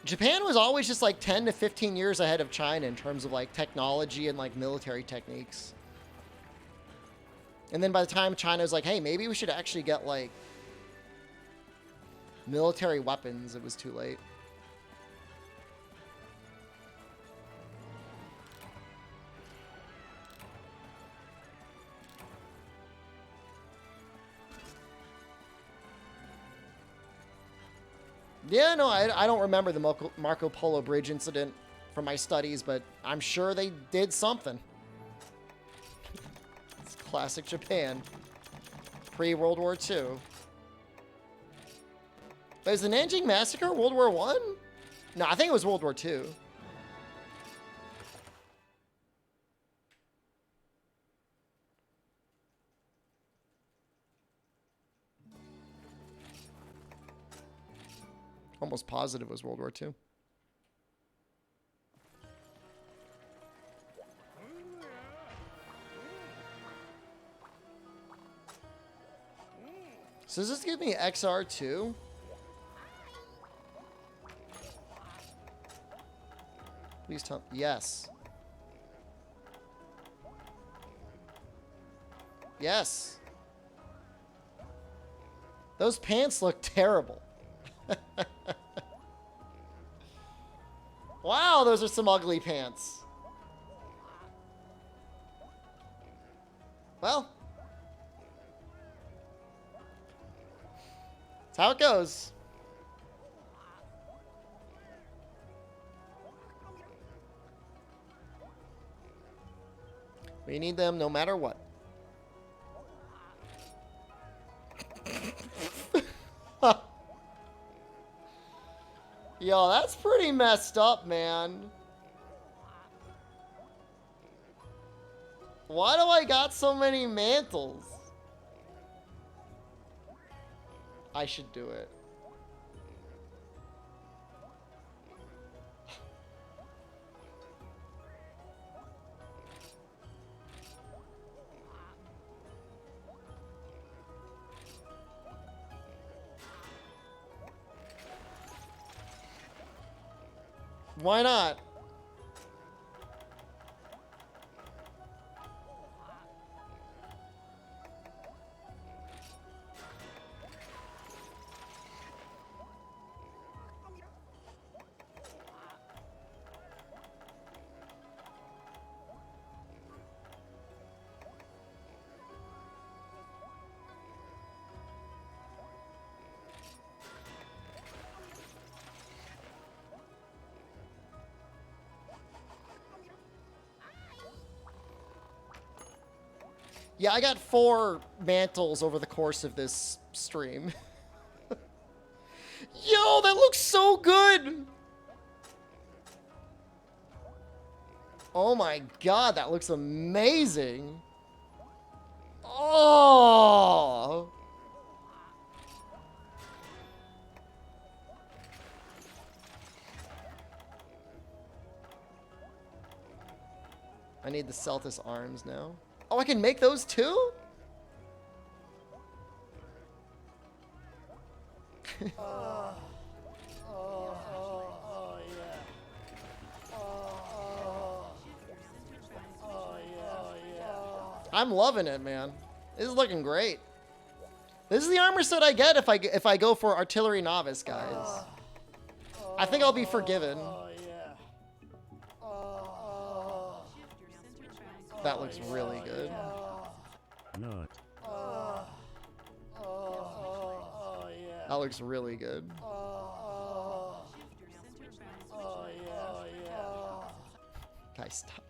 Japan was always just like 10 to 15 years ahead of China in terms of like technology and like military techniques. And then by the time China was like, hey, maybe we should actually get like military weapons, it was too late. Yeah, no, I don't remember the Marco Polo Bridge incident from my studies, but I'm sure they did something. It's classic Japan. Pre-World War II. But is the Nanjing Massacre World War I? No, I think it was World War II. Almost positive it was World War II. So does this give me XR2? Please tell me. Yes. Yes. Those pants look terrible. Wow, those are some ugly pants. Well, that's how it goes. We need them no matter what. Yo, that's pretty messed up, man. Why do I got so many mantles? I should do it. Why not? Yeah, I got 4 mantles over the course of this stream. Yo, that looks so good! Oh my god, that looks amazing! Oh! I need the Celtis arms now. Oh, I can make those too? I'm loving it, man. This is looking great. This is the armor set I get if I go for artillery novice, guys. I think I'll be forgiven. That looks really good. Not. That looks really good. Guys, stop.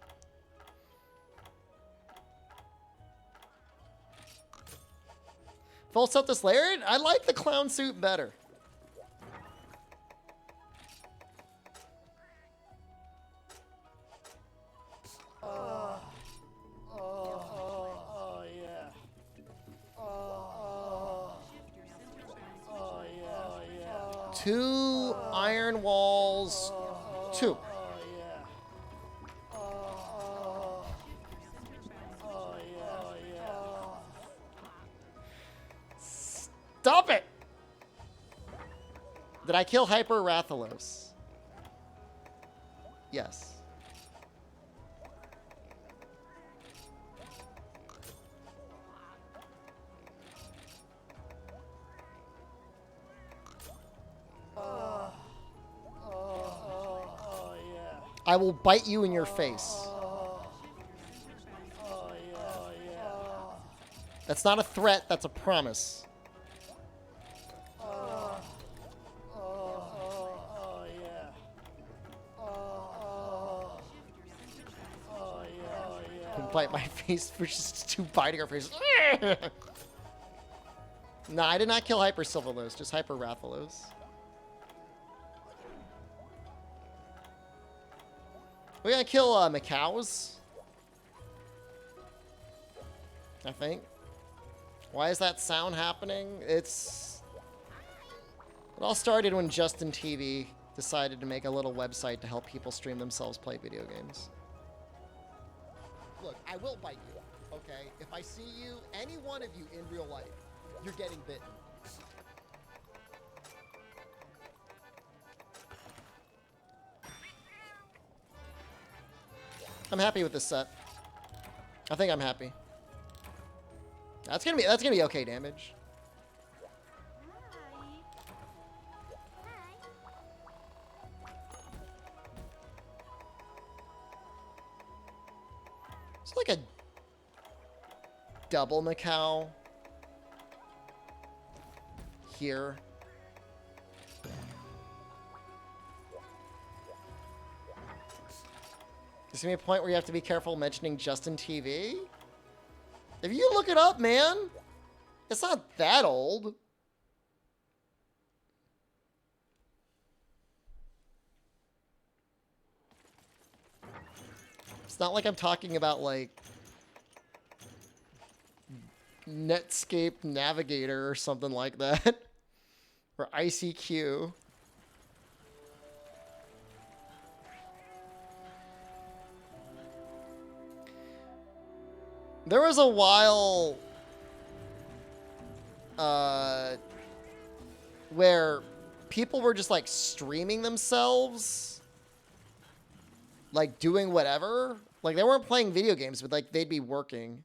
Full Celtis layered? I like the clown suit better. Two iron walls. Two. Stop it! Did I kill Hyper Rathalos? Yes. I will bite you in your face. That's not a threat, that's a promise. Bite my face for just two biting our faces. Nah, I did not kill Hyper Sylvalos, just Hyper Rathalos. We're gonna kill Macaws. I think. Why is that sound happening? It all started when Justin TV decided to make a little website to help people stream themselves play video games. Look, I will bite you, okay? If I see you, any one of you in real life, you're getting bitten. I'm happy with this set. I think I'm happy. That's gonna be okay damage. It's like a double Macau here. There's gonna be a point where you have to be careful mentioning Justin TV. If you look it up, man, it's not that old. It's not like I'm talking about, like, Netscape Navigator or something like that. Or ICQ. There was a while where people were just, like, streaming themselves, like, doing whatever. Like, they weren't playing video games, but, like, they'd be working.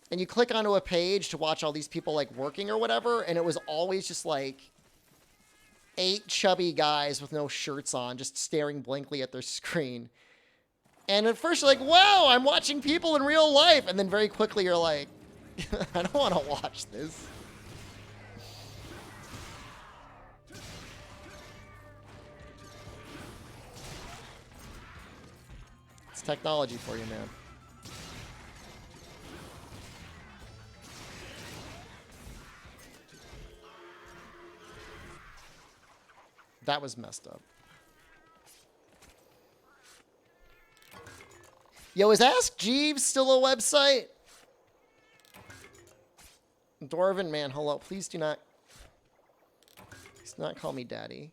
And you click onto a page to watch all these people, like, working or whatever, and it was always just, like, 8 chubby guys with no shirts on, just staring blankly at their screen. And at first you're like, wow, I'm watching people in real life. And then very quickly you're like, I don't want to watch this. It's technology for you, man. That was messed up. Yo, is Ask Jeeves still a website? Dwarven man, hello. Please do not call me daddy.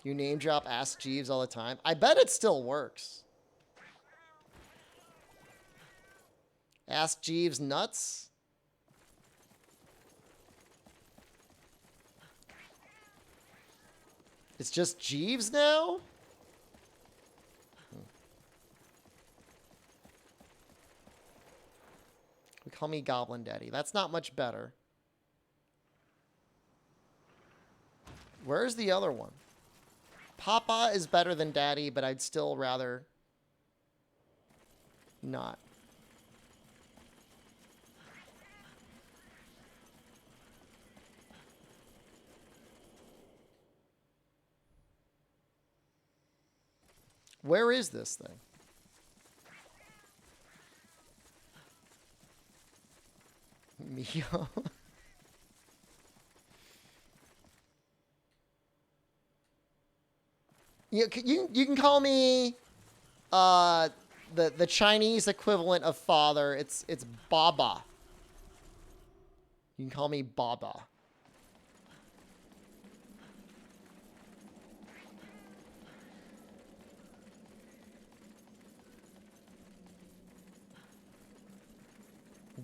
You name drop Ask Jeeves all the time. I bet it still works. Ask Jeeves nuts? It's just Jeeves now? Call me Goblin Daddy. That's not much better. Where's the other one? Papa is better than Daddy, but I'd still rather not. Where is this thing? Mio. You can call me the Chinese equivalent of father. It's Baba. You can call me Baba.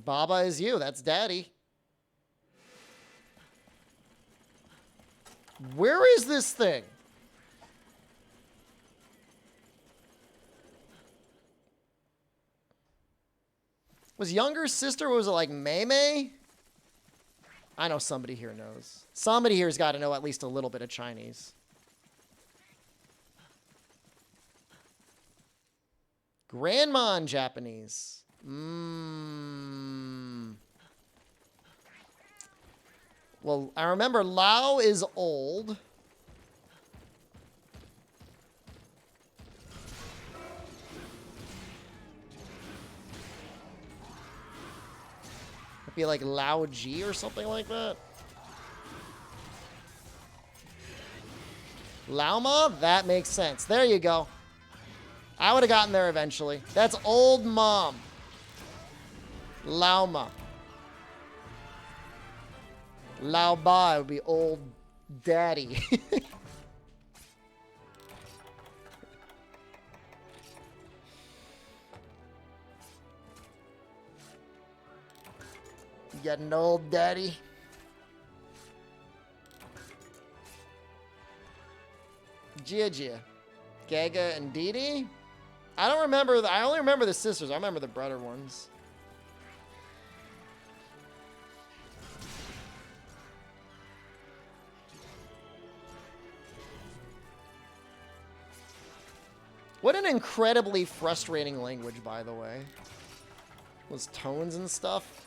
Baba is you. That's Daddy. Where is this thing? Was younger sister, was it like Mei? I know somebody here knows. Somebody here's got to know at least a little bit of Chinese. Grandma in Japanese. Well, I remember Lao is old. It'd be like Lao Ji or something like that. Laoma? That makes sense. There you go. I would have gotten there eventually. That's old mom. Laoma. Lao Ba would be old daddy. You got an old daddy? Gia. Gaga and Dee Dee? I don't remember. I only remember the sisters. I remember the brother ones. What an incredibly frustrating language, by the way. Those tones and stuff.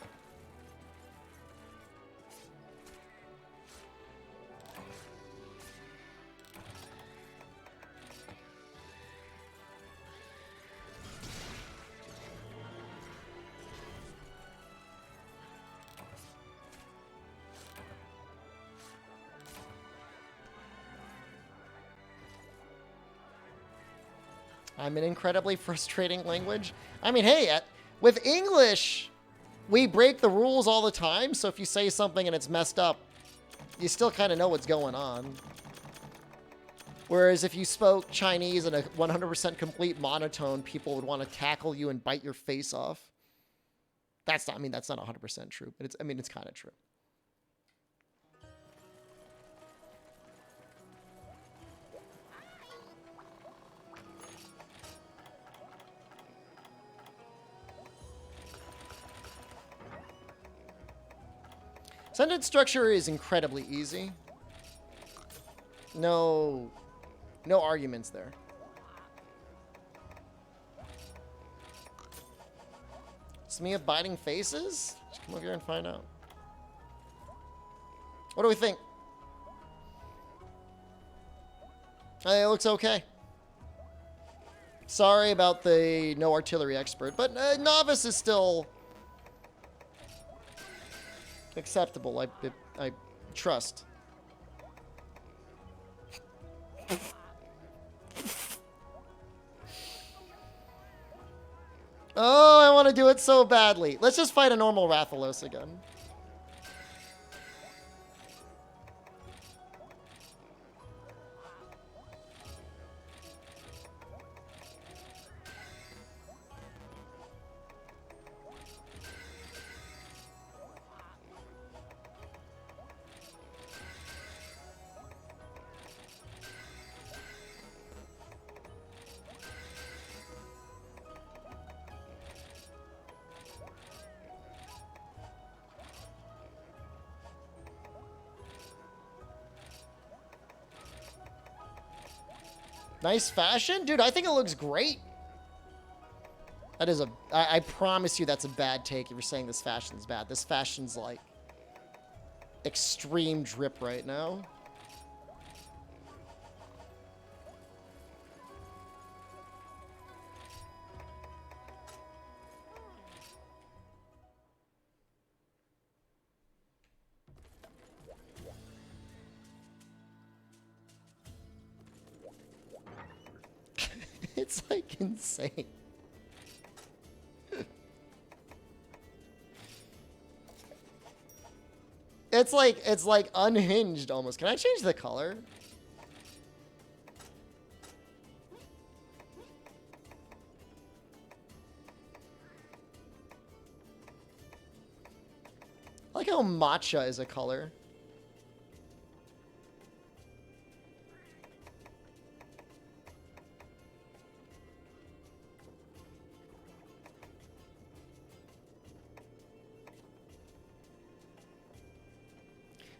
I'm an incredibly frustrating language. I mean, hey, with English, we break the rules all the time. So if you say something and it's messed up, you still kind of know what's going on. Whereas if you spoke Chinese in a 100% complete monotone, people would want to tackle you and bite your face off. That's not 100% true, but it's kind of true. Sentence structure is incredibly easy. No arguments there. Smia biting faces? Just come over here and find out. What do we think? It looks okay. Sorry about the no artillery expert, but novice is still acceptable. I trust. Oh, I want to do it so badly. Let's just fight a normal Rathalos again. Nice fashion? Dude, I think it looks great. That is a... I promise you that's a bad take if you're saying this fashion's bad. This fashion's like... extreme drip right now. It's like insane. It's like unhinged almost. Can I change the color? I like how matcha is a color.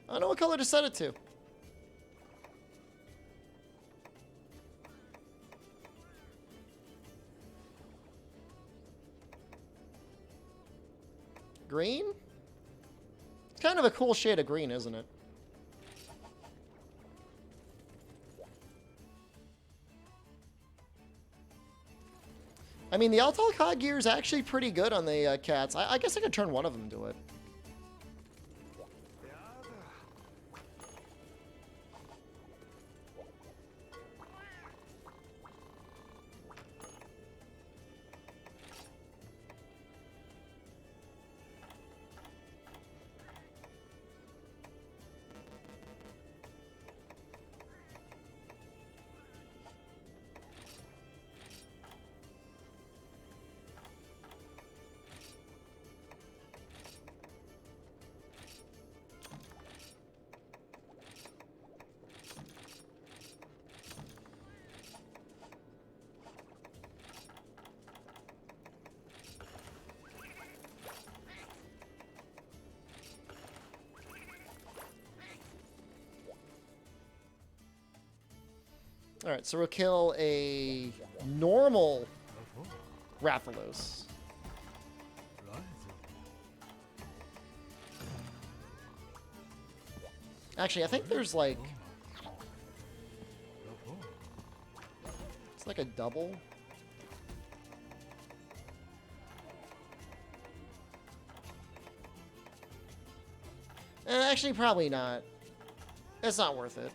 I don't know what color to set it to. Green? It's kind of a cool shade of green, isn't it? I mean, the Altal Cog gear is actually pretty good on the cats. I guess I could turn one of them to it. All right, so we'll kill a normal Rathalos. Actually, I think there's like... it's like a double. Actually, probably not. It's not worth it.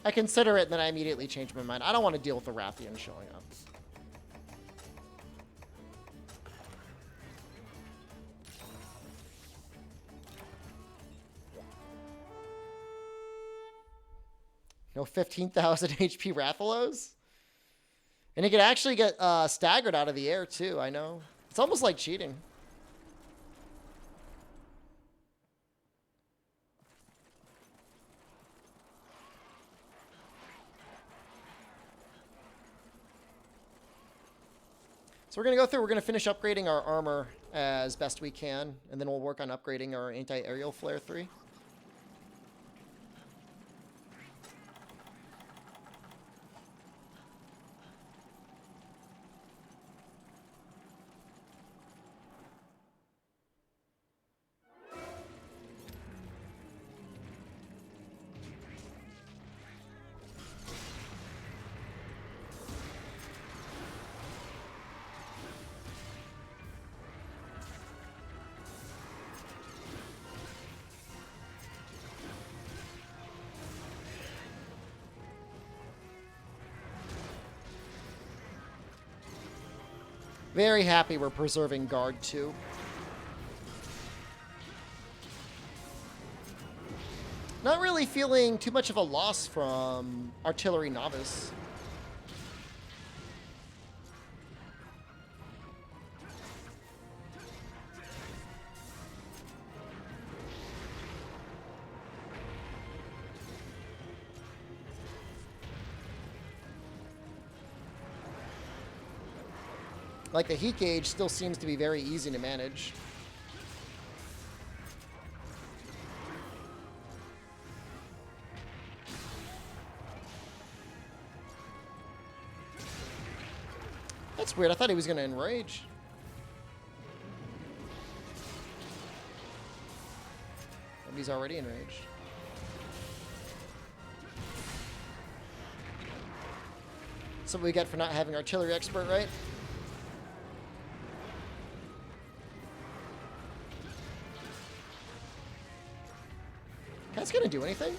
I consider it, and then I immediately change my mind. I don't want to deal with the Rathian showing up. No 15,000 HP Rathalos? And he could actually get staggered out of the air, too, I know. It's almost like cheating. So we're going to go through, we're going to finish upgrading our armor as best we can, and then we'll work on upgrading our anti-aerial flare 3. Very happy we're preserving guard 2. Not really feeling too much of a loss from artillery novice. Like, the heat gauge still seems to be very easy to manage. That's weird. I thought he was going to enrage. Maybe he's already enraged. That's what we get for not having artillery expert, right? That's gonna do anything?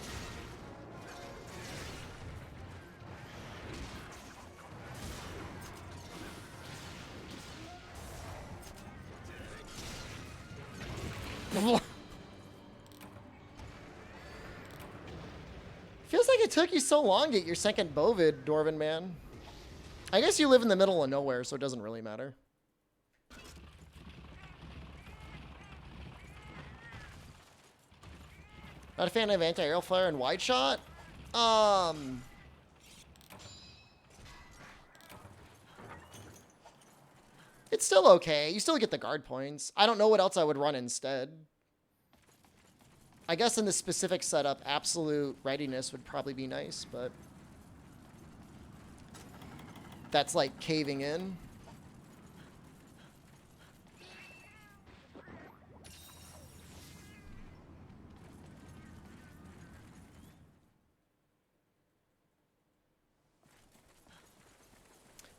Feels like it took you so long to get your second Bovid, Dwarven man. I guess you live in the middle of nowhere, so it doesn't really matter. Not a fan of anti-aerial flare and wide shot? It's still okay. You still get the guard points. I don't know what else I would run instead. I guess in this specific setup, absolute readiness would probably be nice, but that's like caving in.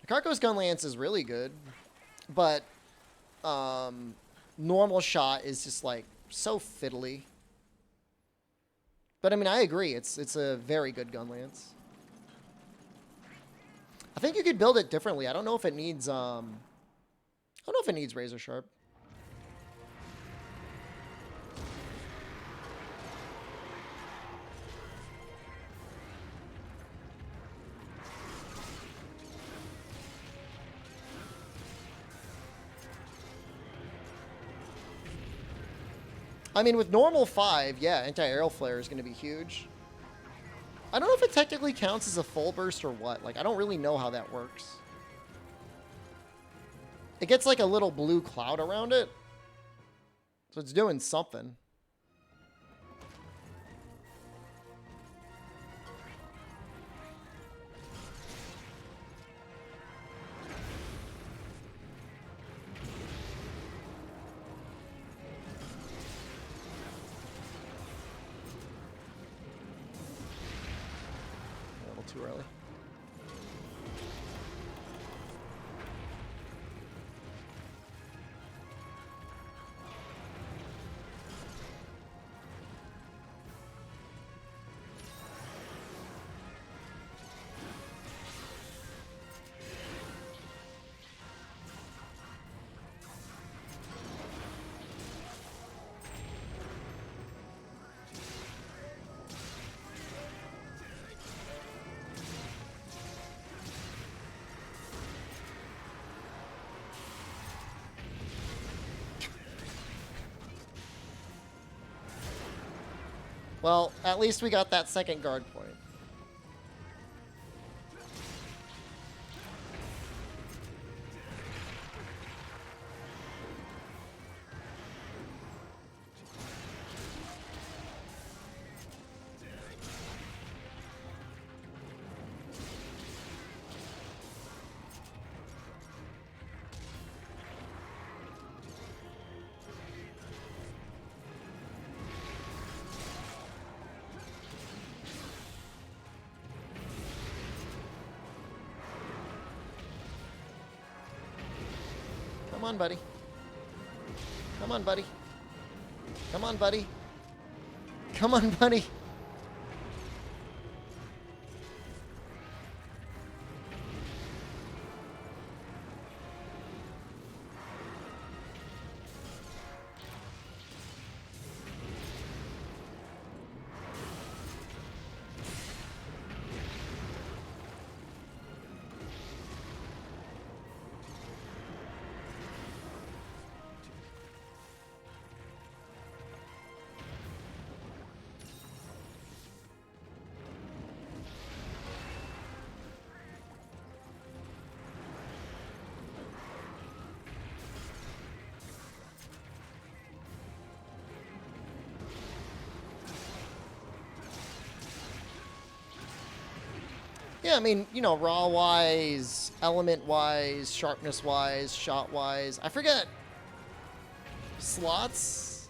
The Carco's gun lance is really good, but normal shot is just like so fiddly. But I mean, I agree. It's a very good gun lance. I think you could build it differently. I don't know if it needs I don't know if it needs razor sharp. I mean, with normal 5, yeah, anti-aerial flare is going to be huge. I don't know if it technically counts as a full burst or what. Like, I don't really know how that works. It gets like a little blue cloud around it. So it's doing something. Too early. Well, at least we got that second guard point. Come on, buddy. Come on, buddy. Come on, buddy. Come on, buddy. Yeah, I mean, you know, raw-wise, element-wise, sharpness-wise, shot-wise. I forget. Slots?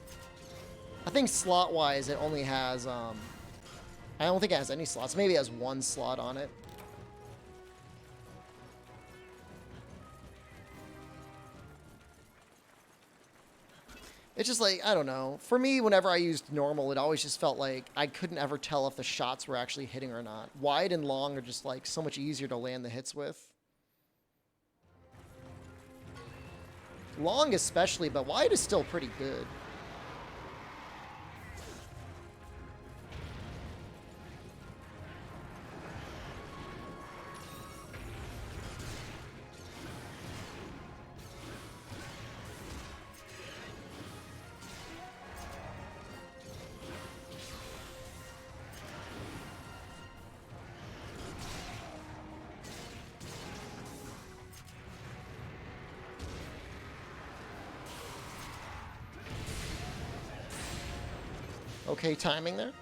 I think slot-wise it only has, I don't think it has any slots. Maybe it has one slot on it. It's just like, I don't know. For me, whenever I used normal, it always just felt like I couldn't ever tell if the shots were actually hitting or not. Wide and long are just like so much easier to land the hits with. Long especially, but wide is still pretty good. Okay timing there.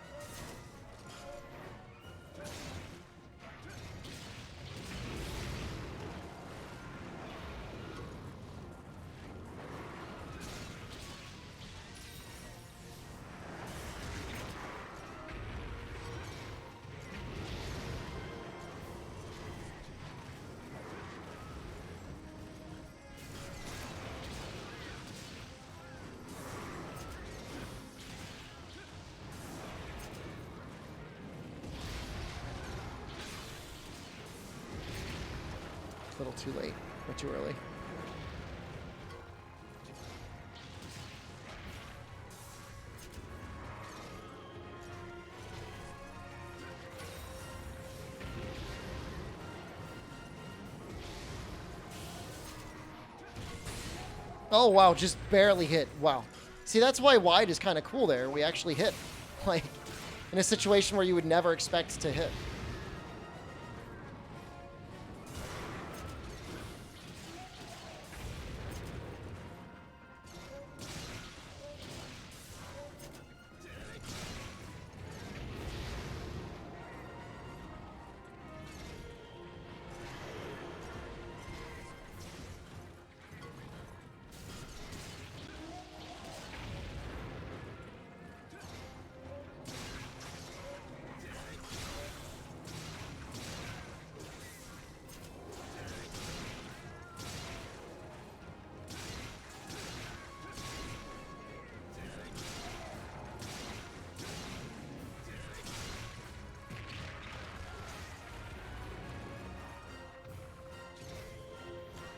A little too late, or too early. Oh wow, just barely hit. Wow. See, that's why wide is kind of cool there. We actually hit. Like, in a situation where you would never expect to hit.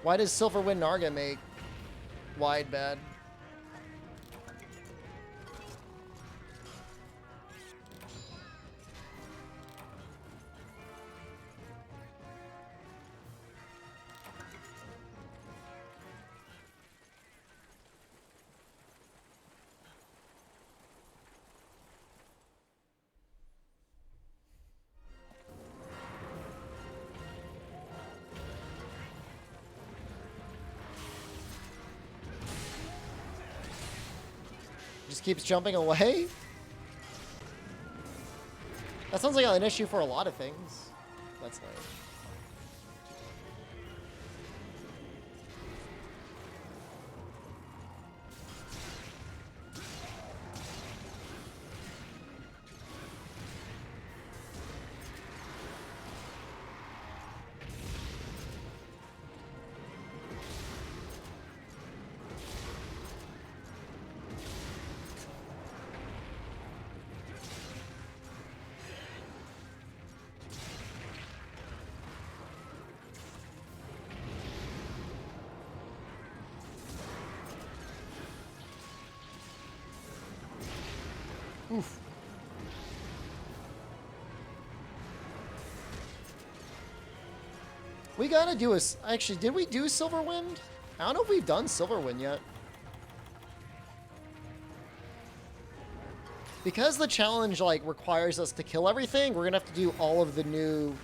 Why does Silverwind Narga make wide bad? Just keeps jumping away? That sounds like an issue for a lot of things. That's nice. Oof. We gotta do a... Actually, did we do Silverwind? I don't know if we've done Silverwind yet. Because the challenge, like, requires us to kill everything, we're gonna have to do all of the new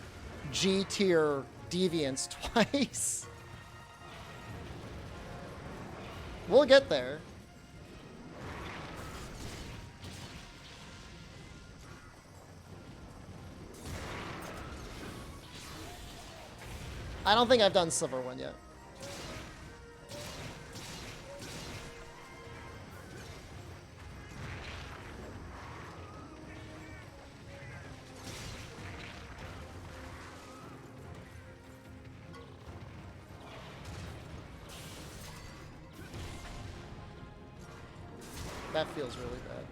G-tier deviants twice. We'll get there. I don't think I've done silver one yet. That feels really bad.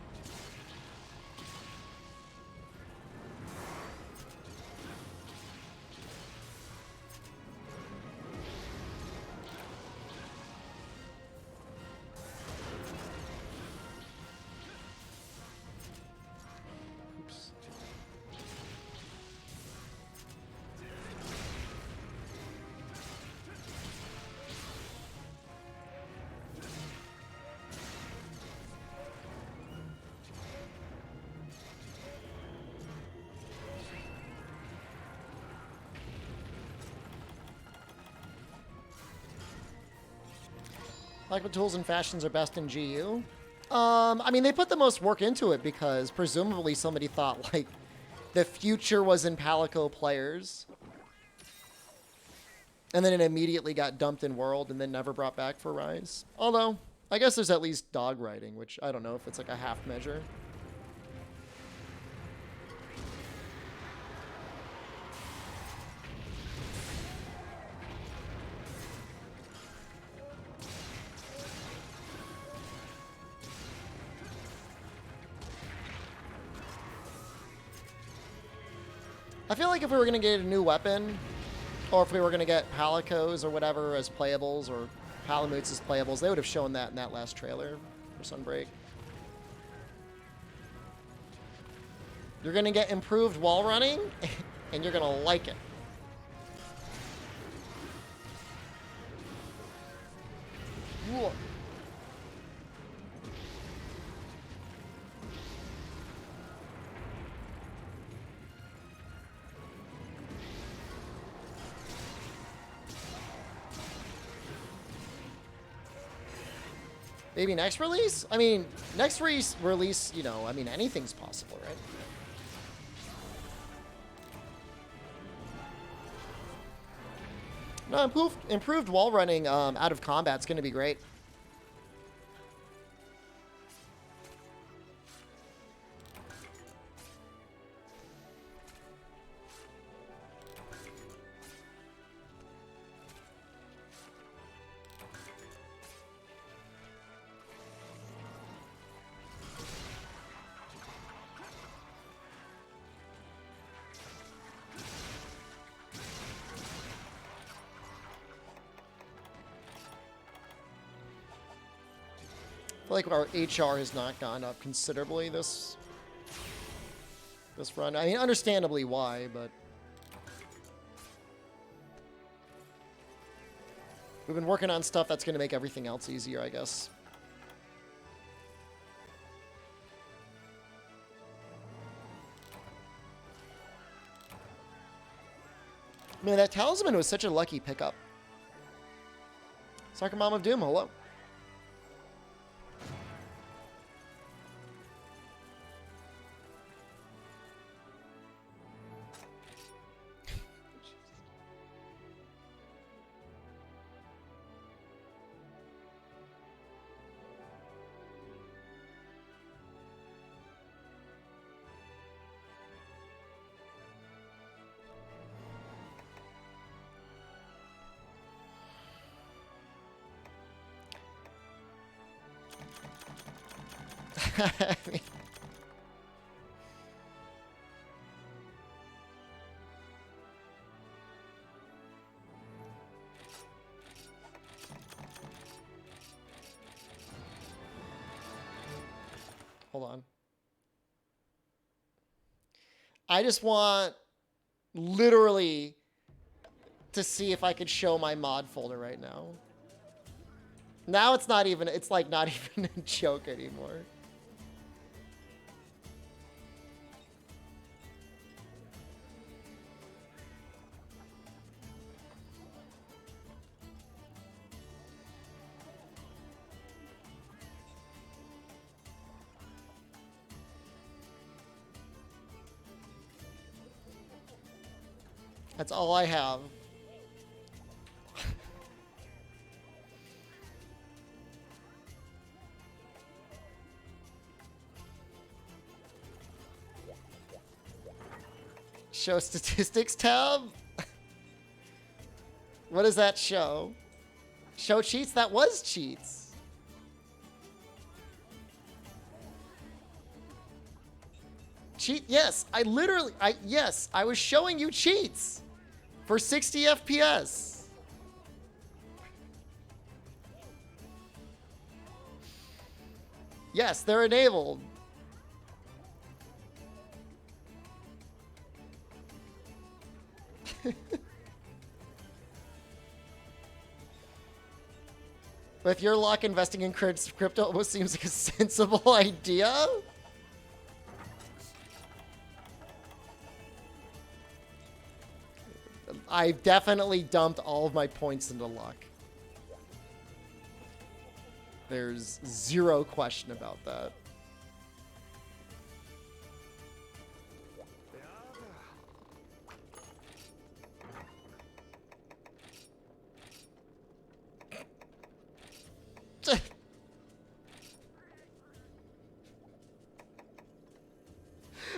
Oops. Like what tools and fashions are best in GU? I mean, they put the most work into it because presumably somebody thought like the future was in Palico players. And then it immediately got dumped in World and then never brought back for Rise. Although, I guess there's at least dog riding, which I don't know if it's like a half measure. I feel like if we were going to get a new weapon, or if we were going to get Palicos or whatever as playables, or Palamutes as playables, they would have shown that in that last trailer for Sunbreak. You're going to get improved wall running, and you're going to like it. Whoa. Maybe next release? I mean, next release, you know, I mean, anything's possible, right? No, improved wall running out of combat's going to be great. I feel like our HR has not gone up considerably this run. I mean, understandably why, but we've been working on stuff that's going to make everything else easier, I guess. Man, that talisman was such a lucky pickup. Soccer Mom of Doom, hello. Hold on. I just want literally to see if I could show my mod folder right now. Now it's not even, it's like not even a joke anymore. That's all I have. Show statistics tab? What does that show? Show cheats? That was cheats. Cheat? Yes, I was showing you cheats for 60 FPS. Yes, they're enabled. With your luck, investing in crypto almost seems like a sensible idea. I've definitely dumped all of my points into luck. There's zero question about that.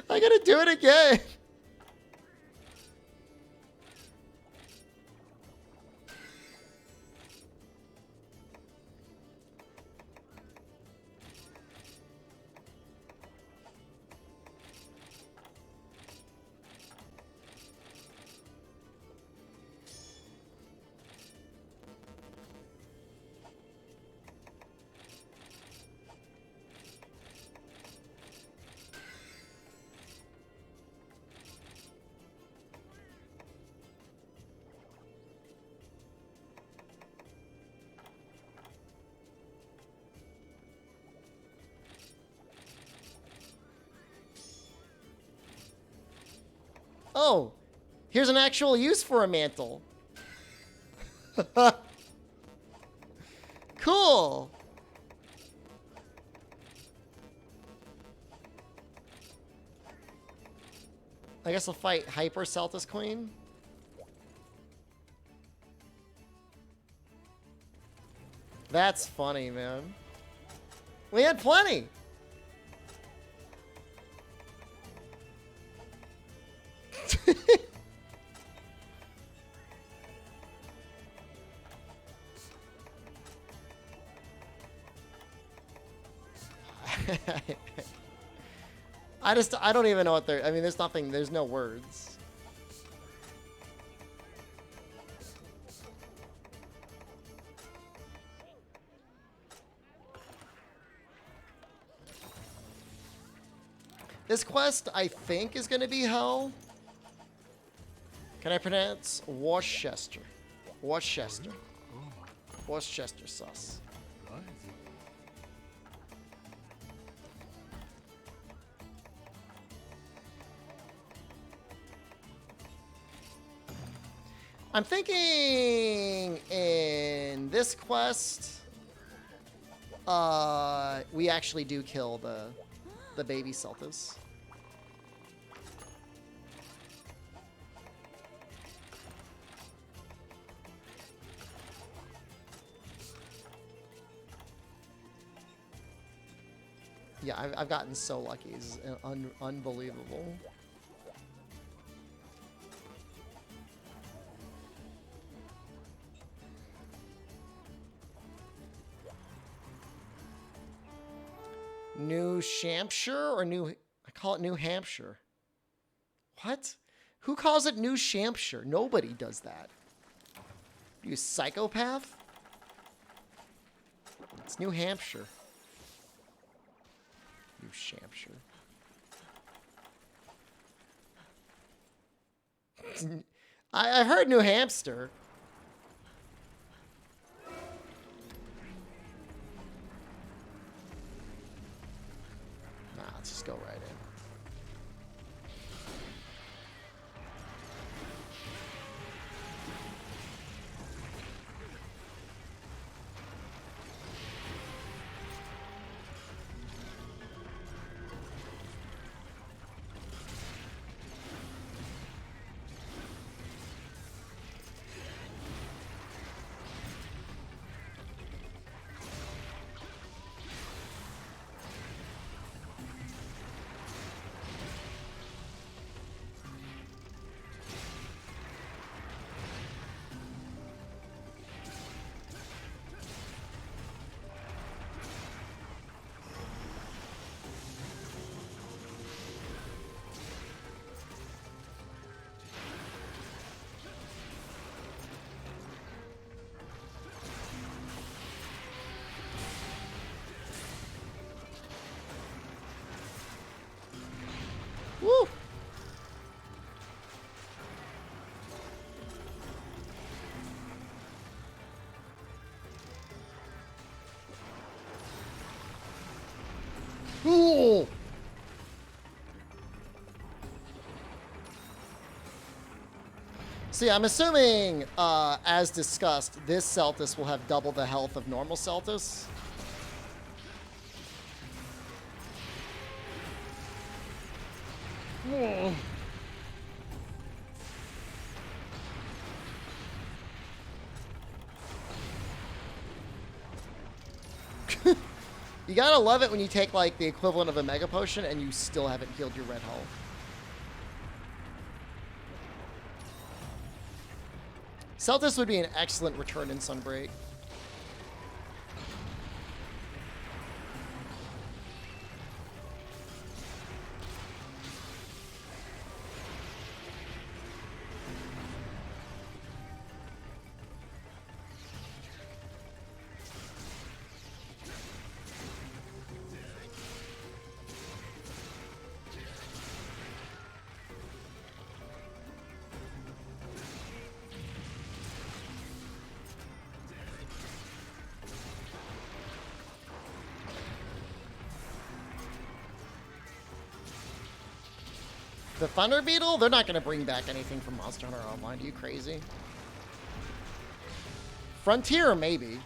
I gotta do it again. Oh, here's an actual use for a mantle. Cool. I guess I'll fight Hyper Celtis Queen. That's funny, man. We had plenty. I don't even know what they're, I mean, there's no words. This quest, I think, is going to be hell. Can I pronounce Worcester? Worcester. Worcester sauce. I'm thinking in this quest, we actually do kill the baby Celtis. Yeah, I've gotten so lucky. It's unbelievable. New Hampshire or I call it New Hampshire. What? Who calls it New Hampshire? Nobody does that. You psychopath? It's New Hampshire. New Hampshire. I've heard New Hampster. Nah, let's just go right in. See, I'm assuming, as discussed, this Celtis will have double the health of normal Celtis. You gotta love it when you take, like, the equivalent of a Mega Potion and you still haven't healed your red health. Celtis would be an excellent return in Sunbreak. The Thunder Beetle? They're not going to bring back anything from Monster Hunter Online. Are you crazy? Frontier, maybe.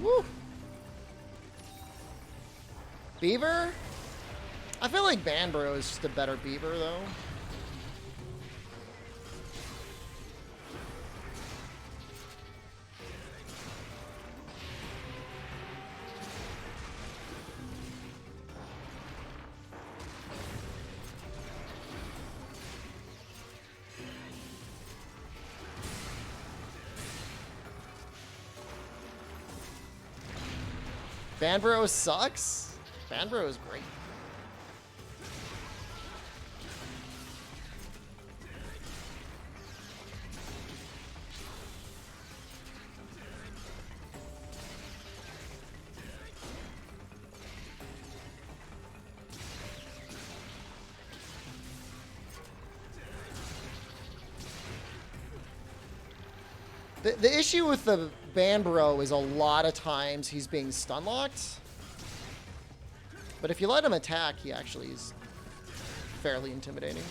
Woo! Beaver? I feel like Banbro is just a better Beaver, though. Banbro sucks? Banbro is great. The issue with the Banbro is a lot of times he's being stun locked. But if you let him attack, he actually is fairly intimidating.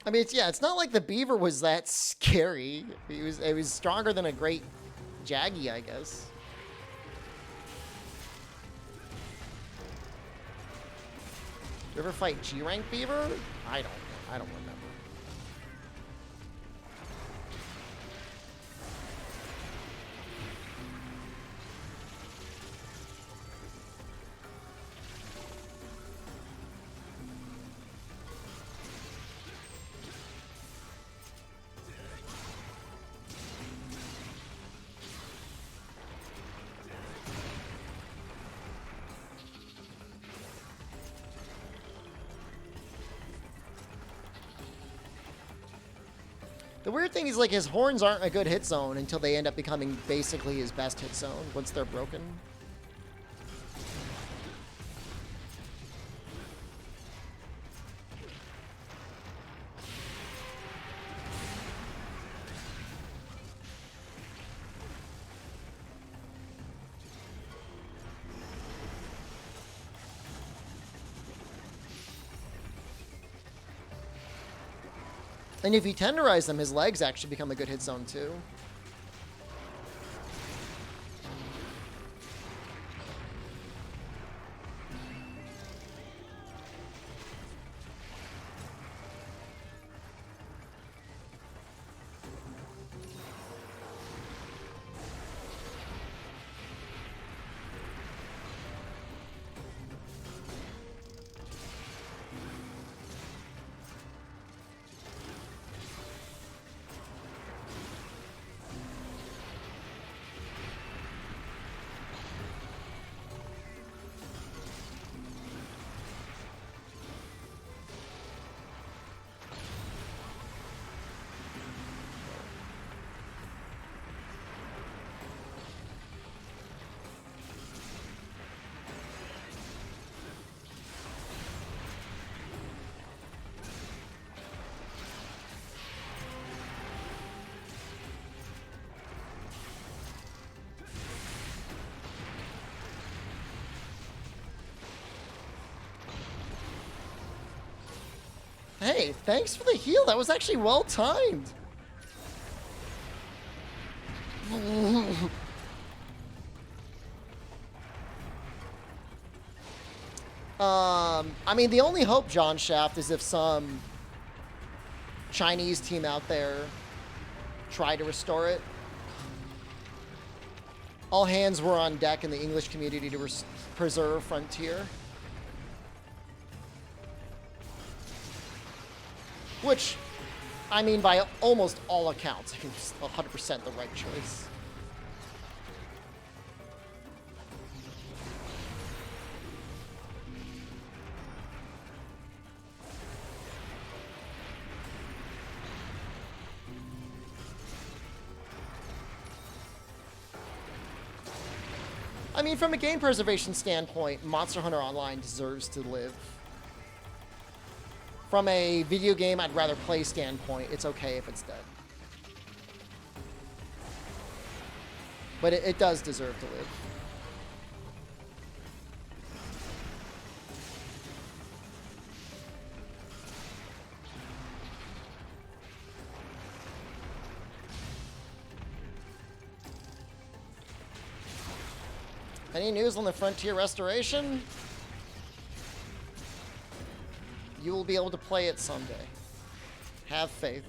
I mean, it's not like the Beaver was that scary. It was stronger than a great Jaggy, I guess. You ever fight G-rank Beaver? I don't remember. The weird thing is, like, his horns aren't a good hit zone until they end up becoming basically his best hit zone once they're broken. And if you tenderize them, his legs actually become a good hit zone too. Hey, thanks for the heal. That was actually well timed. I mean, the only hope, John Shaft, is if some Chinese team out there try to restore it. All hands were on deck in the English community to preserve Frontier. Which, I mean, by almost all accounts, I think it's 100% the right choice. I mean, from a game preservation standpoint, Monster Hunter Online deserves to live. From a video game I'd rather play standpoint, it's okay if it's dead. But it does deserve to live. Any news on the Frontier restoration? You will be able to play it someday. Have faith.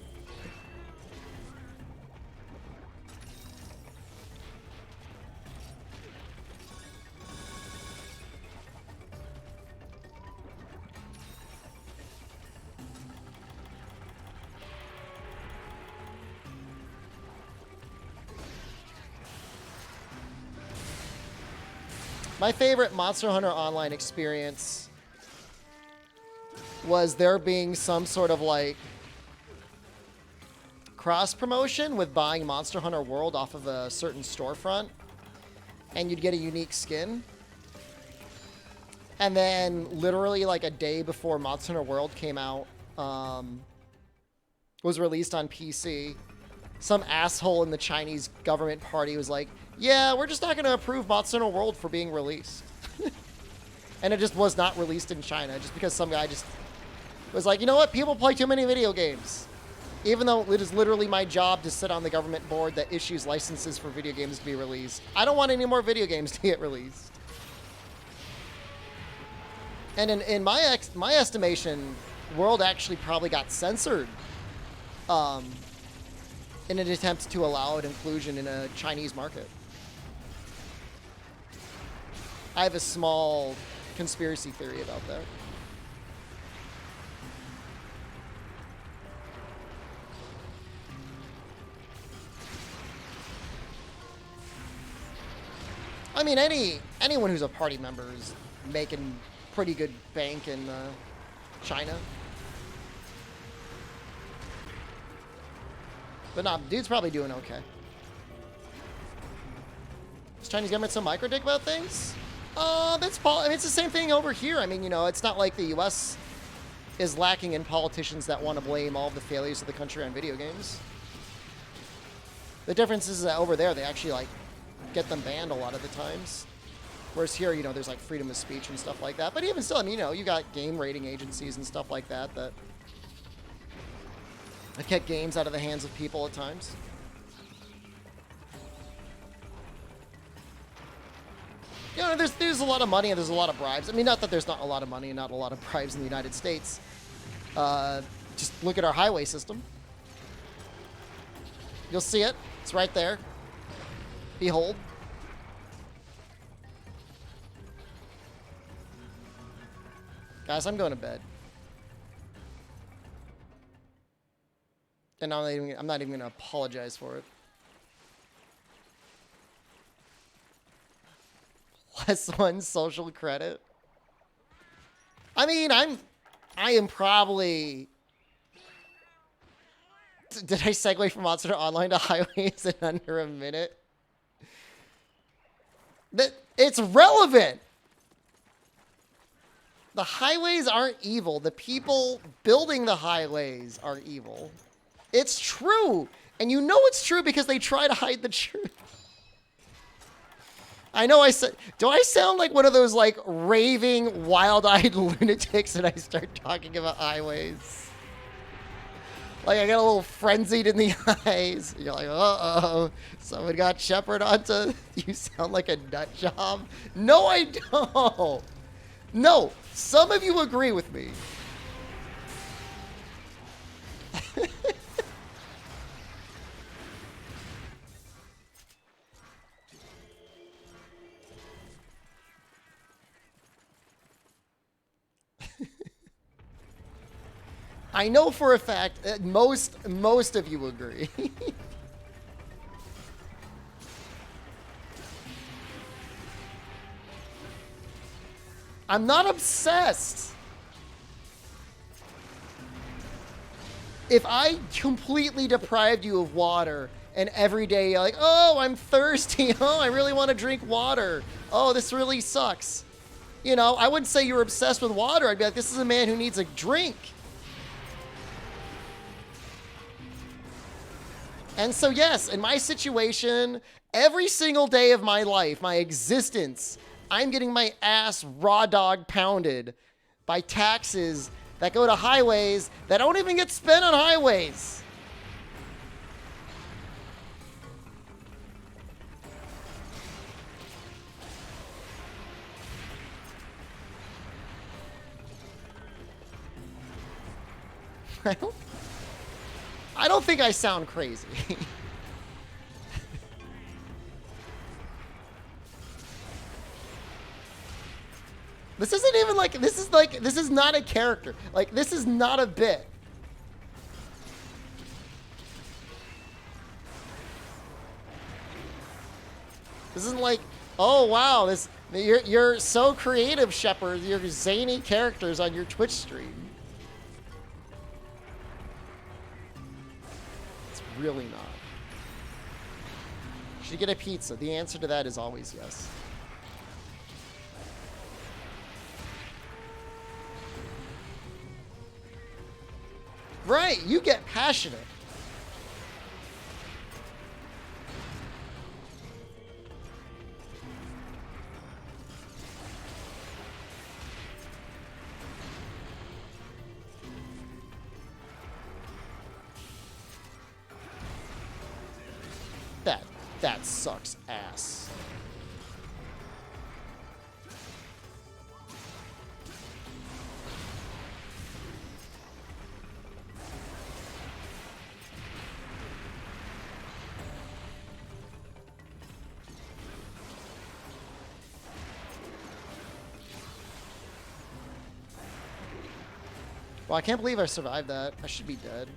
My favorite Monster Hunter Online experience was there being some sort of like cross promotion with buying Monster Hunter World off of a certain storefront, and you'd get a unique skin. And then literally like a day before Monster Hunter World came out, was released on PC, some asshole in the Chinese government party was like, yeah, we're just not going to approve Monster Hunter World for being released. And it just was not released in China, just because some guy just was like, you know what, people play too many video games. Even though it is literally my job to sit on the government board that issues licenses for video games to be released. I don't want any more video games to get released. And in my estimation, World actually probably got censored in an attempt to allow an inclusion in a Chinese market. I have a small conspiracy theory about that. I mean, anyone who's a party member is making pretty good bank in China. But nah, dude's probably doing okay. Is Chinese government so micro-dick about things? I mean, it's the same thing over here. I mean, you know, it's not like the U.S. is lacking in politicians that want to blame all of the failures of the country on video games. The difference is that over there, they actually, like, get them banned a lot of the times. Whereas here, you know, there's, like, freedom of speech and stuff like that. But even still, I mean, you know, you got game rating agencies and stuff like that that I've kept games out of the hands of people at times. You know, there's a lot of money and there's a lot of bribes. I mean, not that there's not a lot of money and not a lot of bribes in the United States. Just look at our highway system. You'll see it. It's right there. Behold. Guys, I'm going to bed. And I'm not even going to apologize for it. +1 social credit. I mean, I am probably... Did I segue from Monster Online to Highways in under a minute? It's relevant. The highways aren't evil. The people building the highways are evil. It's true. And you know it's true because they try to hide the truth. I know I said, do I sound like one of those like raving, wild-eyed lunatics when I start talking about highways? Like I get a little frenzied in the eyes. You're like, uh-oh, someone got Shepard onto, you sound like a nut job. No, I don't. No, some of you agree with me. I know for a fact that most of you agree. I'm not obsessed. If I completely deprived you of water and every day you're like, oh, I'm thirsty. Oh, I really want to drink water. Oh, this really sucks. You know, I wouldn't say you were obsessed with water. I'd be like, this is a man who needs a drink. And so, yes, in my situation, every single day of my life, my existence, I'm getting my ass raw dog pounded by taxes that go to highways that don't even get spent on highways. I don't think I sound crazy. This isn't even like, this is not a character. Like, this is not a bit. This isn't like, oh wow, you're so creative, Shepard. Your zany characters on your Twitch stream. It's really not. Should you get a pizza? The answer to that is always yes. Right, you get passionate. That sucks ass. Well, I can't believe I survived that. I should be dead.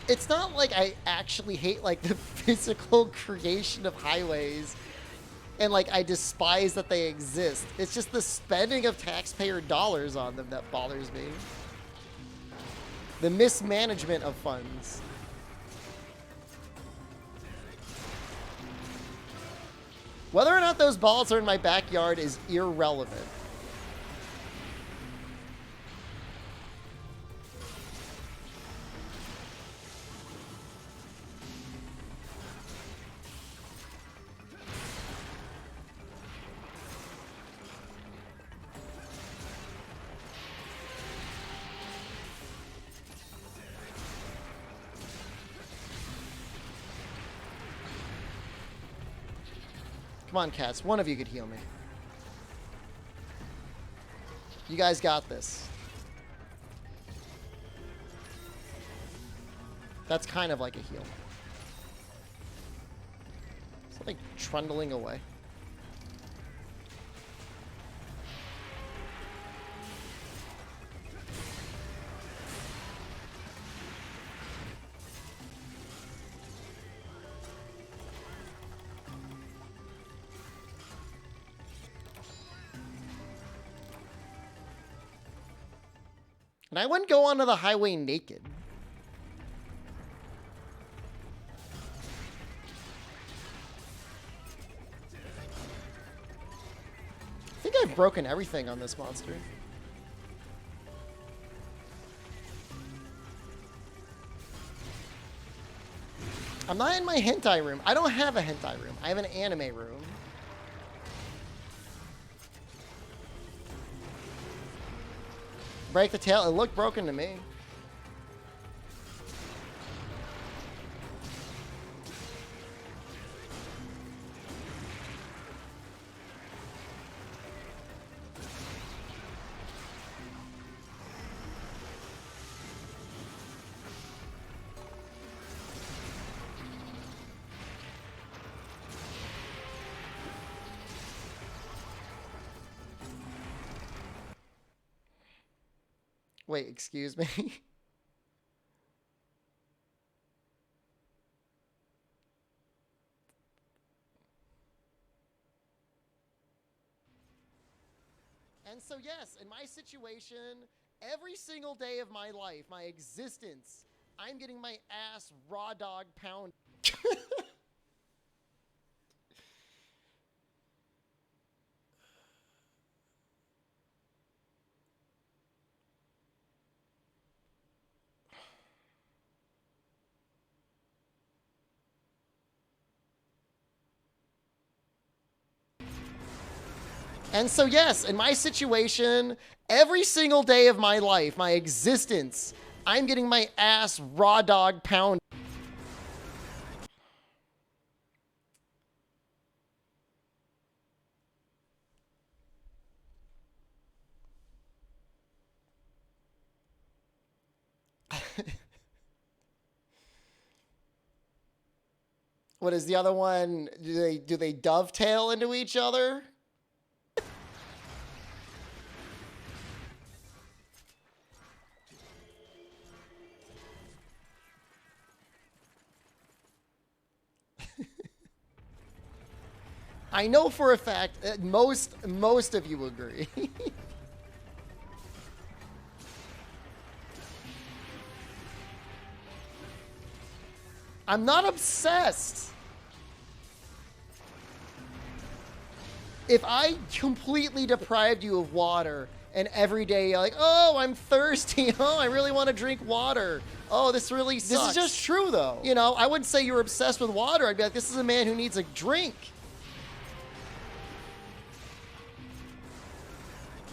It's not like I actually hate like the physical creation of highways. and like I despise that they exist. It's just the spending of taxpayer dollars on them that bothers me. The mismanagement of funds. Whether or not those balls are in my backyard is irrelevant. Come on, cats. One of you could heal me. You guys got this. That's kind of like a heal. Something trundling away. And I wouldn't go onto the highway naked. I think I've broken everything on this monster. I'm not in my hentai room. I don't have a hentai room. I have an anime room. Break the tail. It looked broken to me. Wait, excuse me? And so yes, in my situation, every single day of my life, my existence, I'm getting my ass raw dog pound. And so yes, in my situation, every single day of my life, my existence, I'm getting my ass raw dog pound. What is the other one? Do they dovetail into each other? I know for a fact that most of you agree. I'm not obsessed. If I completely deprived you of water and every day you're like, oh, I'm thirsty. Oh, I really want to drink water. Oh, this really sucks. This is just true, though. You know, I wouldn't say you're obsessed with water. I'd be like, this is a man who needs a drink.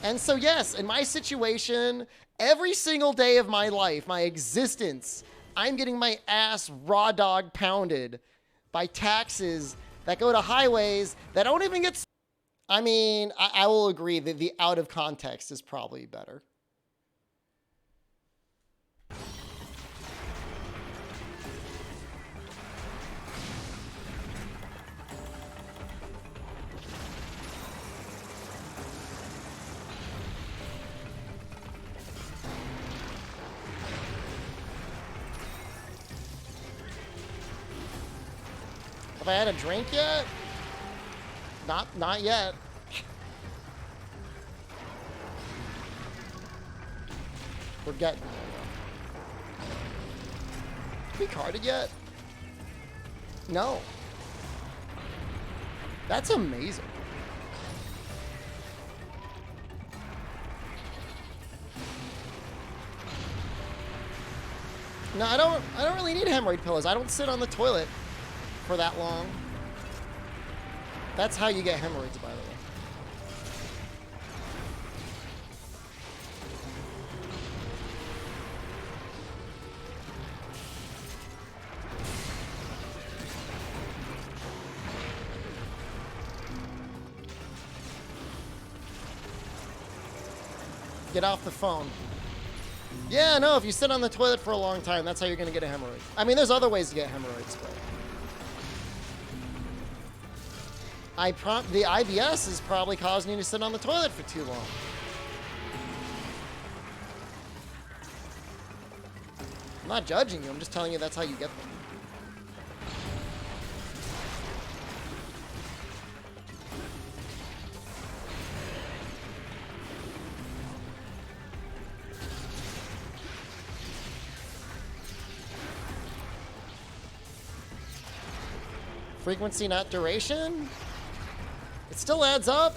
And so, yes, in my situation, every single day of my life, my existence, I'm getting my ass raw dog pounded by taxes that go to highways that don't even get... I mean, I will agree that the out of context is probably better. Have I had a drink yet? Not yet. We're getting there, though. We carded yet? No. That's amazing. No, I don't really need hemorrhoid pillows. I don't sit on the toilet for that long. That's how you get hemorrhoids, by the way. Get off the phone. Yeah, no, if you sit on the toilet for a long time, that's how you're going to get a hemorrhoid. I mean, there's other ways to get hemorrhoids, but... the IBS is probably causing you to sit on the toilet for too long. I'm not judging you, I'm just telling you that's how you get them. Frequency, not duration. It still adds up.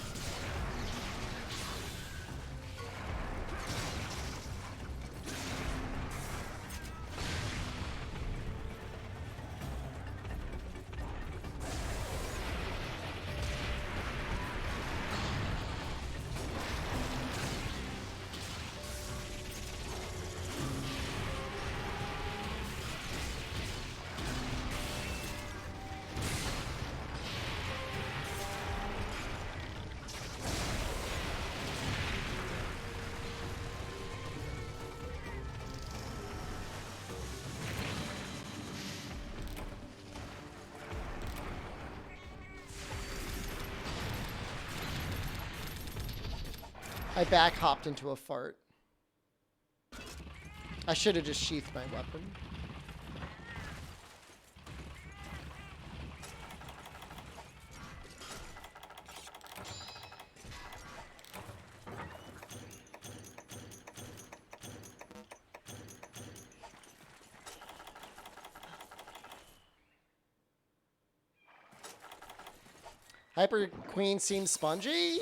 I back hopped into a fart. I should have just sheathed my weapon. Hyper Queen seems spongy.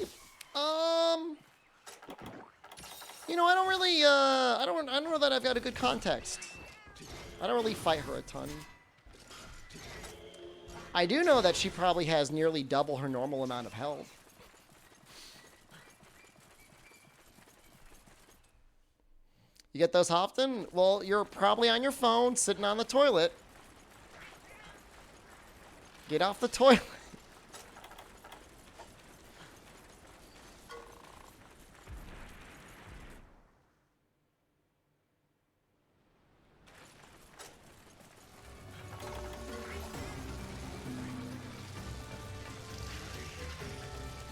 You know, I don't really, I don't know that I've got a good context. I don't really fight her a ton. I do know that she probably has nearly double her normal amount of health. You get those often? Well, you're probably on your phone, sitting on the toilet. Get off the toilet.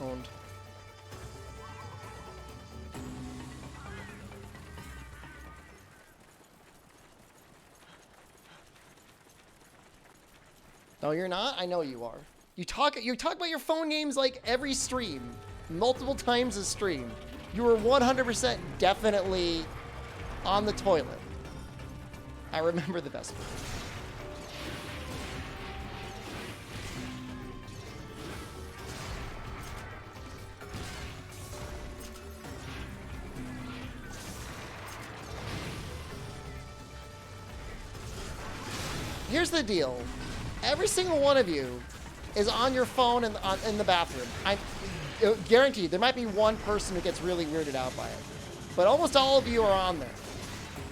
Owned. No, you're not? I know you are. You talk about your phone games like every stream. Multiple times a stream. You were 100% definitely on the toilet. I remember the best part. Here's the deal. Every single one of you is on your phone in the bathroom. I guarantee you, there might be one person who gets really weirded out by it. But almost all of you are on there.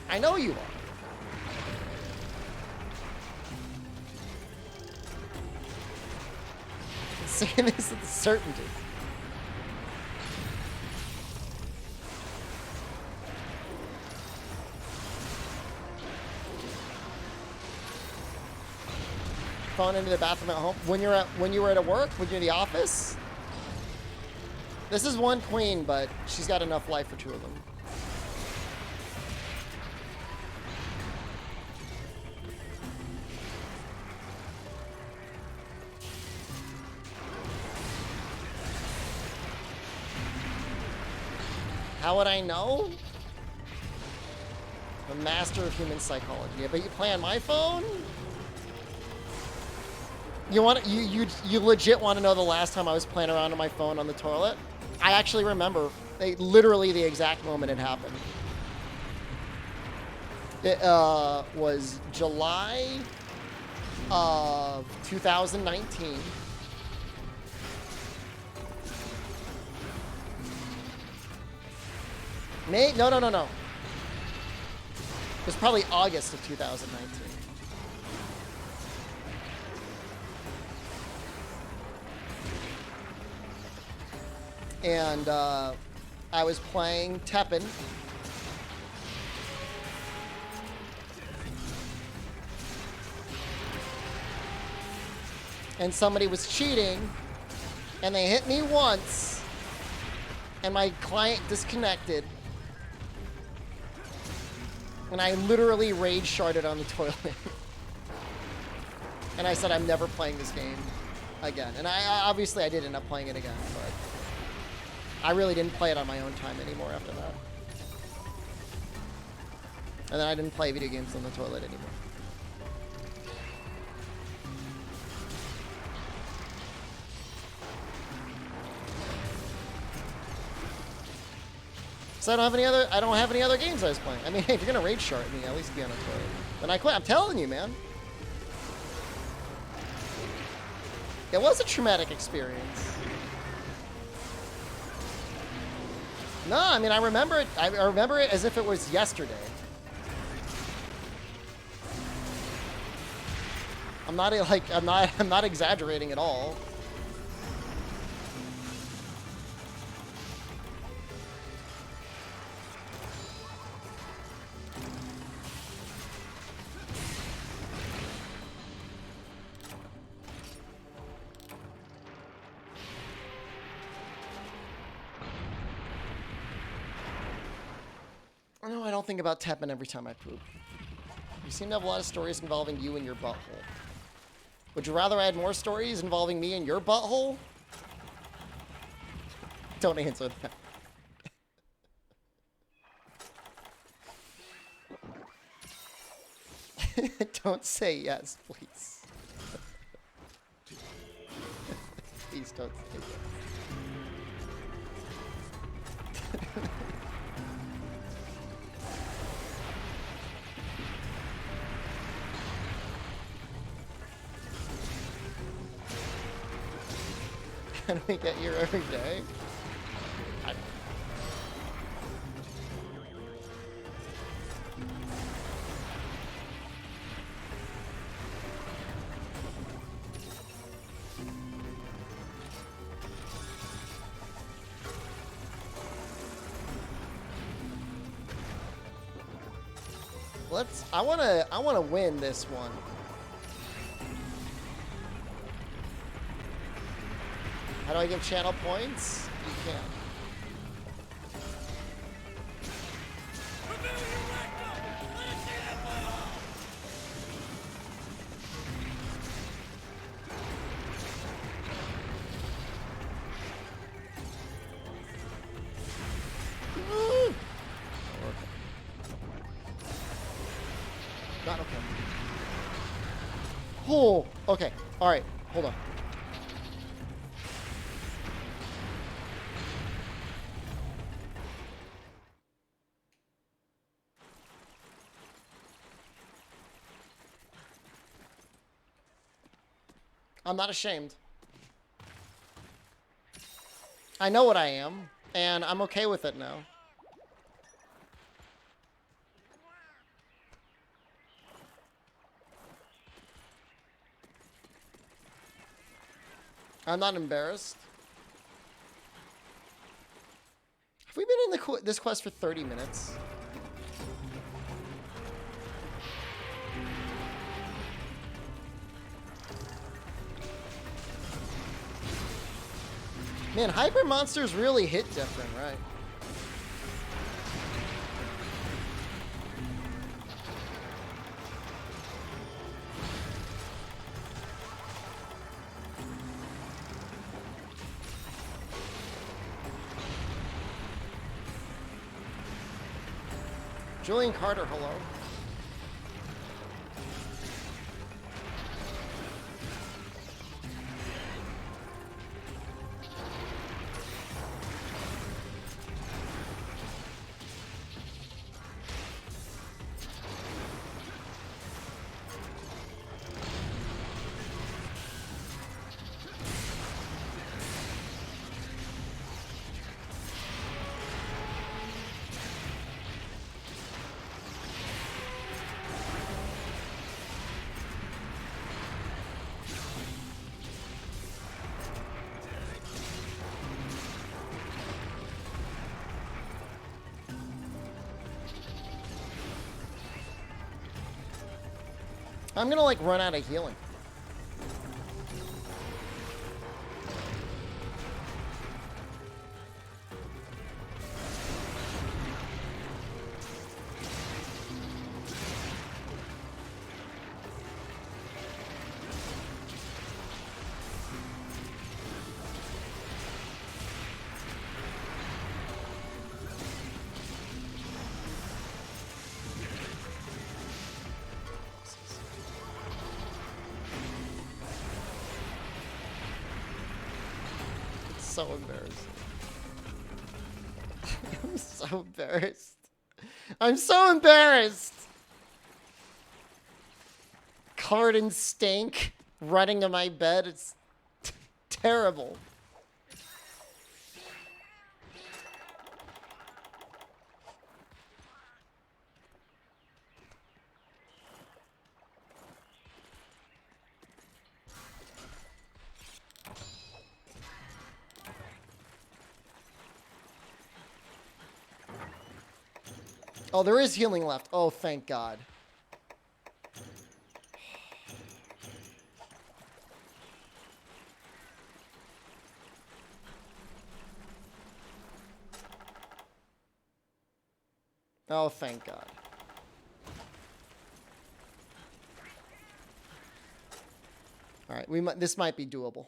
I know you are. I'm saying this with certainty. Phone into the bathroom at home when you were at work, when you're in the office. This is one queen, but she's got enough life for two of them. How would I know? The master of human psychology. Yeah, but you play on my phone? You legit want to know the last time I was playing around on my phone on the toilet? I actually remember literally the exact moment it happened. It was July of 2019. No. It was probably August of 2019. And I was playing Teppen. And somebody was cheating, and they hit me once, and my client disconnected. And I literally rage sharded on the toilet. And I said, I'm never playing this game again. And obviously I did end up playing it again, but I really didn't play it on my own time anymore after that. And then I didn't play video games on the toilet anymore. So I don't have any other games I was playing. I mean, hey, if you're gonna rage shard me, at least be on a toilet. Then I quit. I'm telling you, man. It was a traumatic experience. No, I mean, I remember it. I remember it as if it was yesterday. I'm not exaggerating at all. No, I don't think about Teppen every time I poop. You seem to have a lot of stories involving you and your butthole. Would you rather I had more stories involving me and your butthole? Don't answer that. Don't say yes, please. Please don't say yes. Can we get here every day? I wanna win this one. How do I give channel points? You can. Not okay. Oh, okay. All right. Hold on. I'm not ashamed. I know what I am, and I'm okay with it now. I'm not embarrassed. Have we been in this quest for 30 minutes? Man, hyper monsters really hit different, right? Julian Carter, hello. I'm gonna like run out of healing. So embarrassed. I'm so embarrassed. I'm so embarrassed. Covered in stink, running to my bed. It's terrible. Oh, there is healing left. Oh, thank God. Oh, thank God. All right, this might be doable.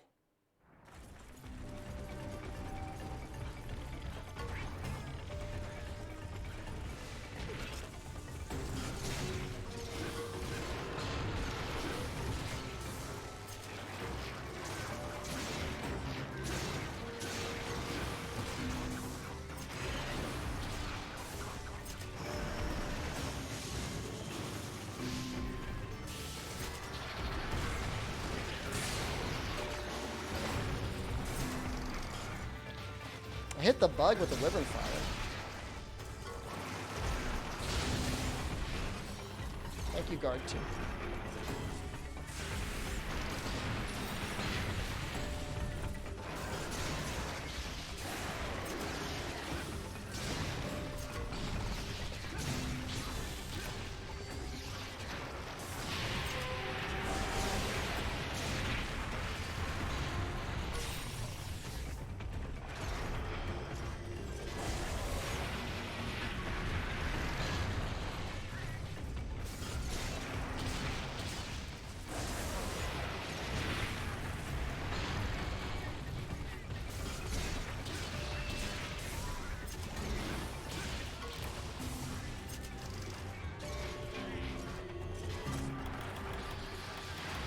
I hit the bug with the Wyvern Fire. Thank you, Guard 2.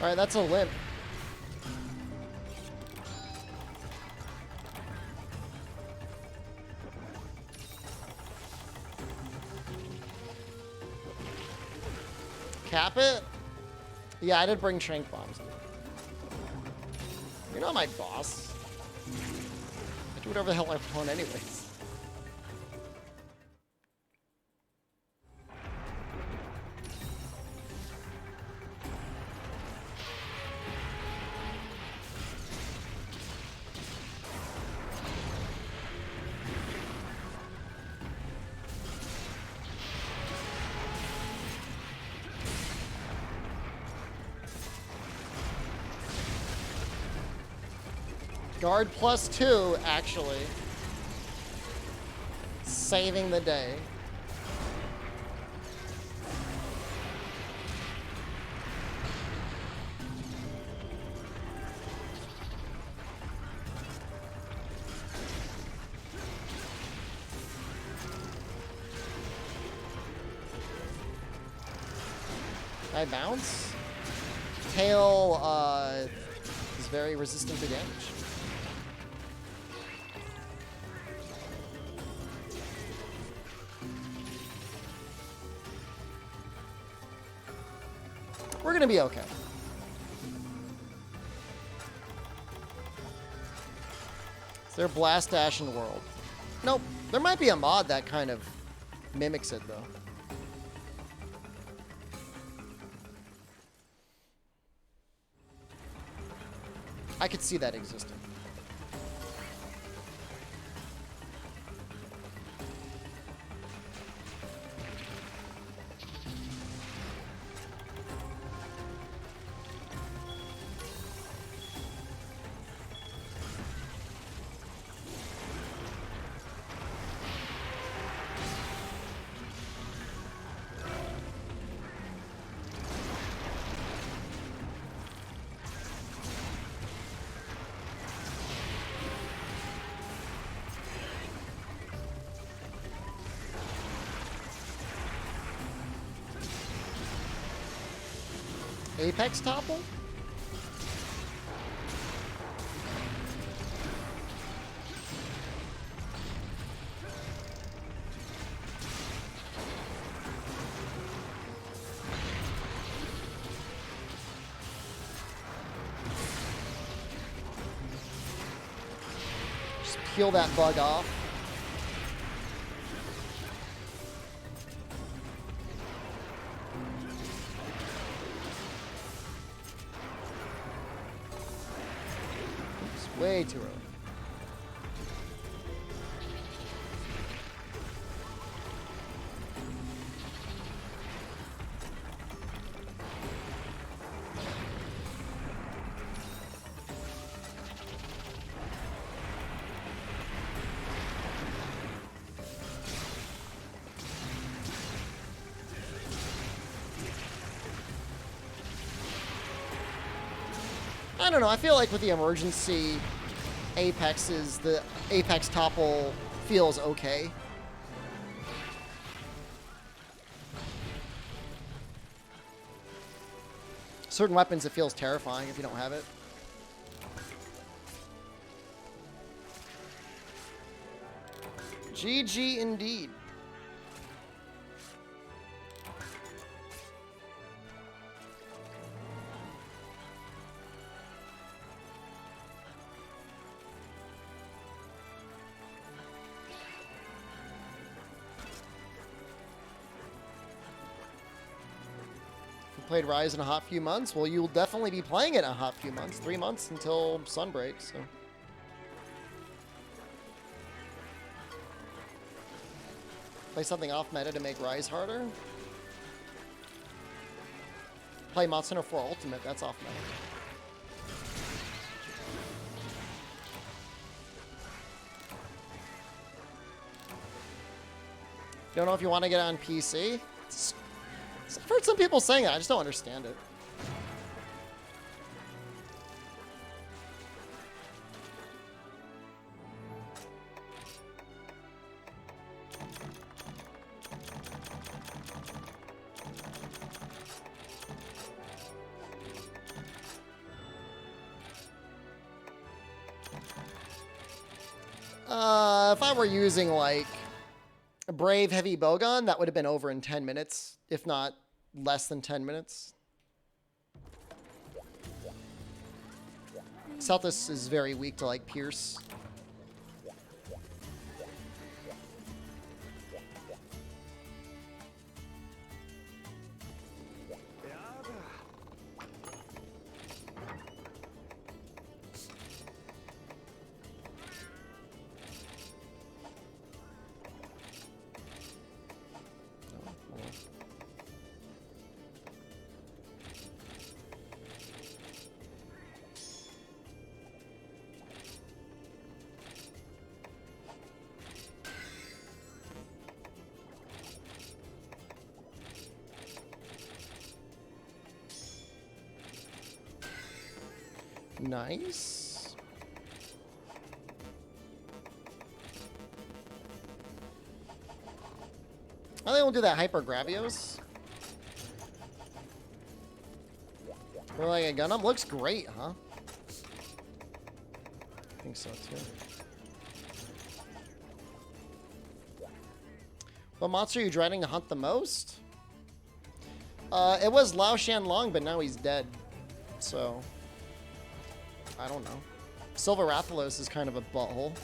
All right, that's a limp. Cap it? Yeah, I did bring shank bombs. You're not my boss. I do whatever the hell I want anyways. Guard +2, actually. Saving the day. I bounce? Tail is very resistant to damage. We're gonna be okay. Is there Blast Dash in the world? Nope. There might be a mod that kind of mimics it, though. I could see that existing. Apex topple? Just peel that bug off. Way too early. I don't know. I feel like with the emergency Apexes, the Apex topple feels okay. Certain weapons, it feels terrifying if you don't have it. GG indeed. Played Rise in a hot few months. Well, you'll definitely be playing it in a hot few months. 3 months until Sunbreak, so. Play something off meta to make Rise harder. Play Monster Hunter 4 Ultimate, that's off meta. Don't know if you want to get on PC. I've heard some people saying that. I just don't understand it. If I were using like a Brave heavy bowgun, that would have been over in 10 minutes, if not less than 10 minutes. Celtis is very weak to like Pierce. Nice. I think we'll do that Hyper Gravios. We're like a Gundam? Looks great, huh? I think so too. What monster are you dreading to hunt the most? It was Lao Shanlong, but now he's dead. So, I don't know. Silver Rathalos is kind of a butthole.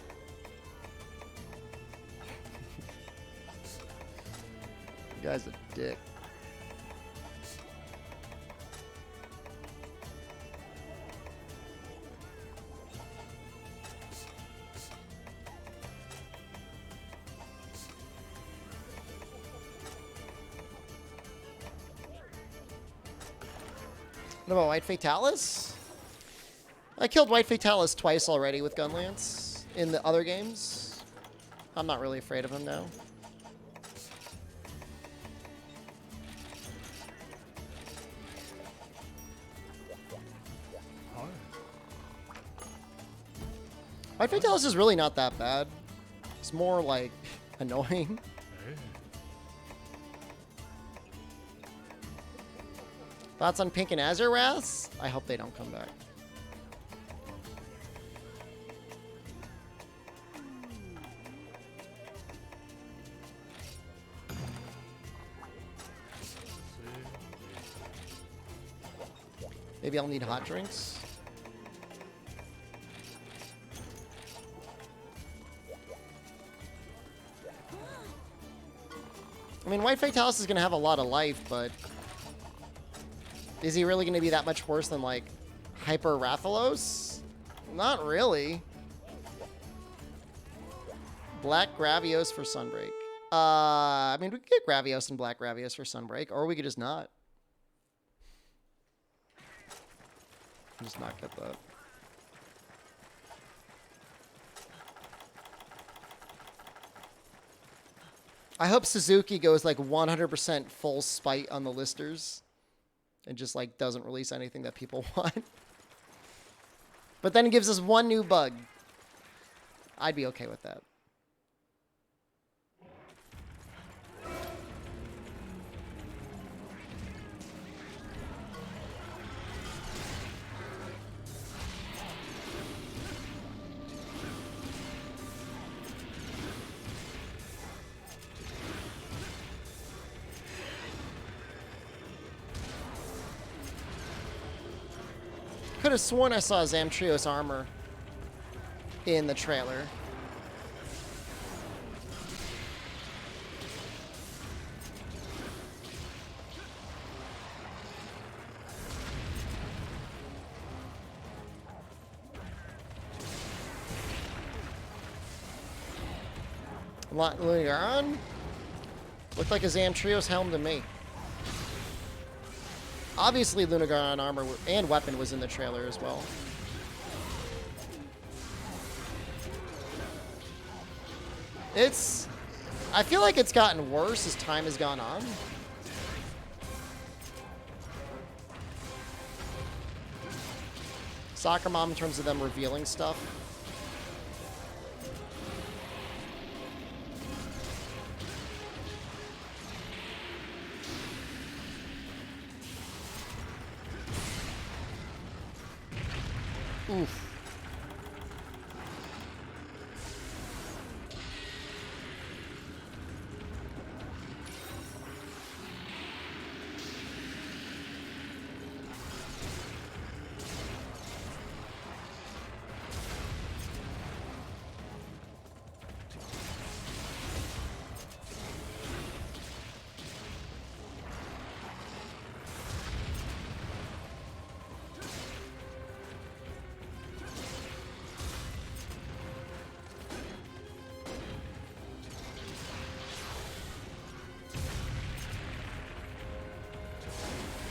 The guy's a dick. What about White Fatalis? I killed White Fatalis twice already with Gunlance in the other games. I'm not really afraid of him now. White Fatalis is really not that bad. It's more like annoying. Thoughts on Pink and Azuraths? I hope they don't come back. Maybe I'll need hot drinks. I mean, White Fatalis is going to have a lot of life, but is he really going to be that much worse than, like, Hyper Rathalos? Not really. Black Gravios for Sunbreak. I mean, we could get Gravios and Black Gravios for Sunbreak, or we could just not. Just not get that. I hope Suzuki goes like 100% full spite on the listers and just like doesn't release anything that people want. But then it gives us one new bug. I'd be okay with that. Could have sworn I saw Zamtrios armor in the trailer. Lunagon? Looked like a Zamtrios helm to me. Obviously, Lunagon armor and weapon was in the trailer as well. I feel like it's gotten worse as time has gone on. Soccer Mom in terms of them revealing stuff. Oof.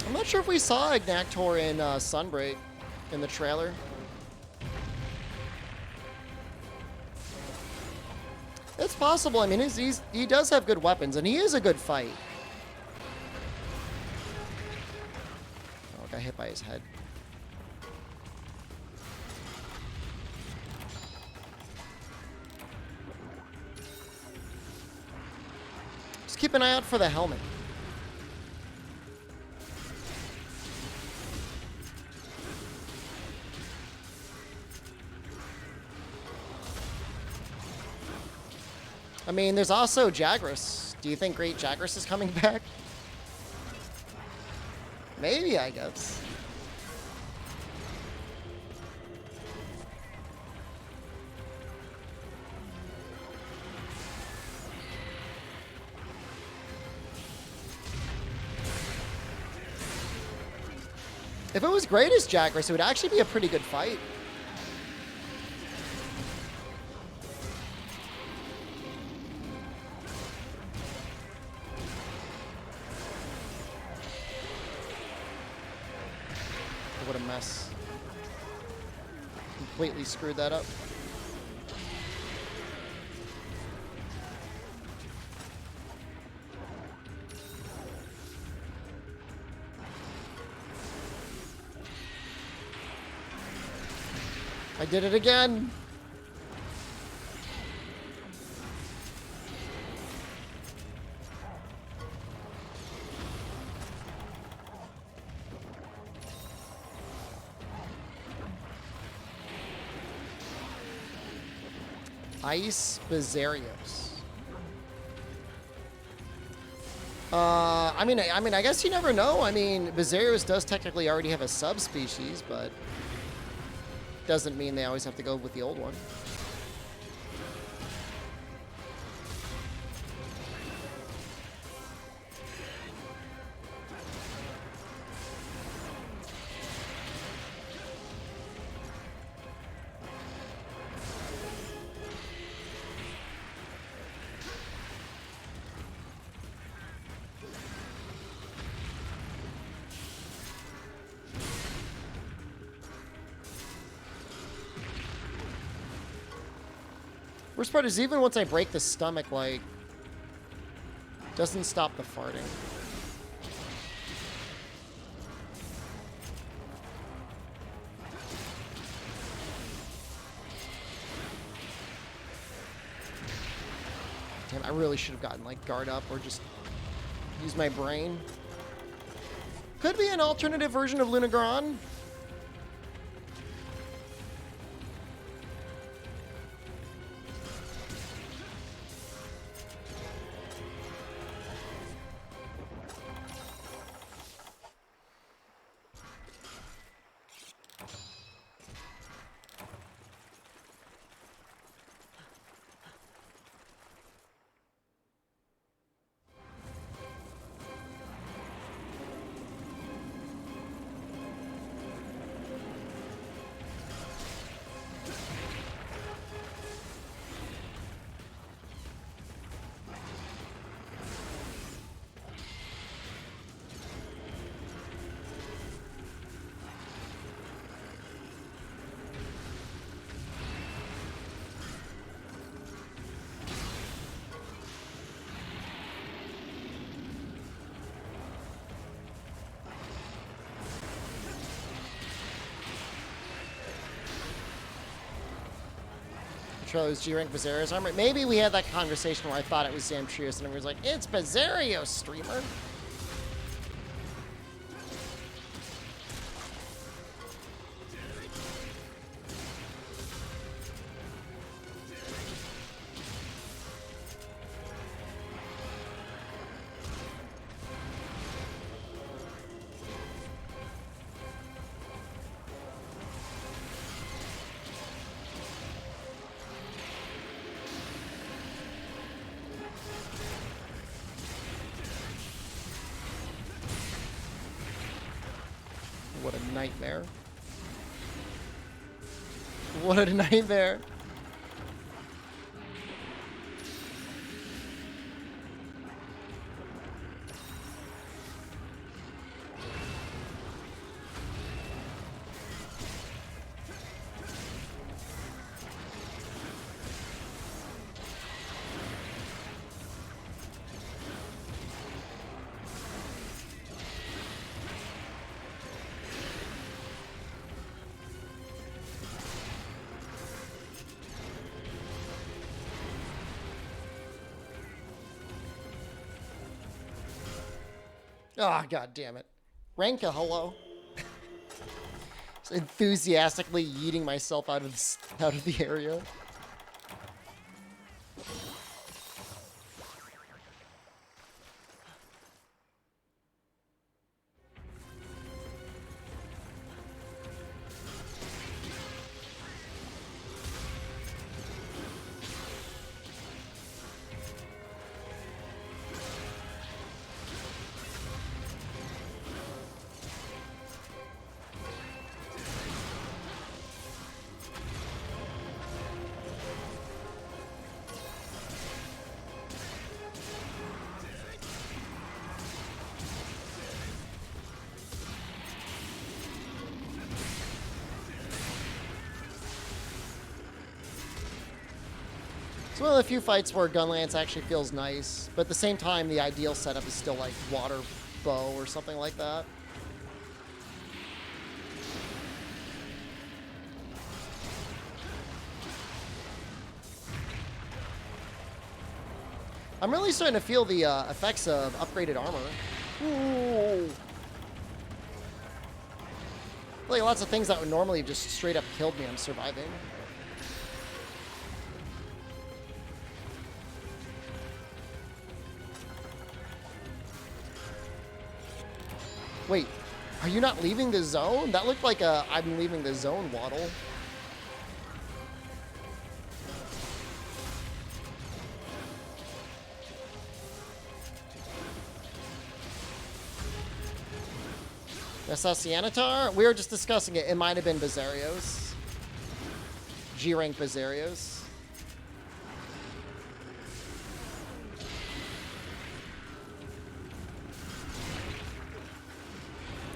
I'm not sure if we saw Ignactor in Sunbreak in the trailer. It's possible. I mean, he does have good weapons, and he is a good fight. Oh, got hit by his head. Just keep an eye out for the helmet. I mean, there's also Jagras. Do you think Great Jagras is coming back? Maybe, I guess. If it was great as Jagras, it would actually be a pretty good fight. What a mess. Completely screwed that up. I did it again. Ice Bizarrios. I guess you never know. I mean, Bizarrios does technically already have a subspecies, but doesn't mean they always have to go with the old one. Worst part is even once I break the stomach, like, doesn't stop the farting. Damn, I really should have gotten, like, guard up or just use my brain. Could be an alternative version of Lunagron. Chose G-Rank Bizarrios armor. Maybe we had that conversation where I thought it was Zamtrius and I was like, it's Bizarrios, streamer. What a nightmare. What a nightmare. Oh, god damn it. Ranka, hello. Just enthusiastically yeeting myself out of the area. one of the few fights where Gunlance actually feels nice, but at the same time, the ideal setup is still like water bow or something like that. I'm really starting to feel the effects of upgraded armor. Ooh. Like lots of things that would normally have just straight up killed me, I'm surviving. Wait, are you not leaving the zone? That looked like a I'm leaving the zone waddle. Assassinanatar? We were just discussing it. It might have been Bizarrios. G-rank Bizarrios.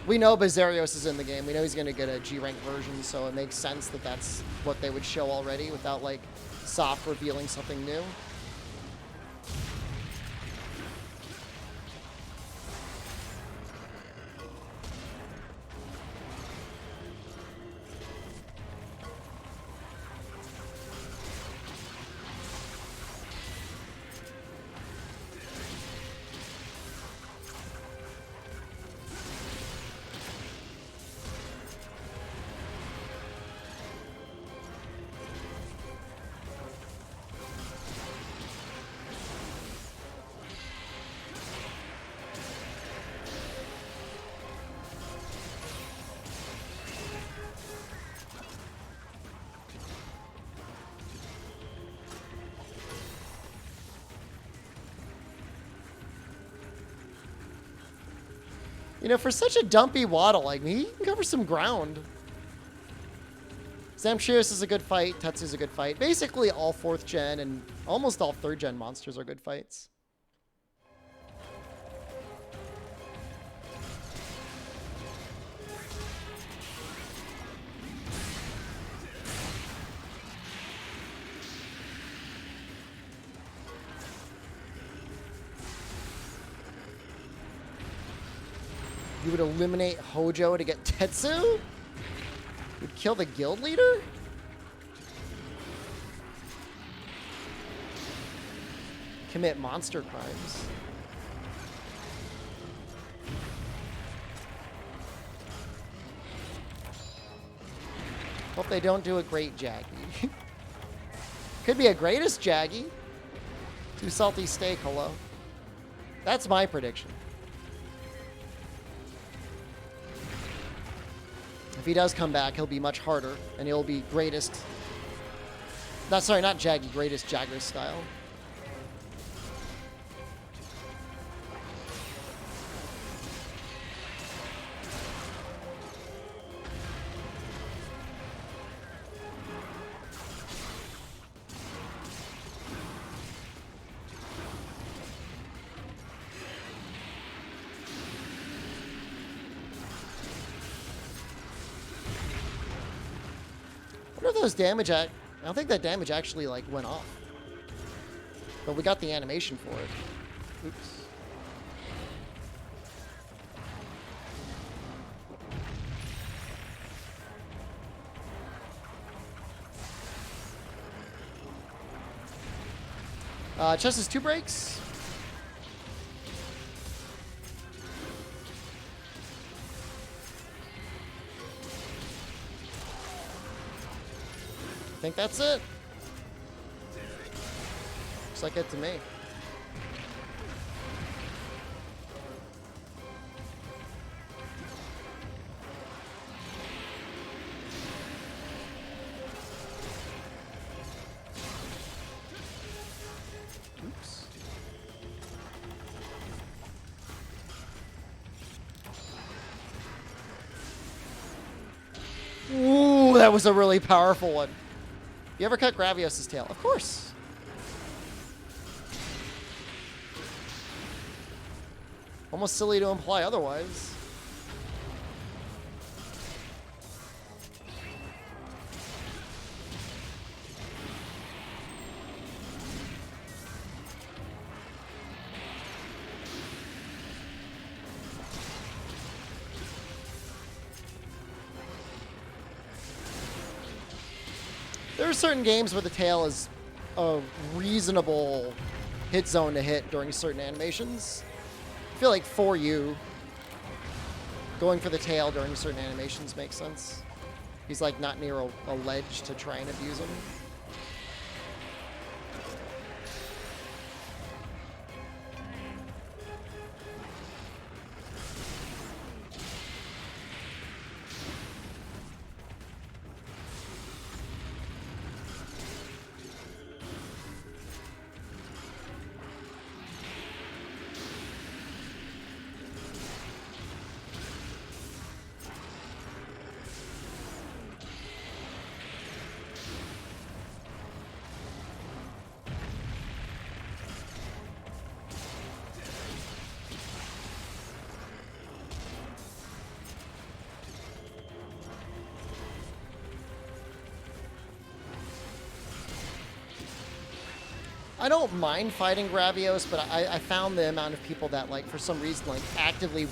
We know Bizarrios is in the game. We know he's going to get a G-rank version, so it makes sense that that's what they would show already without, like, soft revealing something new. You know, for such a dumpy waddle like me, he can cover some ground. Zamtrios is a good fight. Tetsu's a good fight. Basically, all 4th gen and almost all 3rd gen monsters are good fights. You would eliminate Hojo to get Tetsu? You'd kill the guild leader? Commit monster crimes. Hope they don't do a great Jaggy. Could be a greatest Jaggy. Too salty steak, hello. That's my prediction. If he does come back, he'll be much harder, and he'll be greatest... No, sorry, not Jaggy, greatest Jagger style. Those damage I don't think that damage actually like went off, but we got the animation for it. Oops. Chest is 2 breaks. I think that's it. Looks like it to me. Oops. Ooh, that was a really powerful one. You ever cut Gravios' tail? Of course. Almost silly to imply otherwise. There are certain games where the tail is a reasonable hit zone to hit during certain animations. I feel like for you, going for the tail during certain animations makes sense. He's like not near a ledge to try and abuse him. I don't mind fighting Gravios, but I found the amount of people that, like, for some reason, like, actively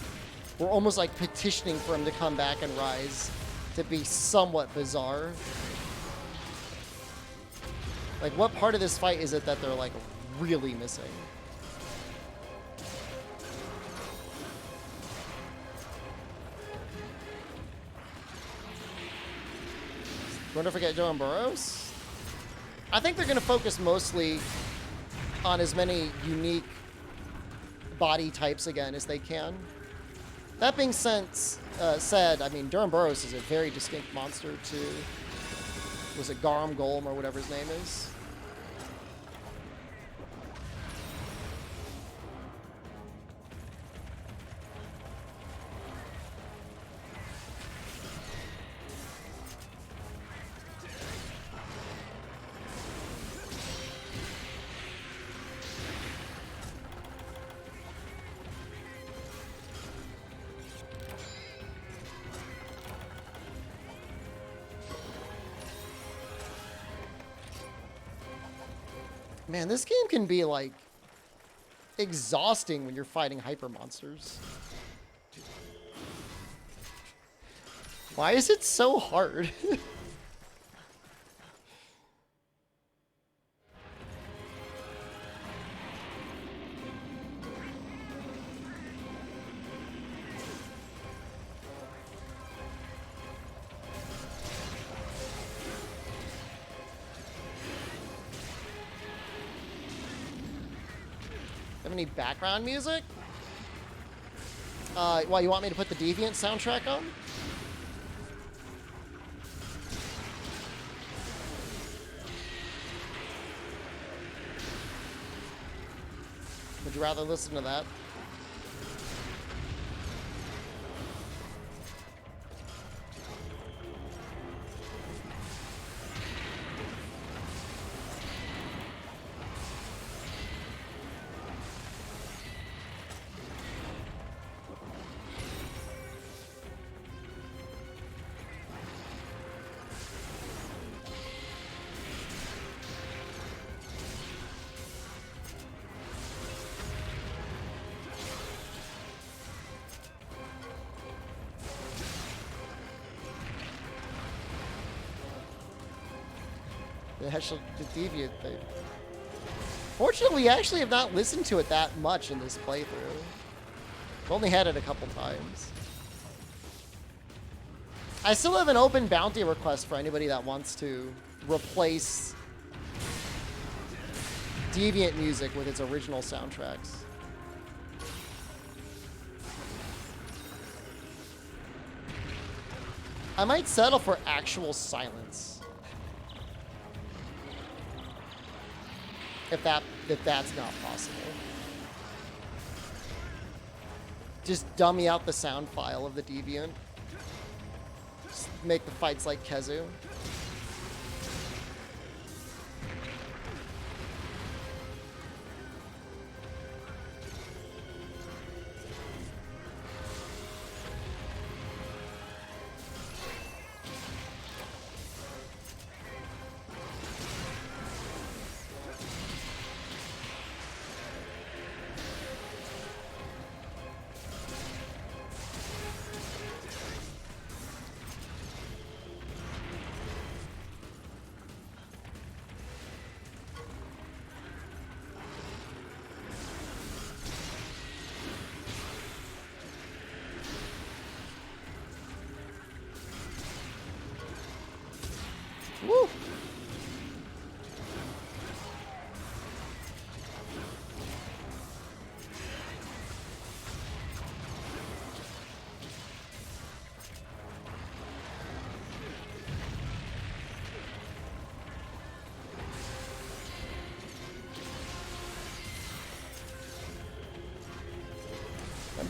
were almost, like, petitioning for him to come back and rise to be somewhat bizarre. Like, what part of this fight is it that they're, like, really missing? Wonder if I get Joan Burrows? I think they're going to focus mostly on as many unique body types again as they can. That being said, I mean, Durham Burroughs is a very distinct monster to, was it Garum Golem or whatever his name is? Man, this game can be, like, exhausting when you're fighting hyper monsters. Why is it so hard? Have any background music? Well, you want me to put the Deviant soundtrack on? Would you rather listen to that? The Deviant thing. Fortunately, we actually have not listened to it that much in this playthrough. We've only had it a couple times. I still have an open bounty request for anybody that wants to replace Deviant music with its original soundtracks. I might settle for actual silence. If that's not possible. Just dummy out the sound file of the Deviant. Just make the fights like Kezu.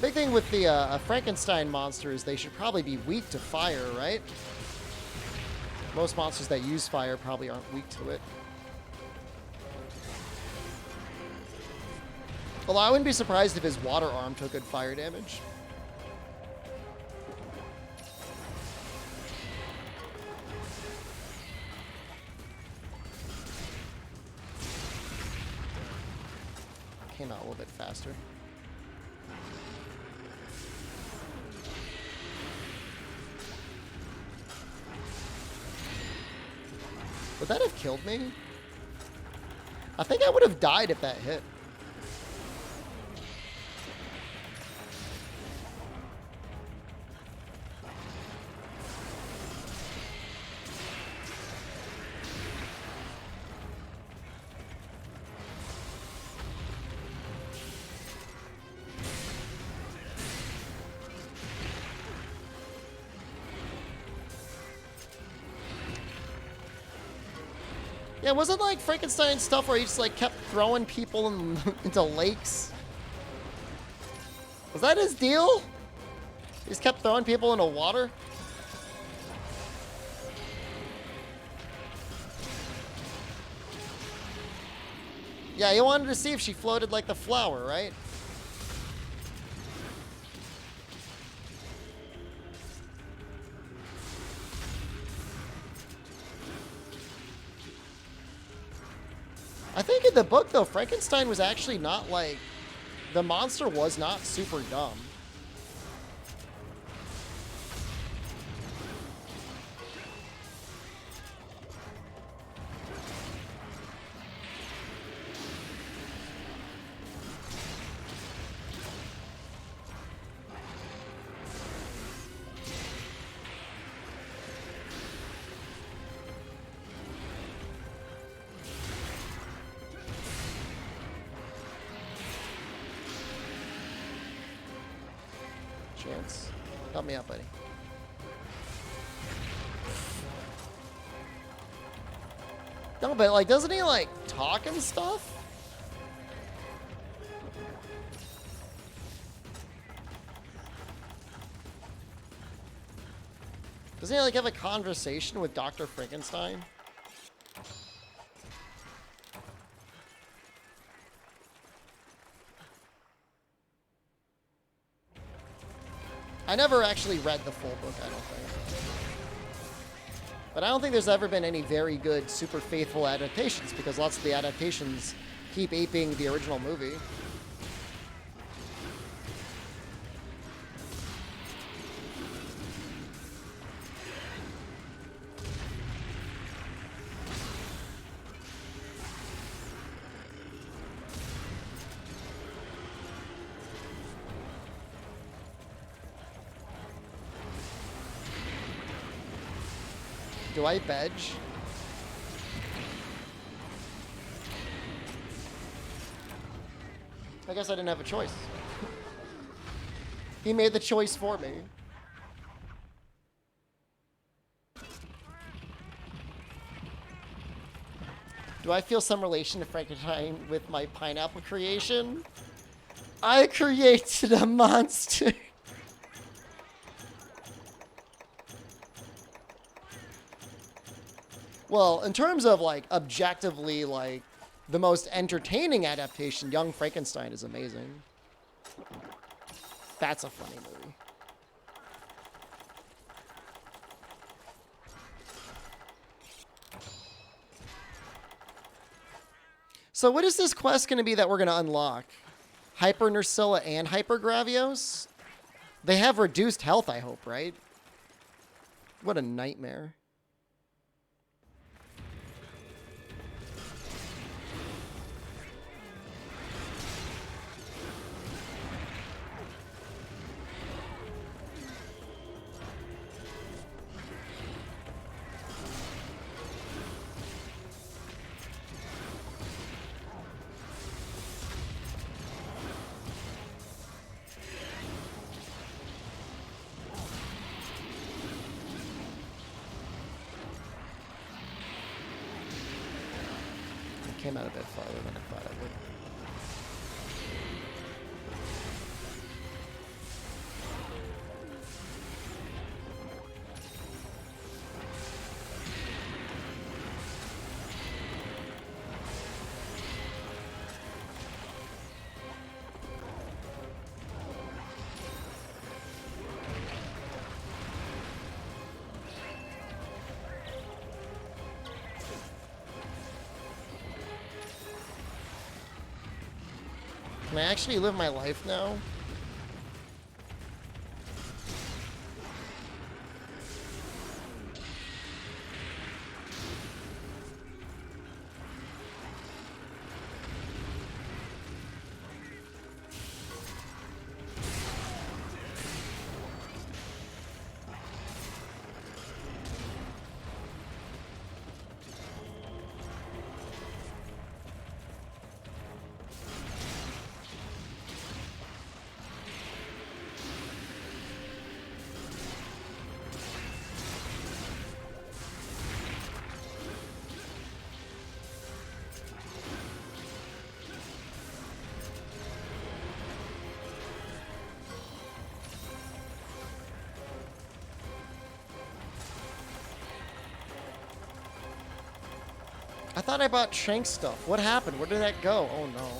Big thing with the Frankenstein monster is they should probably be weak to fire, right? Most monsters that use fire probably aren't weak to it. Although I wouldn't be surprised if his water arm took good fire damage. Came out a little bit faster. Would that have killed me? I think I would have died if that hit. Yeah, wasn't like Frankenstein stuff where he just like kept throwing people into lakes? Was that his deal? He just kept throwing people into water? Yeah, he wanted to see if she floated like the flower, right? I think in the book, though, Frankenstein was actually not like... The monster was not super dumb. Chance. Help me out, buddy. No, but like, doesn't he like talk and stuff? Doesn't he like have a conversation with Dr. Frankenstein? I never actually read the full book, I don't think. But I don't think there's ever been any very good, super faithful adaptations, because lots of the adaptations keep aping the original movie. Do I bedge? I guess I didn't have a choice. He made the choice for me. Do I feel some relation to Frankenstein with my pineapple creation? I created a monster. Well, in terms of, like, objectively, like, the most entertaining adaptation, Young Frankenstein is amazing. That's a funny movie. So what is this quest going to be that we're going to unlock? Hyper Nersilla and Hyper Gravios? They have reduced health, I hope, right? What a nightmare. Came out a bit farther than I thought it would. Can I actually live my life now? I thought I bought Shank stuff. What happened? Where did that go? Oh no.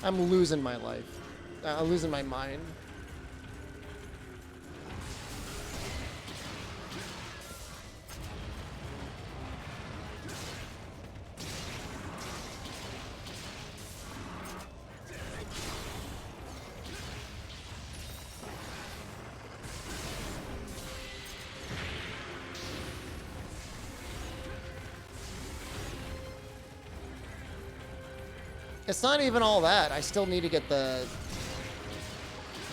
I'm losing my life. I'm losing my mind. It's not even all that. I still need to get the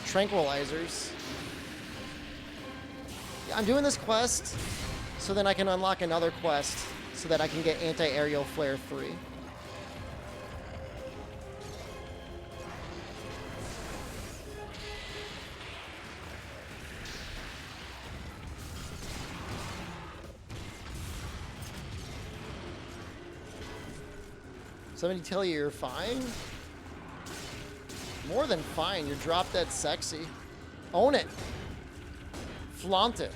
tranquilizers. I'm doing this quest so then I can unlock another quest so that I can get anti-aerial flare 3. Somebody tell you you're fine? More than fine. You're drop dead sexy. Own it. Flaunt it.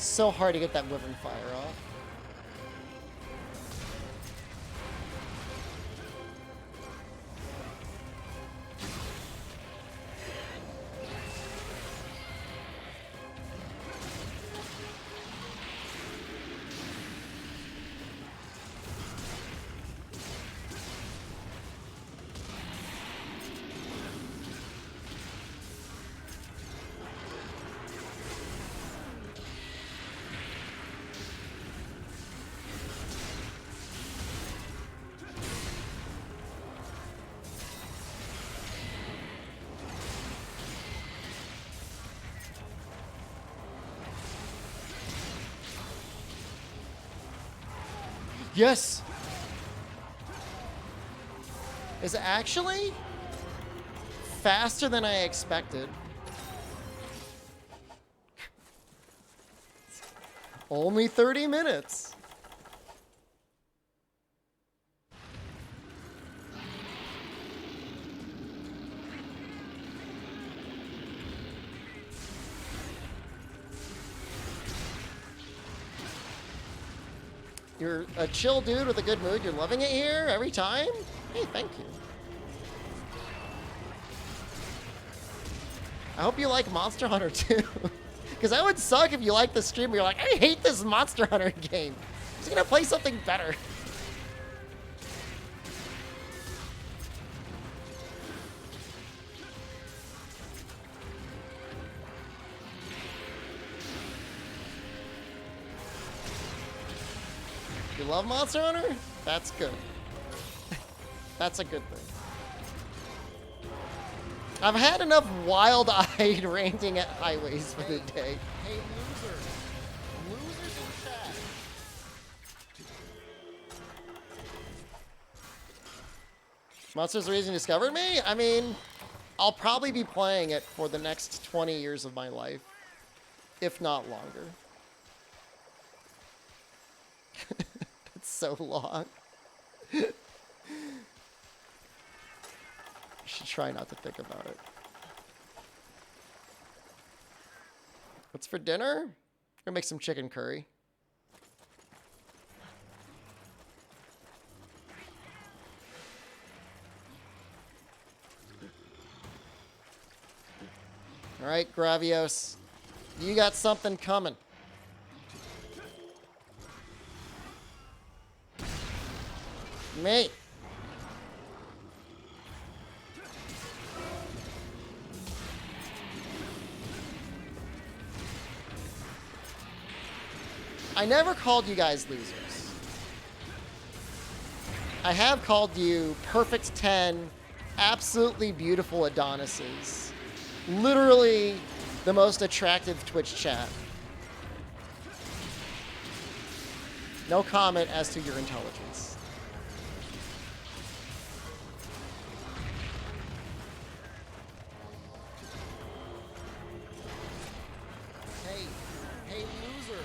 So hard to get that Wyvern Fire off. Yes! Is it actually faster than I expected? Only 30 minutes. You're a chill dude with a good mood. You're loving it here every time? Hey, thank you. I hope you like Monster Hunter too. Because that would suck if you like the stream and you're like, I hate this Monster Hunter game. I'm just gonna play something better. You love Monster Hunter? That's good. That's a good thing. I've had enough wild-eyed ranting at highways for the day. Hey, losers. Losers in chat. Monsters the reason you discovered me? I mean, I'll probably be playing it for the next 20 years of my life, if not longer. It's so long. Should try not to think about it. What's for dinner? Gonna make some chicken curry. All right, Gravios, you got something coming. Me. I never called you guys losers. I have called you perfect 10, absolutely beautiful Adonises. Literally the most attractive Twitch chat. No comment as to your intelligence. Hey, loser.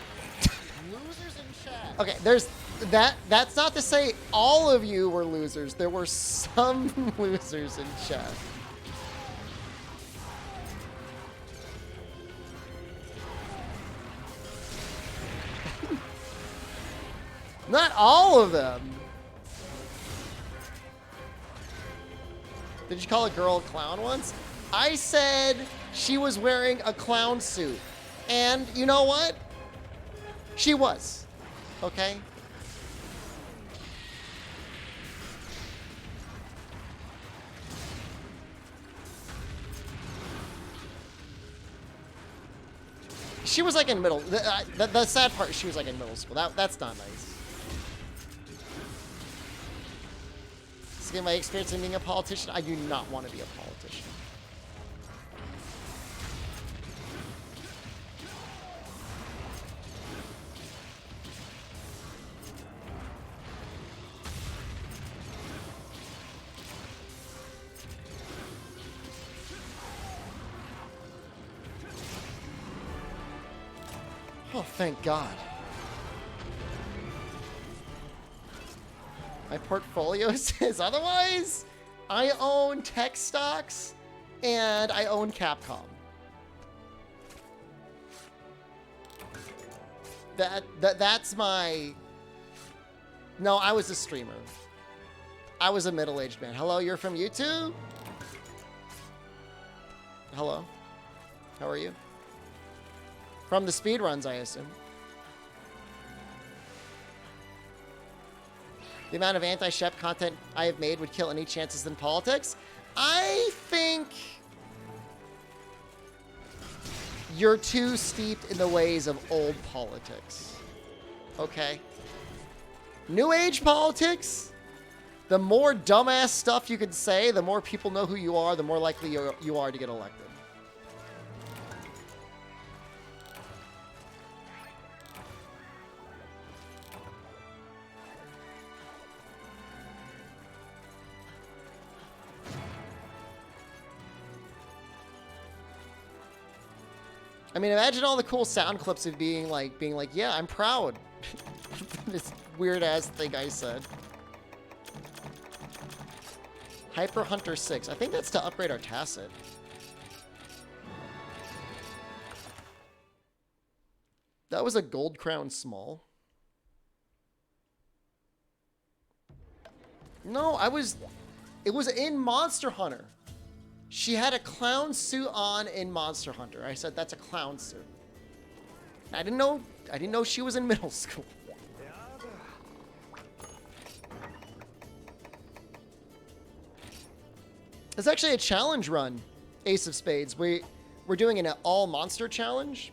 Losers in chat. Okay, there's that's not to say all of you were losers. There were some losers in chat. Not all of them. Did you call a girl a clown once? I said she was wearing a clown suit. And you know what? She was. Okay? She was like in middle. The sad part, she was like in middle school. That's not nice. This is my experience in being a politician. I do not want to be a politician. Oh, thank God. My portfolio says otherwise. I own tech stocks and I own Capcom. That's my... No, I was a streamer. I was a middle-aged man. Hello, you're from YouTube? Hello. How are you? From the speedruns, I assume. The amount of anti-Shep content I have made would kill any chances in politics. I think you're too steeped in the ways of old politics. Okay? New age politics, the more dumbass stuff you can say, the more people know who you are, the more likely you are to get elected. I mean, imagine all the cool sound clips of being like, yeah, I'm proud. This weird ass thing I said. Hyper Hunter 6. I think that's to upgrade our Tacit. That was a Gold Crown Small. No, it was in Monster Hunter. She had a clown suit on in Monster Hunter. I said that's a clown suit. I didn't know she was in middle school. It's actually a challenge run, Ace of Spades. We're doing an all monster challenge.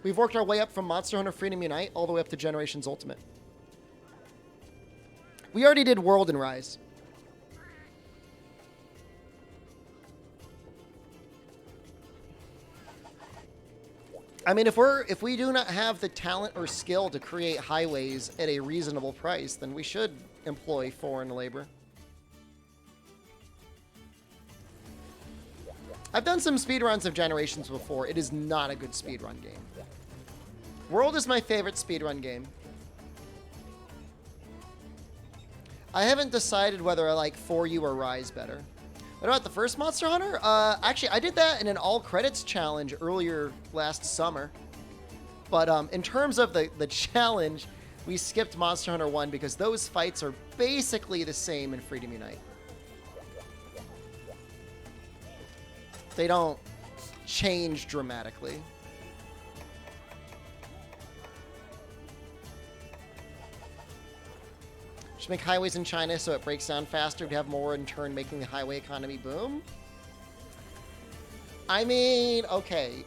We've worked our way up from Monster Hunter Freedom Unite all the way up to Generations Ultimate. We already did World and Rise. I mean, if we do not have the talent or skill to create highways at a reasonable price, then we should employ foreign labor. I've done some speedruns of Generations before. It is not a good speedrun game. World is my favorite speedrun game. I haven't decided whether I like For You or Rise better. What about the first Monster Hunter? Actually, I did that in an all credits challenge earlier last summer. But in terms of the challenge, we skipped Monster Hunter 1 because those fights are basically the same in Freedom Unite. They don't change dramatically. Should make highways in China so it breaks down faster to have more, in turn making the highway economy boom. I mean, okay.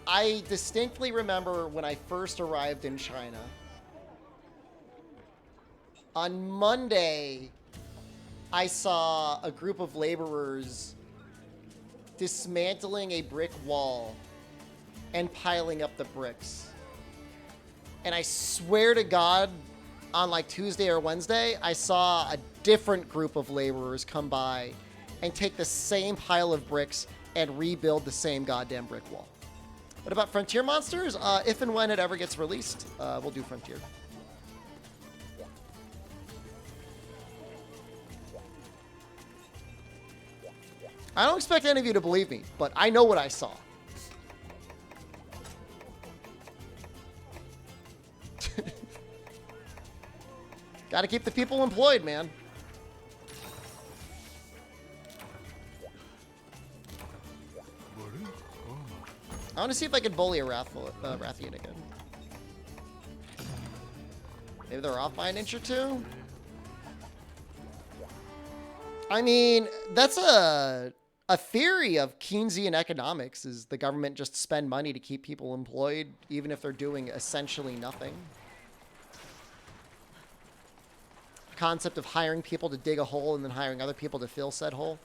I distinctly remember when I first arrived in China. On Monday, I saw a group of laborers dismantling a brick wall and piling up the bricks. And I swear to God, on like Tuesday or Wednesday, I saw a different group of laborers come by and take the same pile of bricks and rebuild the same goddamn brick wall. What about Frontier Monsters? If and when it ever gets released, we'll do Frontier. I don't expect any of you to believe me, but I know what I saw. Gotta keep the people employed, man. I want to see if I can bully a Rathian again. Maybe they're off by an inch or two? I mean, that's a theory of Keynesian economics, is the government just spend money to keep people employed, even if they're doing essentially nothing. Concept of hiring people to dig a hole and then hiring other people to fill said hole.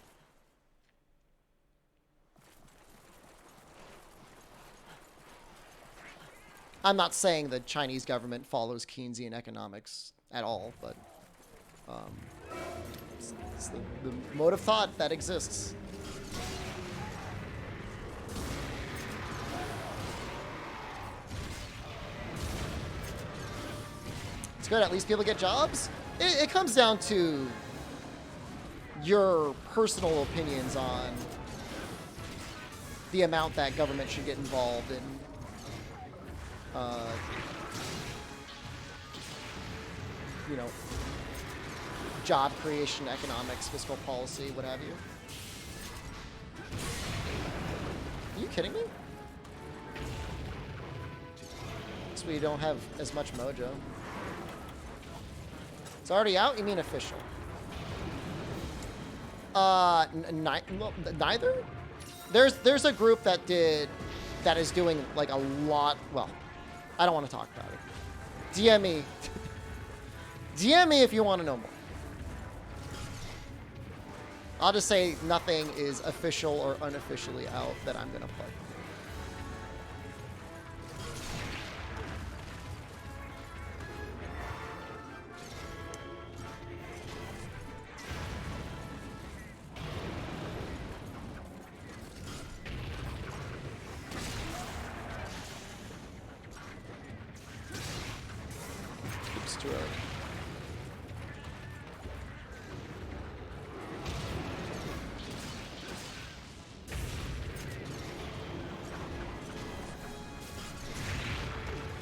I'm not saying the Chinese government follows Keynesian economics at all, but it's the mode of thought that exists. It's good, at least people get jobs. It comes down to your personal opinions on the amount that government should get involved in you know, job creation, economics, fiscal policy, what have you. Are you kidding me? So we don't have as much mojo. It's already out? You mean official? Neither? There's a group that is doing like a lot. Well, I don't want to talk about it. DM me. DM me if you want to know more. I'll just say nothing is official or unofficially out that I'm going to play. Too early.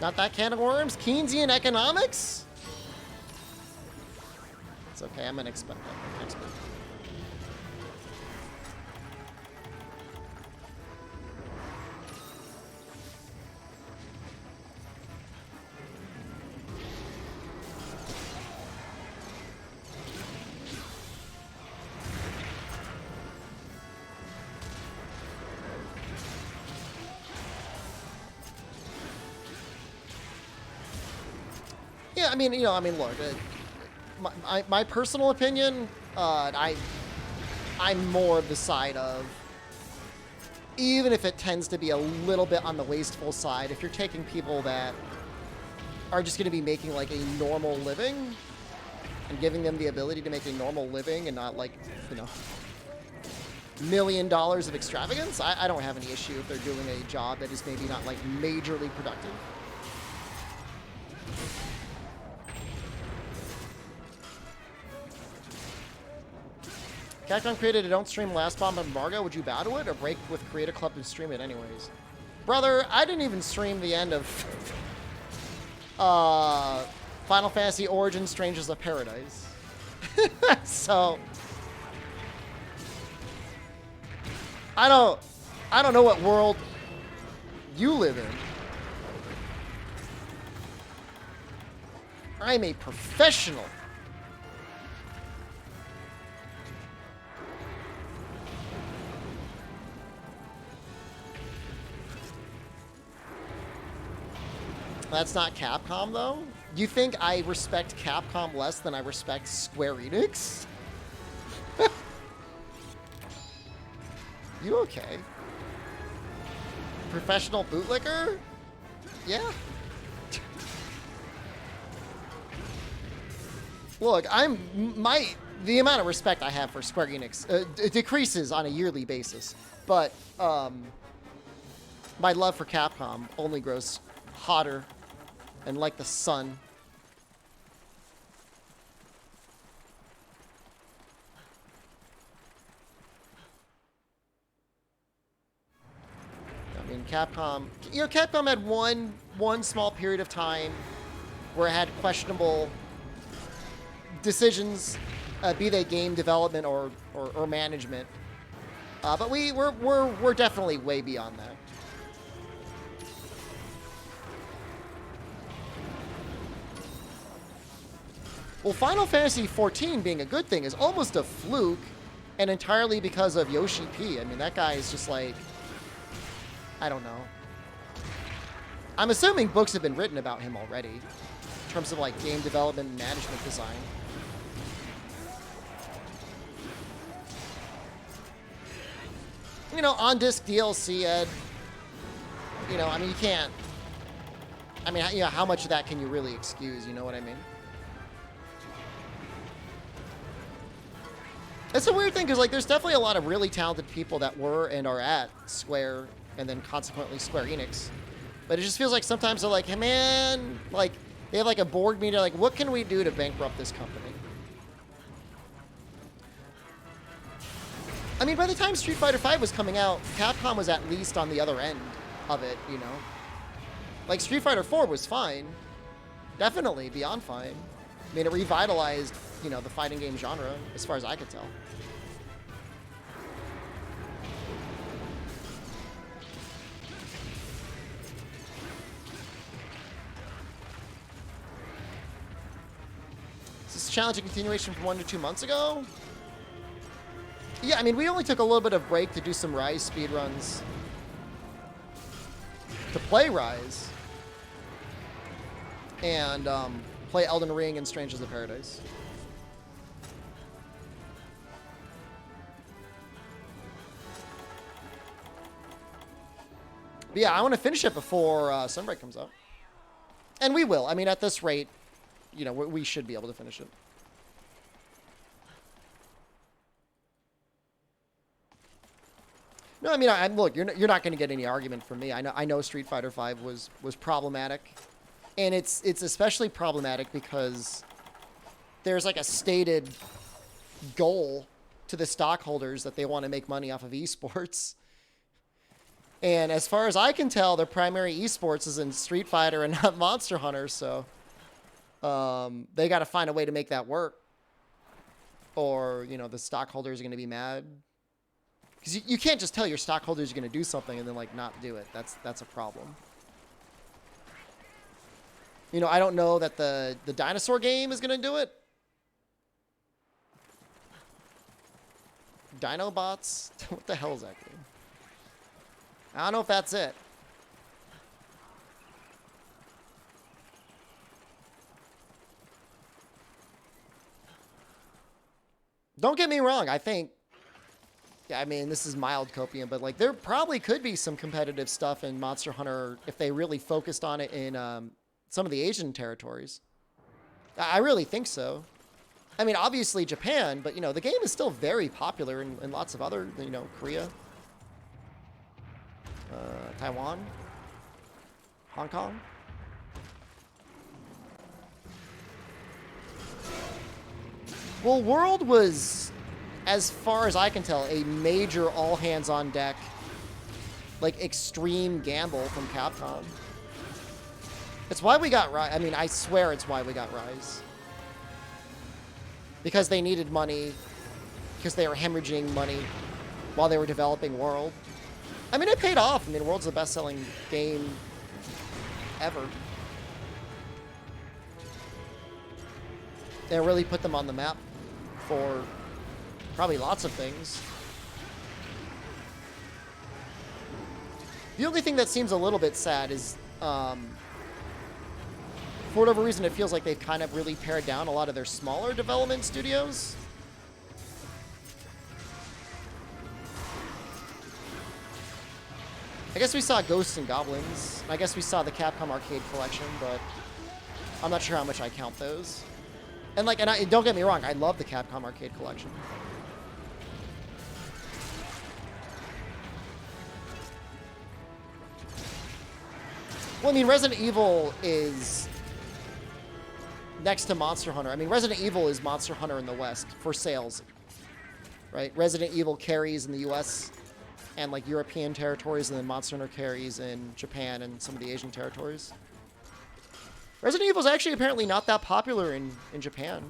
Not that can of worms? Keynesian economics? It's okay, I'm an expert. Yeah, I mean, look, my personal opinion, I'm more of the side of even if it tends to be a little bit on the wasteful side, if you're taking people that are just going to be making like a normal living and giving them the ability to make a normal living and not like, you know, $1 million of extravagance, I don't have any issue if they're doing a job that is maybe not like majorly productive. Cacton created a don't stream Last Bomb embargo. Would you bow to it or break with Create a Club and stream it anyways? Brother, I didn't even stream the end of Final Fantasy Origins Strangers of Paradise. So I don't know what world you live in. I'm a professional. That's not Capcom, though? You think I respect Capcom less than I respect Square Enix? You okay? Professional bootlicker? Yeah. Look, the amount of respect I have for Square Enix it decreases on a yearly basis, but my love for Capcom only grows hotter and like the sun. I mean, Capcom, you know, Capcom had one small period of time where it had questionable decisions, be they game development or management. But we're definitely way beyond that. Well, Final Fantasy XIV being a good thing is almost a fluke, and entirely because of Yoshi P. I mean, that guy is just like, I don't know. I'm assuming books have been written about him already, in terms of like game development and management design. You know, on-disc DLC, Ed, you know, I mean, you can't, I mean, you know, how much of that can you really excuse, you know what I mean? It's a weird thing, because, like, there's definitely a lot of really talented people that were and are at Square, and then consequently Square Enix. But it just feels like sometimes they're like, hey, man, like, they have, like, a board meeting, like, what can we do to bankrupt this company? I mean, by the time Street Fighter V was coming out, Capcom was at least on the other end of it, you know? Like, Street Fighter IV was fine. Definitely beyond fine. I mean, it revitalized, you know, the fighting game genre, as far as I could tell. Is this a challenge a continuation from 1 to 2 months ago? Yeah, I mean, we only took a little bit of break to do some Rise speedruns. To play Rise. And play Elden Ring and Strangers of Paradise. But yeah, I want to finish it before Sunbreak comes out. And we will. I mean, at this rate, you know, we should be able to finish it. No, I mean, look, you're not going to get any argument from me. I know Street Fighter V was problematic, and it's especially problematic because there's like a stated goal to the stockholders that they want to make money off of esports. And as far as I can tell, their primary esports is in Street Fighter and not Monster Hunter, so they got to find a way to make that work, or you know, the stockholders are going to be mad. Because you can't just tell your stockholders you're going to do something and then, like, not do it. That's a problem. You know, I don't know that the dinosaur game is going to do it. Dinobots? What the hell is that game? I don't know if that's it. Don't get me wrong. I think Yeah, I mean, this is mild copium, but like there probably could be some competitive stuff in Monster Hunter if they really focused on it in some of the Asian territories. I really think so. I mean, obviously Japan, but you know, the game is still very popular in lots of other, you know, Korea, Taiwan, Hong Kong. Well, World was, as far as I can tell, a major all-hands-on-deck, like, extreme gamble from Capcom. It's why we got Rise. I mean, I swear it's why we got Rise. Because they needed money, because they were hemorrhaging money while they were developing World. I mean, it paid off. I mean, World's the best-selling game ever. They really put them on the map for probably lots of things. The only thing that seems a little bit sad is, for whatever reason, it feels like they've kind of really pared down a lot of their smaller development studios. I guess we saw Ghosts and Goblins. I guess we saw the Capcom Arcade Collection, but I'm not sure how much I count those. And like, don't get me wrong, I love the Capcom Arcade Collection. Well, I mean, Resident Evil is next to Monster Hunter. I mean, Resident Evil is Monster Hunter in the West for sales, right? Resident Evil carries in the US and like European territories, and then Monster Hunter carries in Japan and some of the Asian territories. Resident Evil is actually apparently not that popular in Japan.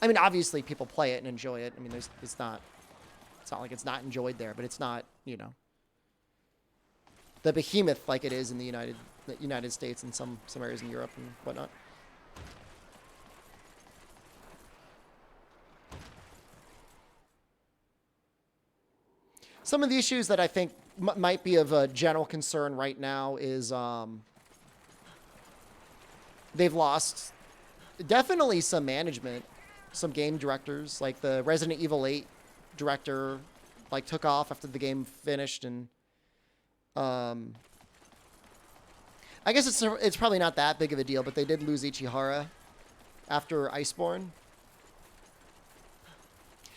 I mean, obviously people play it and enjoy it. I mean, it's not like it's not enjoyed there, but it's not, you know, the behemoth like it is in the United States and some areas in Europe and whatnot. Some of the issues that I think might be of a general concern right now is they've lost definitely some management, some game directors, like the Resident Evil 8 director, like took off after the game finished, and I guess it's probably not that big of a deal, but they did lose Ichihara after Iceborne.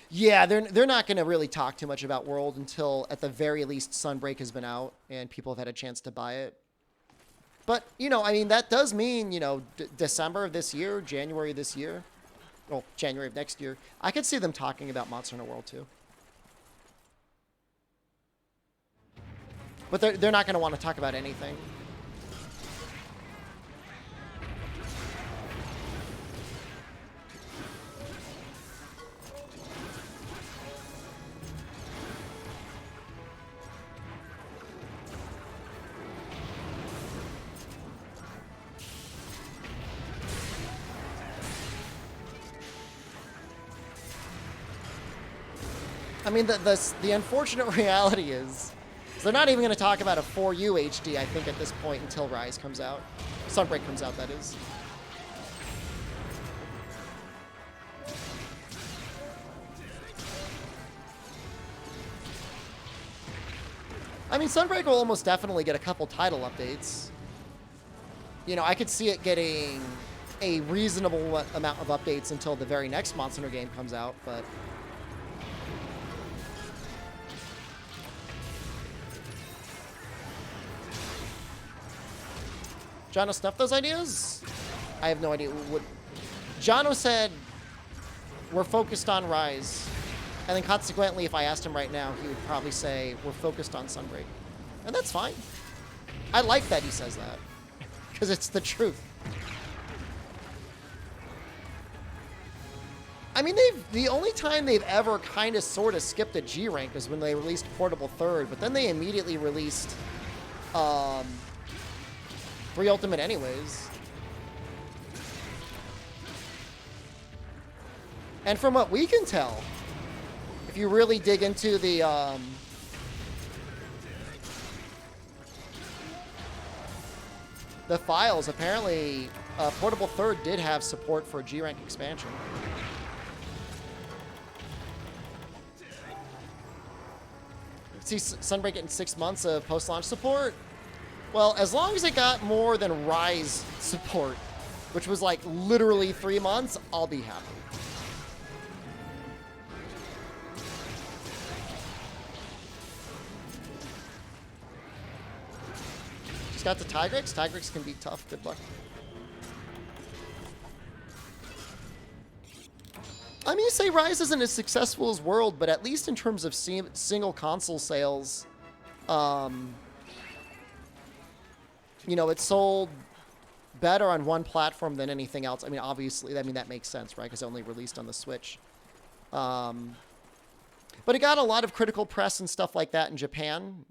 Yeah, they're not going to really talk too much about World until at the very least Sunbreak has been out and people have had a chance to buy it. But, you know, I mean, that does mean, you know, December of this year, January of this year, well, January of next year, I could see them talking about Monster Hunter World too. But they're not going to want to talk about anything. I mean, the unfortunate reality is they're not even going to talk about a 4U HD, I think, at this point until Rise comes out. Sunbreak comes out, that is. I mean, Sunbreak will almost definitely get a couple title updates. You know, I could see it getting a reasonable amount of updates until the very next Monster Hunter game comes out, but... Jono snuffed those ideas? I have no idea what... Jono said, we're focused on Rise. And then consequently, if I asked him right now, he would probably say, we're focused on Sunbreak. And that's fine. I like that he says that. Because it's the truth. I mean, the only time they've ever kind of sort of skipped a G rank is when they released Portable Third, but then they immediately released 3 Ultimate anyways. And from what we can tell, if you really dig into the files, apparently Portable Third did have support for a G rank expansion. see Sunbreak getting 6 months of post-launch support. Well, as long as it got more than Rise support, which was like literally 3 months, I'll be happy. Just got the Tigrex. Tigrex can be tough. Good luck. I mean, you say Rise isn't as successful as World, but at least in terms of single console sales, you know, it sold better on one platform than anything else. I mean, obviously, I mean, that makes sense, right? Because it only released on the Switch. But it got a lot of critical press and stuff like that in Japan.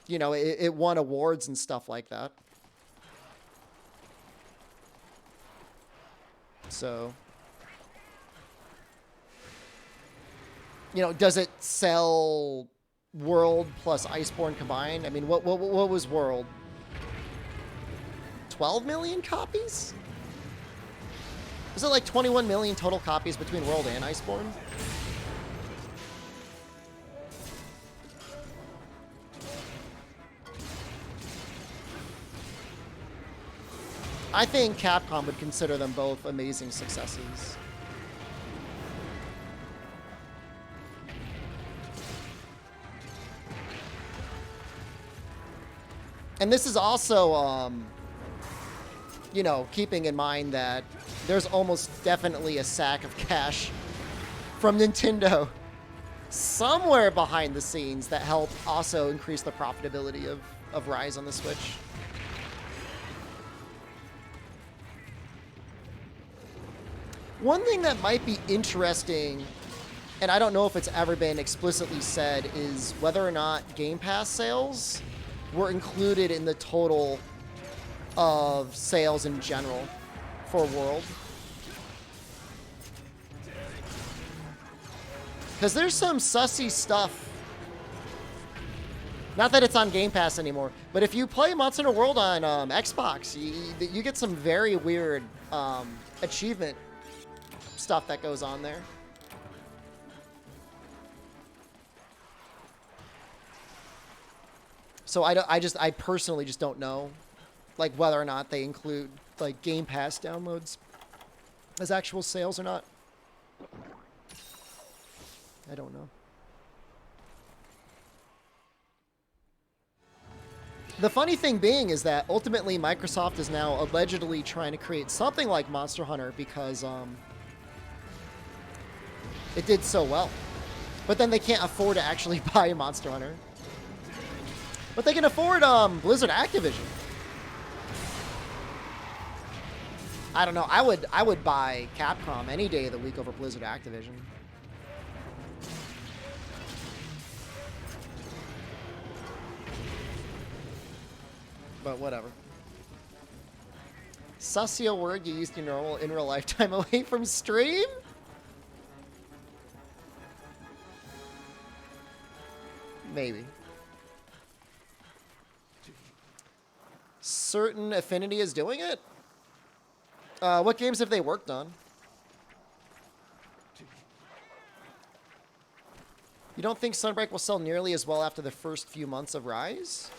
You know, it won awards and stuff like that. So, you know, does it sell World plus Iceborne combined? I mean, what was World? 12 million copies? Is it like 21 million total copies between World and Iceborne? I think Capcom would consider them both amazing successes. And this is also, you know, keeping in mind that there's almost definitely a sack of cash from Nintendo somewhere behind the scenes that help also increase the profitability of Rise on the Switch. One thing that might be interesting, and I don't know if it's ever been explicitly said, is whether or not Game Pass sales were included in the total of sales in general for World. Because there's some sussy stuff. Not that it's on Game Pass anymore, but if you play Monster Hunter World on Xbox, you get some very weird achievement stuff that goes on there. So I personally just don't know, like, whether or not they include like Game Pass downloads as actual sales or not. I don't know. The funny thing being is that ultimately Microsoft is now allegedly trying to create something like Monster Hunter because it did so well. But then they can't afford to actually buy Monster Hunter. But they can afford Blizzard Activision. I don't know. I would buy Capcom any day of the week over Blizzard Activision. But whatever. Sussy a word you used in real lifetime away from stream? Maybe. Certain Affinity is doing it? What games have they worked on? You don't think Sunbreak will sell nearly as well after the first few months of Rise?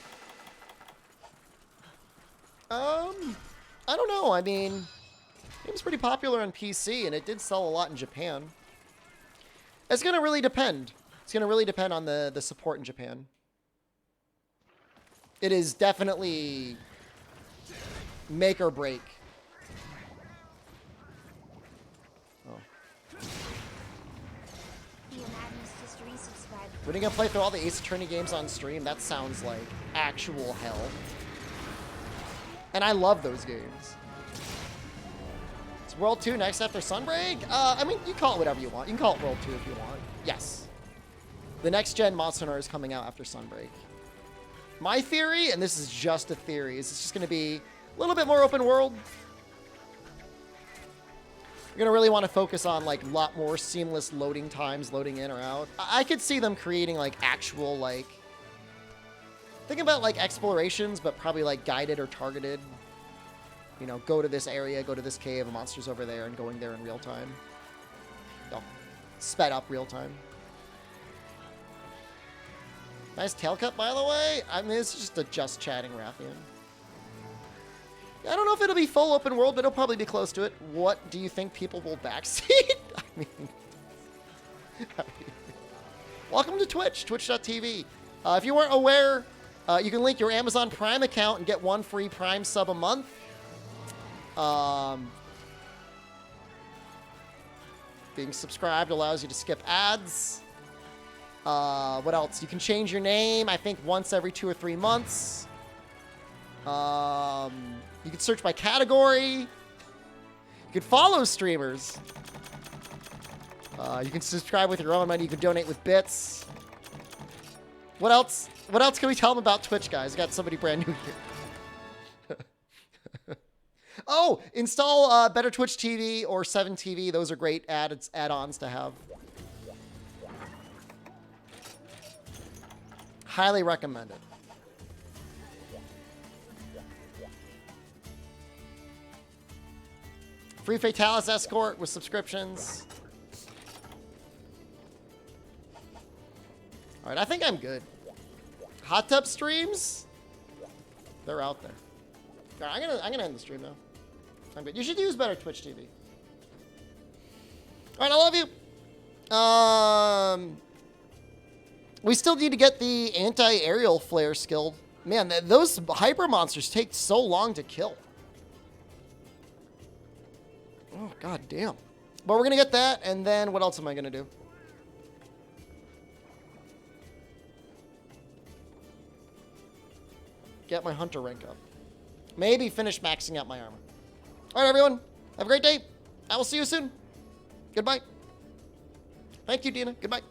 I don't know. I mean, it was pretty popular on PC, and it did sell a lot in Japan. It's going to really depend. It's going to really depend on the support in Japan. It is definitely make or break. Oh. When are you going to play through all the Ace Attorney games on stream? That sounds like actual hell. And I love those games. It's World 2 next after Sunbreak? I mean, you call it whatever you want. You can call it World 2 if you want. Yes. The next gen Monster Hunter is coming out after Sunbreak. My theory, and this is just a theory, is it's just going to be a little bit more open world. You're going to really want to focus on like a lot more seamless loading times, loading in or out. I could see them creating like actual like... Think about like explorations, but probably like guided or targeted. You know, go to this area, go to this cave, a monster's over there, and going there in real time. Oh, sped up real time. Nice tail cut, by the way. I mean, it's just a just chatting Rathian. I don't know if it'll be full open world, but it'll probably be close to it. What do you think people will backseat? I mean, welcome to Twitch, twitch.tv. If you weren't aware, you can link your Amazon Prime account and get 1 free Prime sub a month. Being subscribed allows you to skip ads. What else? You can change your name, I think, once every 2 or 3 months. You can search by category. You can follow streamers. You can subscribe with your own money. You can donate with bits. What else? What else can we tell them about Twitch, guys? Got somebody brand new here. Oh, install Better Twitch TV or 7 TV. Those are great add-ons to have. Highly recommend it. Free Fatalis Escort with subscriptions. All right, I think I'm good. Hot tub streams? They're out there. All right, I'm gonna end the stream now. I'm good. You should use Better Twitch TV. All right, I love you. We still need to get the anti-aerial flare skill. Man, those hyper monsters take so long to kill. Oh, god damn. But we're gonna get that, and then what else am I gonna do? Get my hunter rank up. Maybe finish maxing out my armor. All right, everyone. Have a great day. I will see you soon. Goodbye. Thank you, Dina. Goodbye.